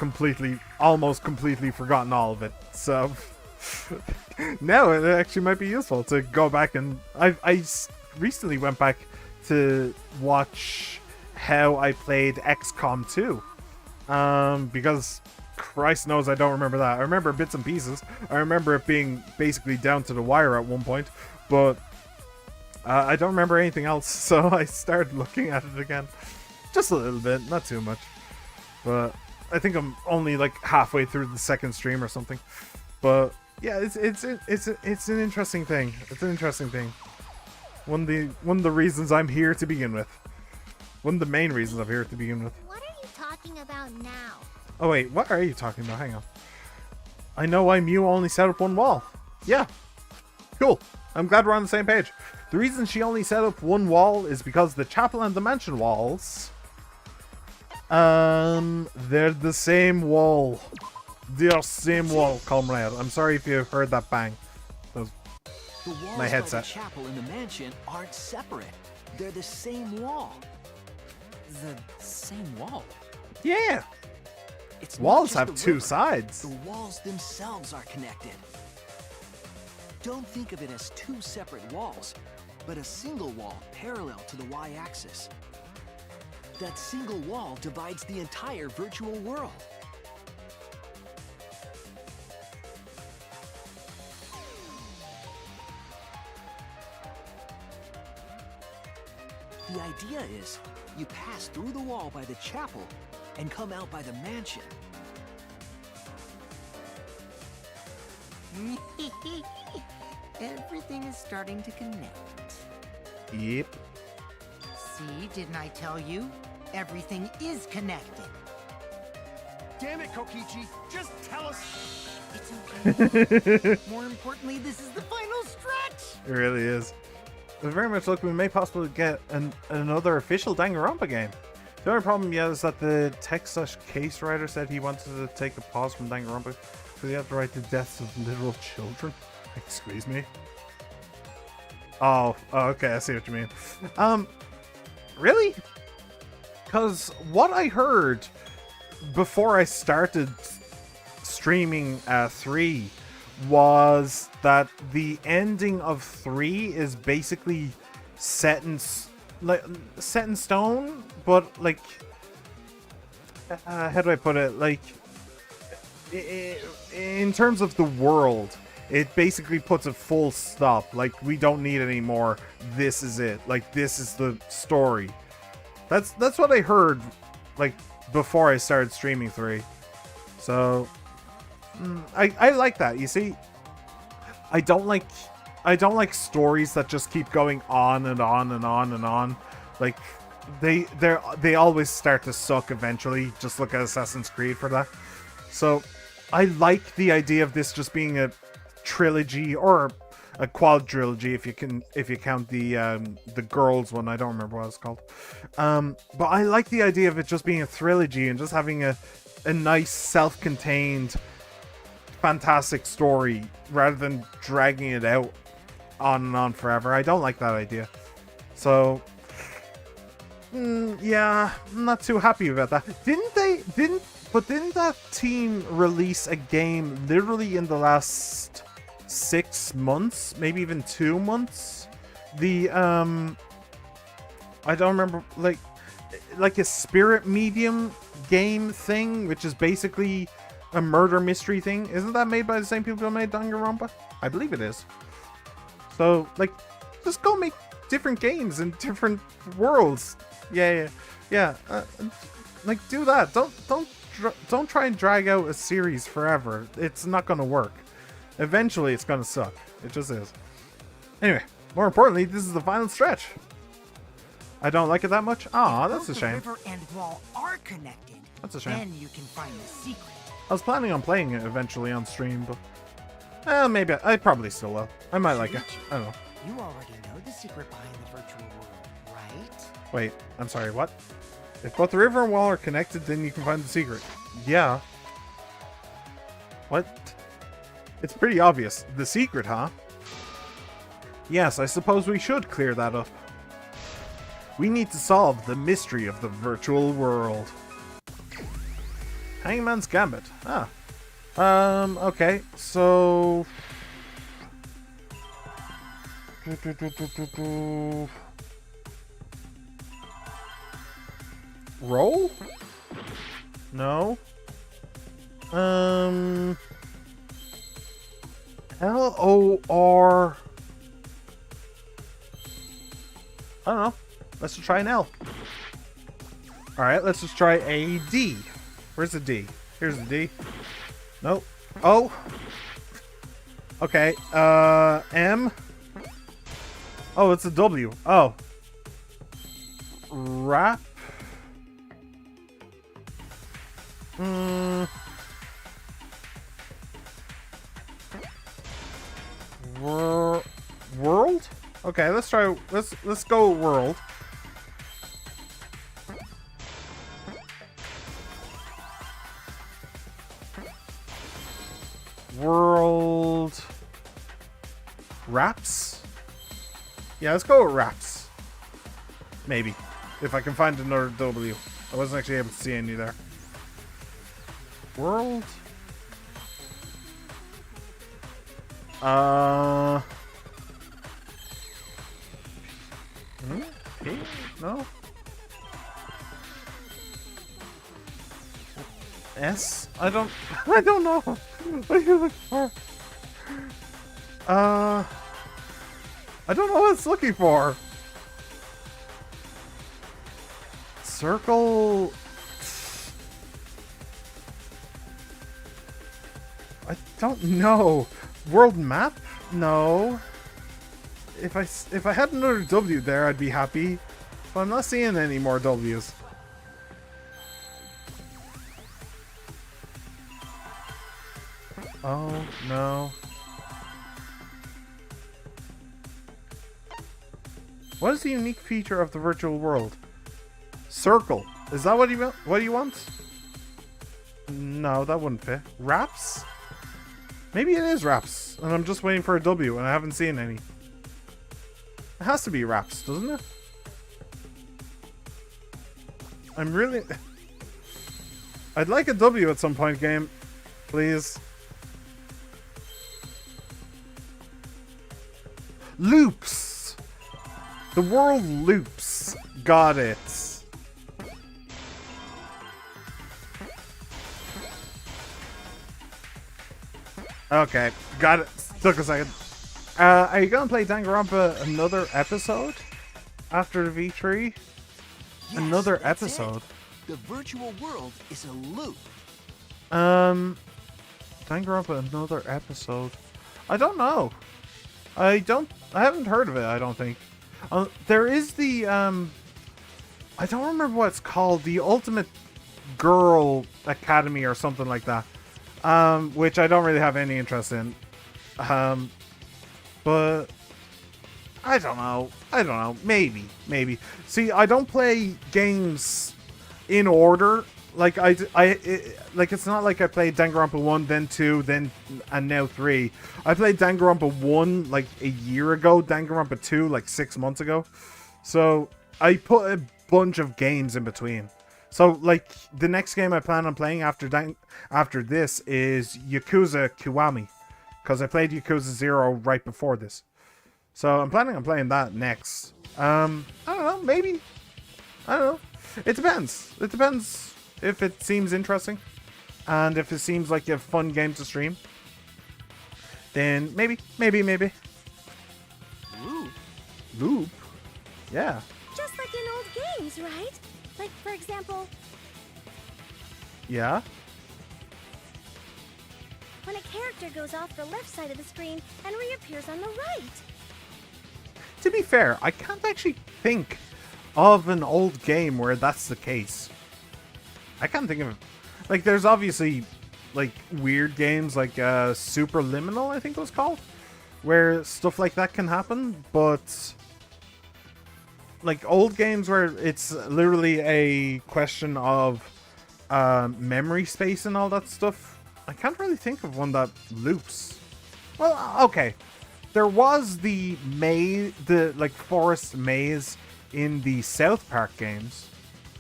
almost completely forgotten all of it. So now it actually might be useful to go back, and I recently went back to watch how I played XCOM 2. Because Christ knows I don't remember that. I remember bits and pieces. I remember it being basically down to the wire at one point, but I don't remember anything else, so I started looking at it again. Just a little bit, not too much. But I think I'm only like halfway through the second stream or something. But yeah, it's an interesting thing. It's an interesting thing. One of the reasons I'm here to begin with. One of the main reasons I'm here to begin with. What are you talking about now? Oh wait, what are you talking about? Hang on. I know why Mew only set up one wall. Yeah. Cool. I'm glad we're on the same page. The reason she only set up one wall is because the chapel and the mansion walls, they're the same wall. They're same wall, comrade. I'm sorry if you heard that bang. That was The walls my headset. by the chapel and the mansion aren't separate. They're the same wall. The same wall? Yeah. It's not Walls just have the two river. sides. The walls themselves are connected. Don't think of it as two separate walls, but a single wall parallel to the y-axis. That single wall divides the entire virtual world. The idea is, you pass through the wall by the chapel and come out by the mansion. Everything is starting to connect. Yep. See, didn't I tell you? Everything is connected. Damn it, Kokichi! Just tell us! It's okay. More importantly, this is the final stretch! It really is. very much look we may possibly get another official Danganronpa game. The only problem, yeah, is that the text/case writer said he wanted to take a pause from Danganronpa because he had to write the deaths of literal children. Excuse me. Oh, okay, I see what you mean. Really? Because what I heard before I started streaming 3 was that the ending of 3 is basically set in stone, but like, how do I put it? Like, in terms of the world, it basically puts a full stop. Like, we don't need any more. This is it. Like, this is the story. That's what I heard, like, before I started streaming 3. So, I like that. You see, I don't like stories that just keep going on and on and on and on. Like, they always start to suck eventually. Just look at Assassin's Creed for that. So, I like the idea of this just being a trilogy or a quadrilogy if you count the girls one. I don't remember what it's called. But I like the idea of it just being a trilogy and just having a nice self-contained fantastic story rather than dragging it out on and on forever. I don't like that idea. So yeah, I'm not too happy about that. Didn't that team release a game literally in the last 6 months, maybe even 2 months? The I don't remember, like a spirit medium game thing, which is basically a murder mystery thing. Isn't that made by the same people who made Danganronpa? I believe it is. So, like, just go make different games in different worlds. Yeah. Like, do that. Don't try and drag out a series forever. It's not gonna work. Eventually, it's gonna suck. It just is. Anyway, more importantly, this is the final stretch. I don't like it that much. Aw, that's a shame. If both the river and wall are connected, That's a shame. then you can find the secret. I was planning on playing it eventually on stream, but maybe I probably still will. I might like it. I don't know. You already know the secret behind the virtual world, right? Wait, I'm sorry, what? If both the river and wall are connected, then you can find the secret. Yeah. What? It's pretty obvious. The secret, huh? Yes, I suppose we should clear that up. We need to solve the mystery of the virtual world. Hangman's Gambit. Ah. Okay, so... Roll? No. L-O-R... I don't know. Let's just try an L. Alright, let's just try a D. Where's the D? Here's the D. Nope. O. Okay. M. Oh, it's a W. Oh. Rap. World? Okay, let's try. Let's go world. World raps? Yeah, let's go with raps. Maybe. If I can find another W. I wasn't actually able to see any there. World? P? No? S? I don't know. What are you looking for? I don't know what it's looking for. Circle. I don't know. World map? No. If I had another W there, I'd be happy. But I'm not seeing any more W's. Oh, no. What is the unique feature of the virtual world? Circle. Is that what you want? No, that wouldn't fit. Raps? Maybe it is raps, and I'm just waiting for a W, and I haven't seen any. It has to be raps, doesn't it? I'm really... I'd like a W at some point, game. Please. Loops! The world loops. Got it. Okay, got it. Took a second. Are you gonna play Danganronpa another episode after the V3? Yes, Another that's episode. it. The virtual world is a loop. Danganronpa another episode. I don't know. I haven't heard of it. I don't think. There is the I don't remember what it's called. The Ultimate Girl Academy or something like that. Which I don't really have any interest in. But I don't know. Maybe. See, I don't play games in order. Like like it's not like I played Danganronpa 1, then 2, and now 3. I played Danganronpa 1 like a year ago, Danganronpa 2 like 6 months ago. So I put a bunch of games in between. So like the next game I plan on playing after this is Yakuza Kiwami, because I played Yakuza 0 right before this. So I'm planning on playing that next. I don't know, maybe. I don't know. It depends. It depends if it seems interesting. And if it seems like a fun game to stream. Then maybe. Loop? Yeah. Just like in old games, right? Like, for example, Yeah? when a character goes off the left side of the screen and reappears on the right. To be fair, I can't actually think of an old game where that's the case. I can't think of... Like, there's obviously, like, weird games like Superliminal, I think it was called, where stuff like that can happen, but... Like, old games where it's literally a question of memory space and all that stuff, I can't really think of one that loops. Well, okay. There was the maze, like, forest maze in the South Park games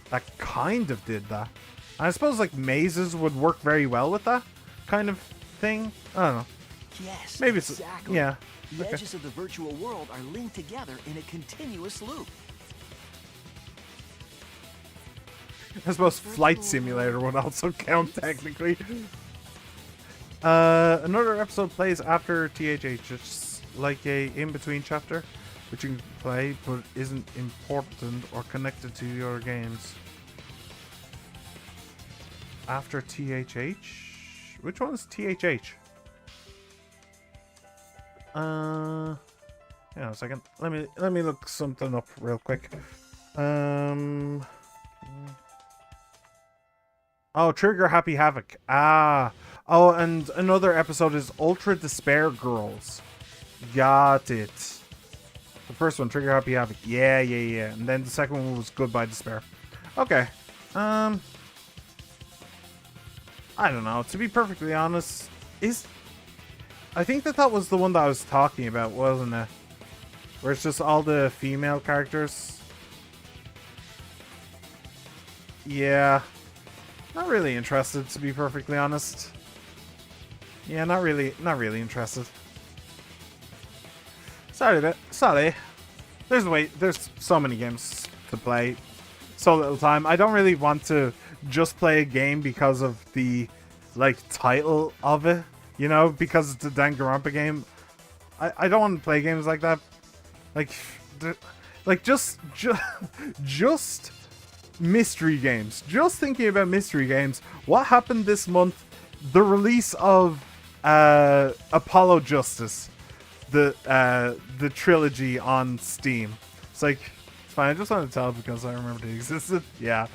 that kind of did that. And I suppose, like, mazes would work very well with that kind of thing. I don't know. Yes, Maybe it's... exactly. Yeah. The Okay. edges of the virtual world are linked together in a continuous loop. I suppose Flight Simulator would also count, technically. Another episode plays after THH. It's like a in-between chapter, which you can play, but isn't important or connected to your games. After THH? Which one's THH? Hang on a second. Let me look something up real quick. Oh, Trigger Happy Havoc. Ah. Oh, and another episode is Ultra Despair Girls. Got it. The first one, Trigger Happy Havoc. Yeah. And then the second one was Goodbye Despair. Okay. I don't know. To be perfectly honest, I think that was the one that I was talking about, wasn't it? Where it's just all the female characters. Yeah. Not really interested, to be perfectly honest. Yeah, not really interested. Sorry. There's so many games to play. So little time. I don't really want to just play a game because of the, like, title of it. You know, because it's a Danganronpa game. I don't want to play games like that. Like just mystery games. Just thinking about mystery games. What happened this month? The release of Apollo Justice, the trilogy on Steam. It's like, it's fine. I just wanted to tell because I remembered it existed. Yeah.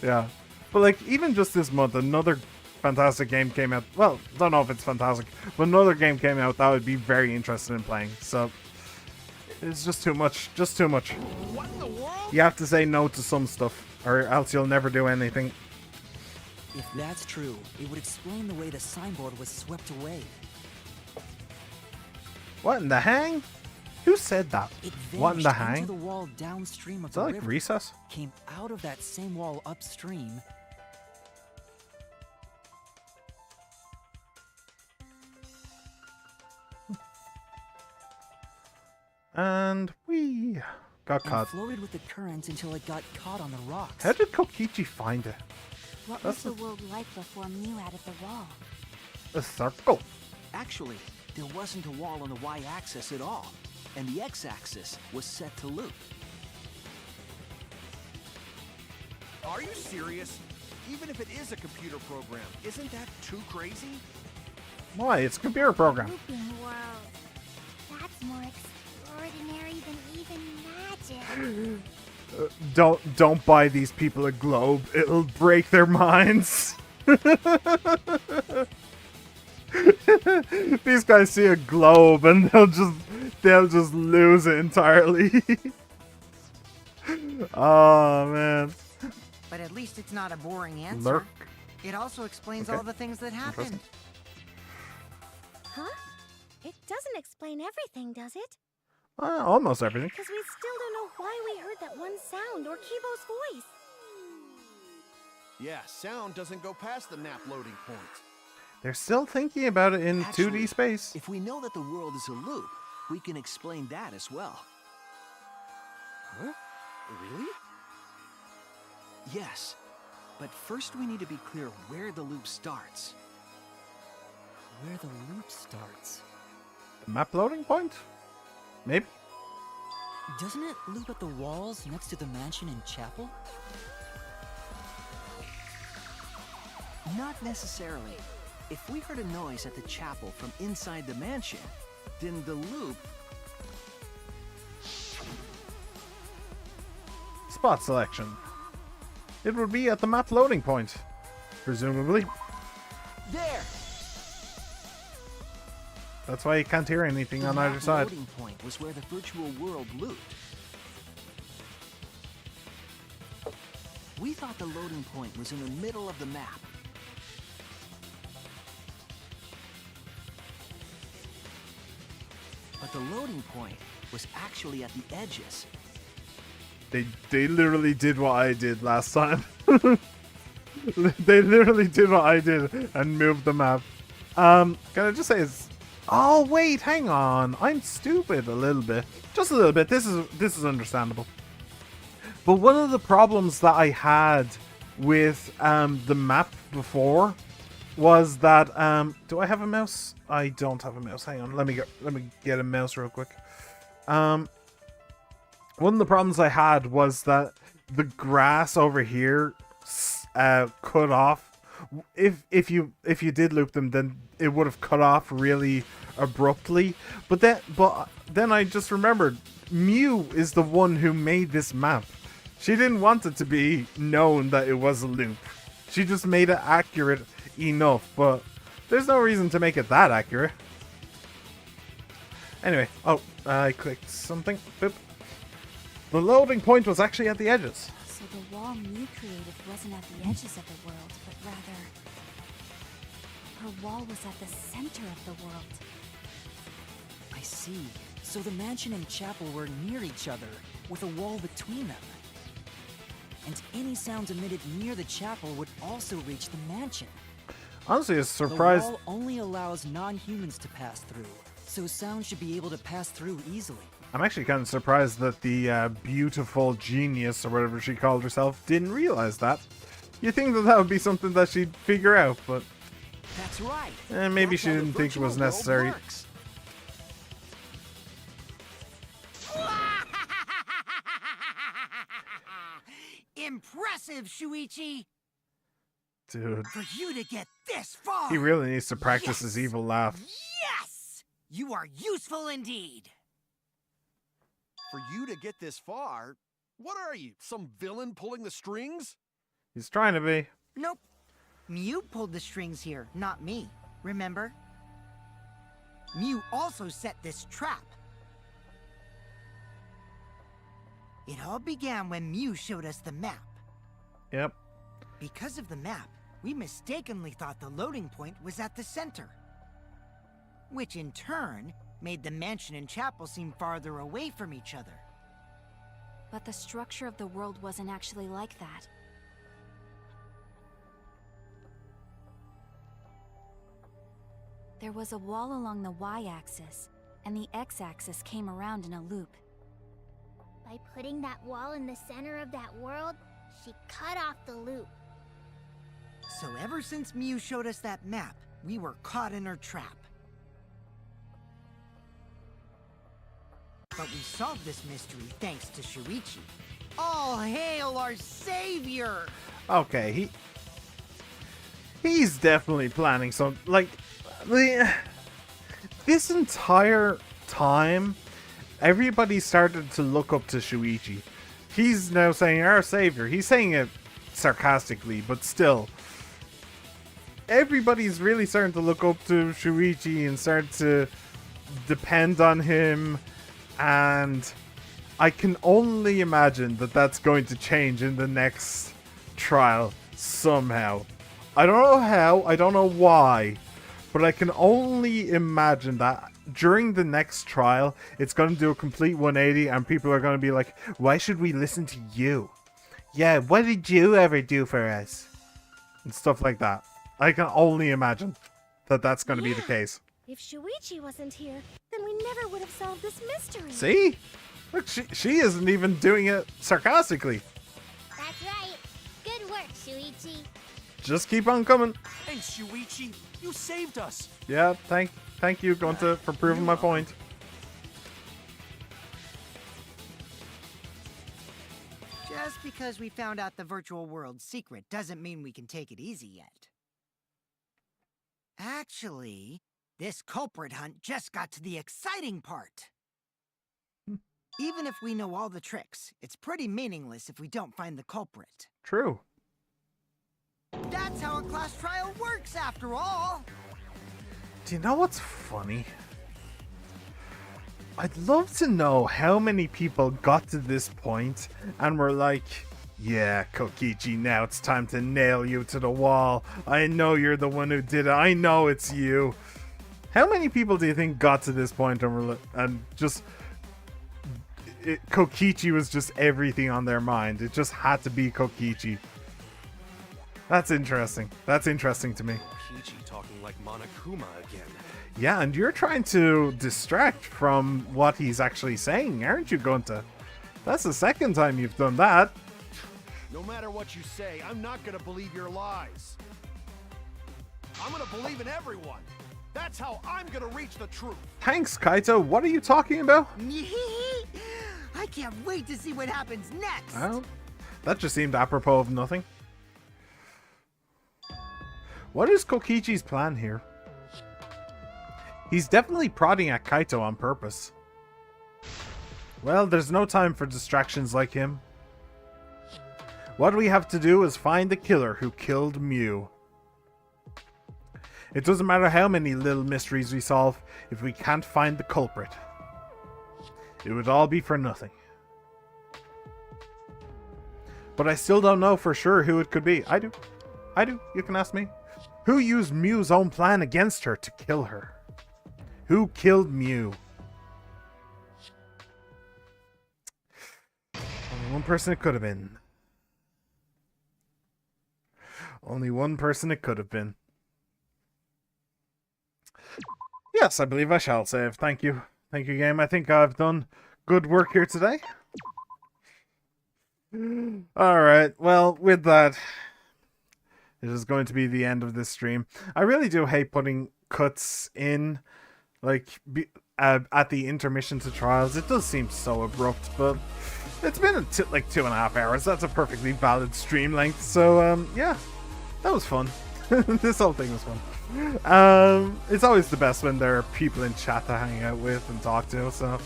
But like, even just this month, another fantastic game came out. Well, don't know if it's fantastic, but another game came out that I would be very interested in playing. So It's just too much. Just too much. What in the world? You have to say no to some stuff, or else you'll never do anything. If that's true, it would explain the way the signboard was swept away. What in the hang? Who said that? It What in the vanished hang? into the wall downstream of Is the that like river, recess? came out of that same wall upstream. And we got And caught. floated with the current until it got caught on the rocks. How did Kokichi find it? What That's was the world like before Mew added the wall? A circle. Actually, there wasn't a wall on the y-axis at all, and the x-axis was set to loop. Are you serious? Even if it is a computer program, isn't that too crazy? Why? It's a computer program. Looping world. That's more extraordinary than even magic. Don't buy these people a globe. It'll break their minds. These guys see a globe and they'll just lose it entirely. Oh man. But at least it's not a boring answer. Lurk. It also explains Okay. all the things that happened. Huh? It doesn't explain everything, does it? Almost everything. Because we still don't know why we heard that one sound or Kibo's voice. Yeah, sound doesn't go past the map loading point. They're still thinking about it in Actually, 2D space. If we know that the world is a loop, we can explain that as well. Huh? Really? Yes, but first we need to be clear where the loop starts. Where the loop starts. The map loading point? Maybe? Doesn't it loop at the walls next to the mansion and chapel? Not necessarily. If we heard a noise at the chapel from inside the mansion, then the loop... Spot selection. It would be at the map loading point. Presumably. There! That's why you can't hear anything The on map either side. loading point was where the virtual world looped. We thought the loading point was in the middle of the map. But the loading point was actually at the edges. They literally did what I did last time. They literally did what I did and moved the map. Can I just say it's... Oh wait, hang on. I'm stupid a little bit. Just a little bit. This is understandable. But one of the problems that I had with the map before was that do I have a mouse? I don't have a mouse. Hang on. Let me get a mouse real quick. One of the problems I had was that the grass over here cut off. If you did loop them, then it would have cut off really abruptly. But then I just remembered Mew is the one who made this map. She didn't want it to be known that it was a loop. She just made it accurate enough, but there's no reason to make it that accurate. Anyway, oh, I clicked something. Boop. The loading point was actually at the edges. So the wall Mew created wasn't at the edges of the world, but rather... her wall was at the center of the world. I see. So the mansion and chapel were near each other, with a wall between them. And any sounds emitted near the chapel would also reach the mansion. Honestly, I was surprised. The wall only allows non-humans to pass through, so sound should be able to pass through easily. I'm actually kind of surprised that the beautiful genius, or whatever she called herself, didn't realize that. You'd think that would be something that she'd figure out, but That's right. maybe That's she how the didn't think it was virtual world necessary. works. Impressive, Shuichi! Dude, For you to get this far! he really needs to practice Yes! his evil laugh. Yes! You are useful indeed! For you to get this far, what are you, some villain pulling the strings? He's trying to be. Nope. Mew pulled the strings here, not me. Remember? Mew also set this trap. It all began when Mew showed us the map. Yep. Because of the map, we mistakenly thought the loading point was at the center. Which in turn made the mansion and chapel seem farther away from each other. But the structure of the world wasn't actually like that. There was a wall along the y-axis, and the x-axis came around in a loop. By putting that wall in the center of that world, she cut off the loop. So ever since Mew showed us that map, we were caught in her trap. But we solved this mystery thanks to Shuichi. All hail our savior! Okay, he's definitely planning some, like, this entire time, everybody started to look up to Shuichi. He's now saying our savior. He's saying it sarcastically, but still. Everybody's really starting to look up to Shuichi and start to depend on him. And I can only imagine that that's going to change in the next trial somehow. I don't know how, I don't know why, but I can only imagine that during the next trial, it's going to do a complete 180 and people are going to be like, why should we listen to you? Yeah, what did you ever do for us? And stuff like that. I can only imagine that that's going to be the case. If Shuichi wasn't here, then we never would have solved this mystery. See? Look, she isn't even doing it sarcastically. That's right. Good work, Shuichi. Just keep on coming. Thanks, Shuichi. You saved us. Yeah, thank you, Gunta, for proving my point. Just because we found out the virtual world's secret doesn't mean we can take it easy yet. Actually, this culprit hunt just got to the exciting part. Even if we know all the tricks, it's pretty meaningless if we don't find the culprit. True. That's how a class trial works, after all! Do you know what's funny? I'd love to know how many people got to this point and were like, yeah, Kokichi, now it's time to nail you to the wall. I know you're the one who did it. I know it's you. How many people do you think got to this point and just... Kokichi was just everything on their mind. It just had to be Kokichi. That's interesting. That's interesting to me. Kokichi talking like Monokuma again. Yeah, and you're trying to distract from what he's actually saying, aren't you, Gunta? That's the second time you've done that. No matter what you say, I'm not gonna believe your lies. I'm gonna believe in everyone. That's how I'm gonna reach the truth. Thanks, Kaito. What are you talking about? I can't wait to see what happens next. Well, that just seemed apropos of nothing. What is Kokichi's plan here? He's definitely prodding at Kaito on purpose. Well, there's no time for distractions like him. What we have to do is find the killer who killed Mew. It doesn't matter how many little mysteries we solve if we can't find the culprit. It would all be for nothing. But I still don't know for sure who it could be. I do. You can ask me. Who used Mew's own plan against her to kill her? Who killed Mew? Only one person it could have been. Only one person it could have been. Yes, I believe I shall save. Thank you. Thank you, game. I think I've done good work here today. Alright, well, with that, it is going to be the end of this stream. I really do hate putting cuts in, like, at the intermission to trials. It does seem so abrupt, but it's been like 2.5 hours. That's a perfectly valid stream length. So, yeah, that was fun. This whole thing was fun. It's always the best when there are people in chat to hang out with and talk to, so...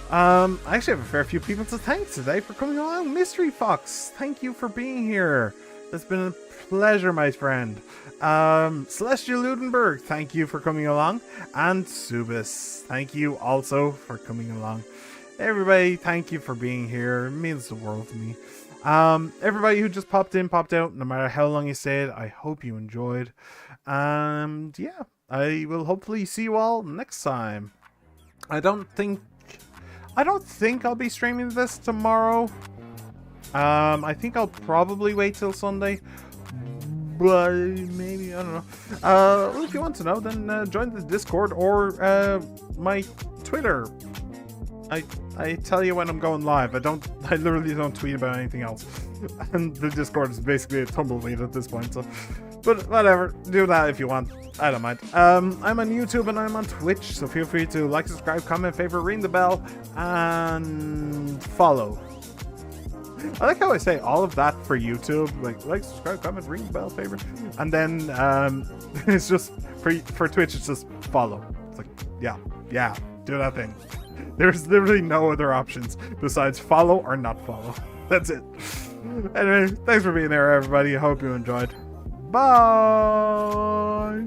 I actually have a fair few people to thank today for coming along. Mystery Fox, thank you for being here. It's been a pleasure, my friend. Celestial Ludenberg, thank you for coming along. And Subis, thank you also for coming along. everybody, thank you for being here. It means the world to me. Everybody who just popped in, popped out, no matter how long you stayed, I hope you enjoyed. And yeah, I will hopefully see you all next time. I don't think I'll be streaming this tomorrow. I think I'll probably wait till Sunday. But maybe, I don't know. Well, if you want to know, then join the Discord or my Twitter. I tell you when I'm going live. I literally don't tweet about anything else. And the Discord is basically a tumbleweed at this point, so. But whatever, do that if you want. I don't mind. I'm on YouTube and I'm on Twitch, so feel free to like, subscribe, comment, favorite, ring the bell, and follow. I like how I say all of that for YouTube, like, subscribe, comment, ring the bell, favorite, and then it's just for Twitch, it's just follow. It's like, yeah, do that thing. There's literally no other options besides follow or not follow. That's it. Anyway, thanks for being there, everybody. I hope you enjoyed. Bye.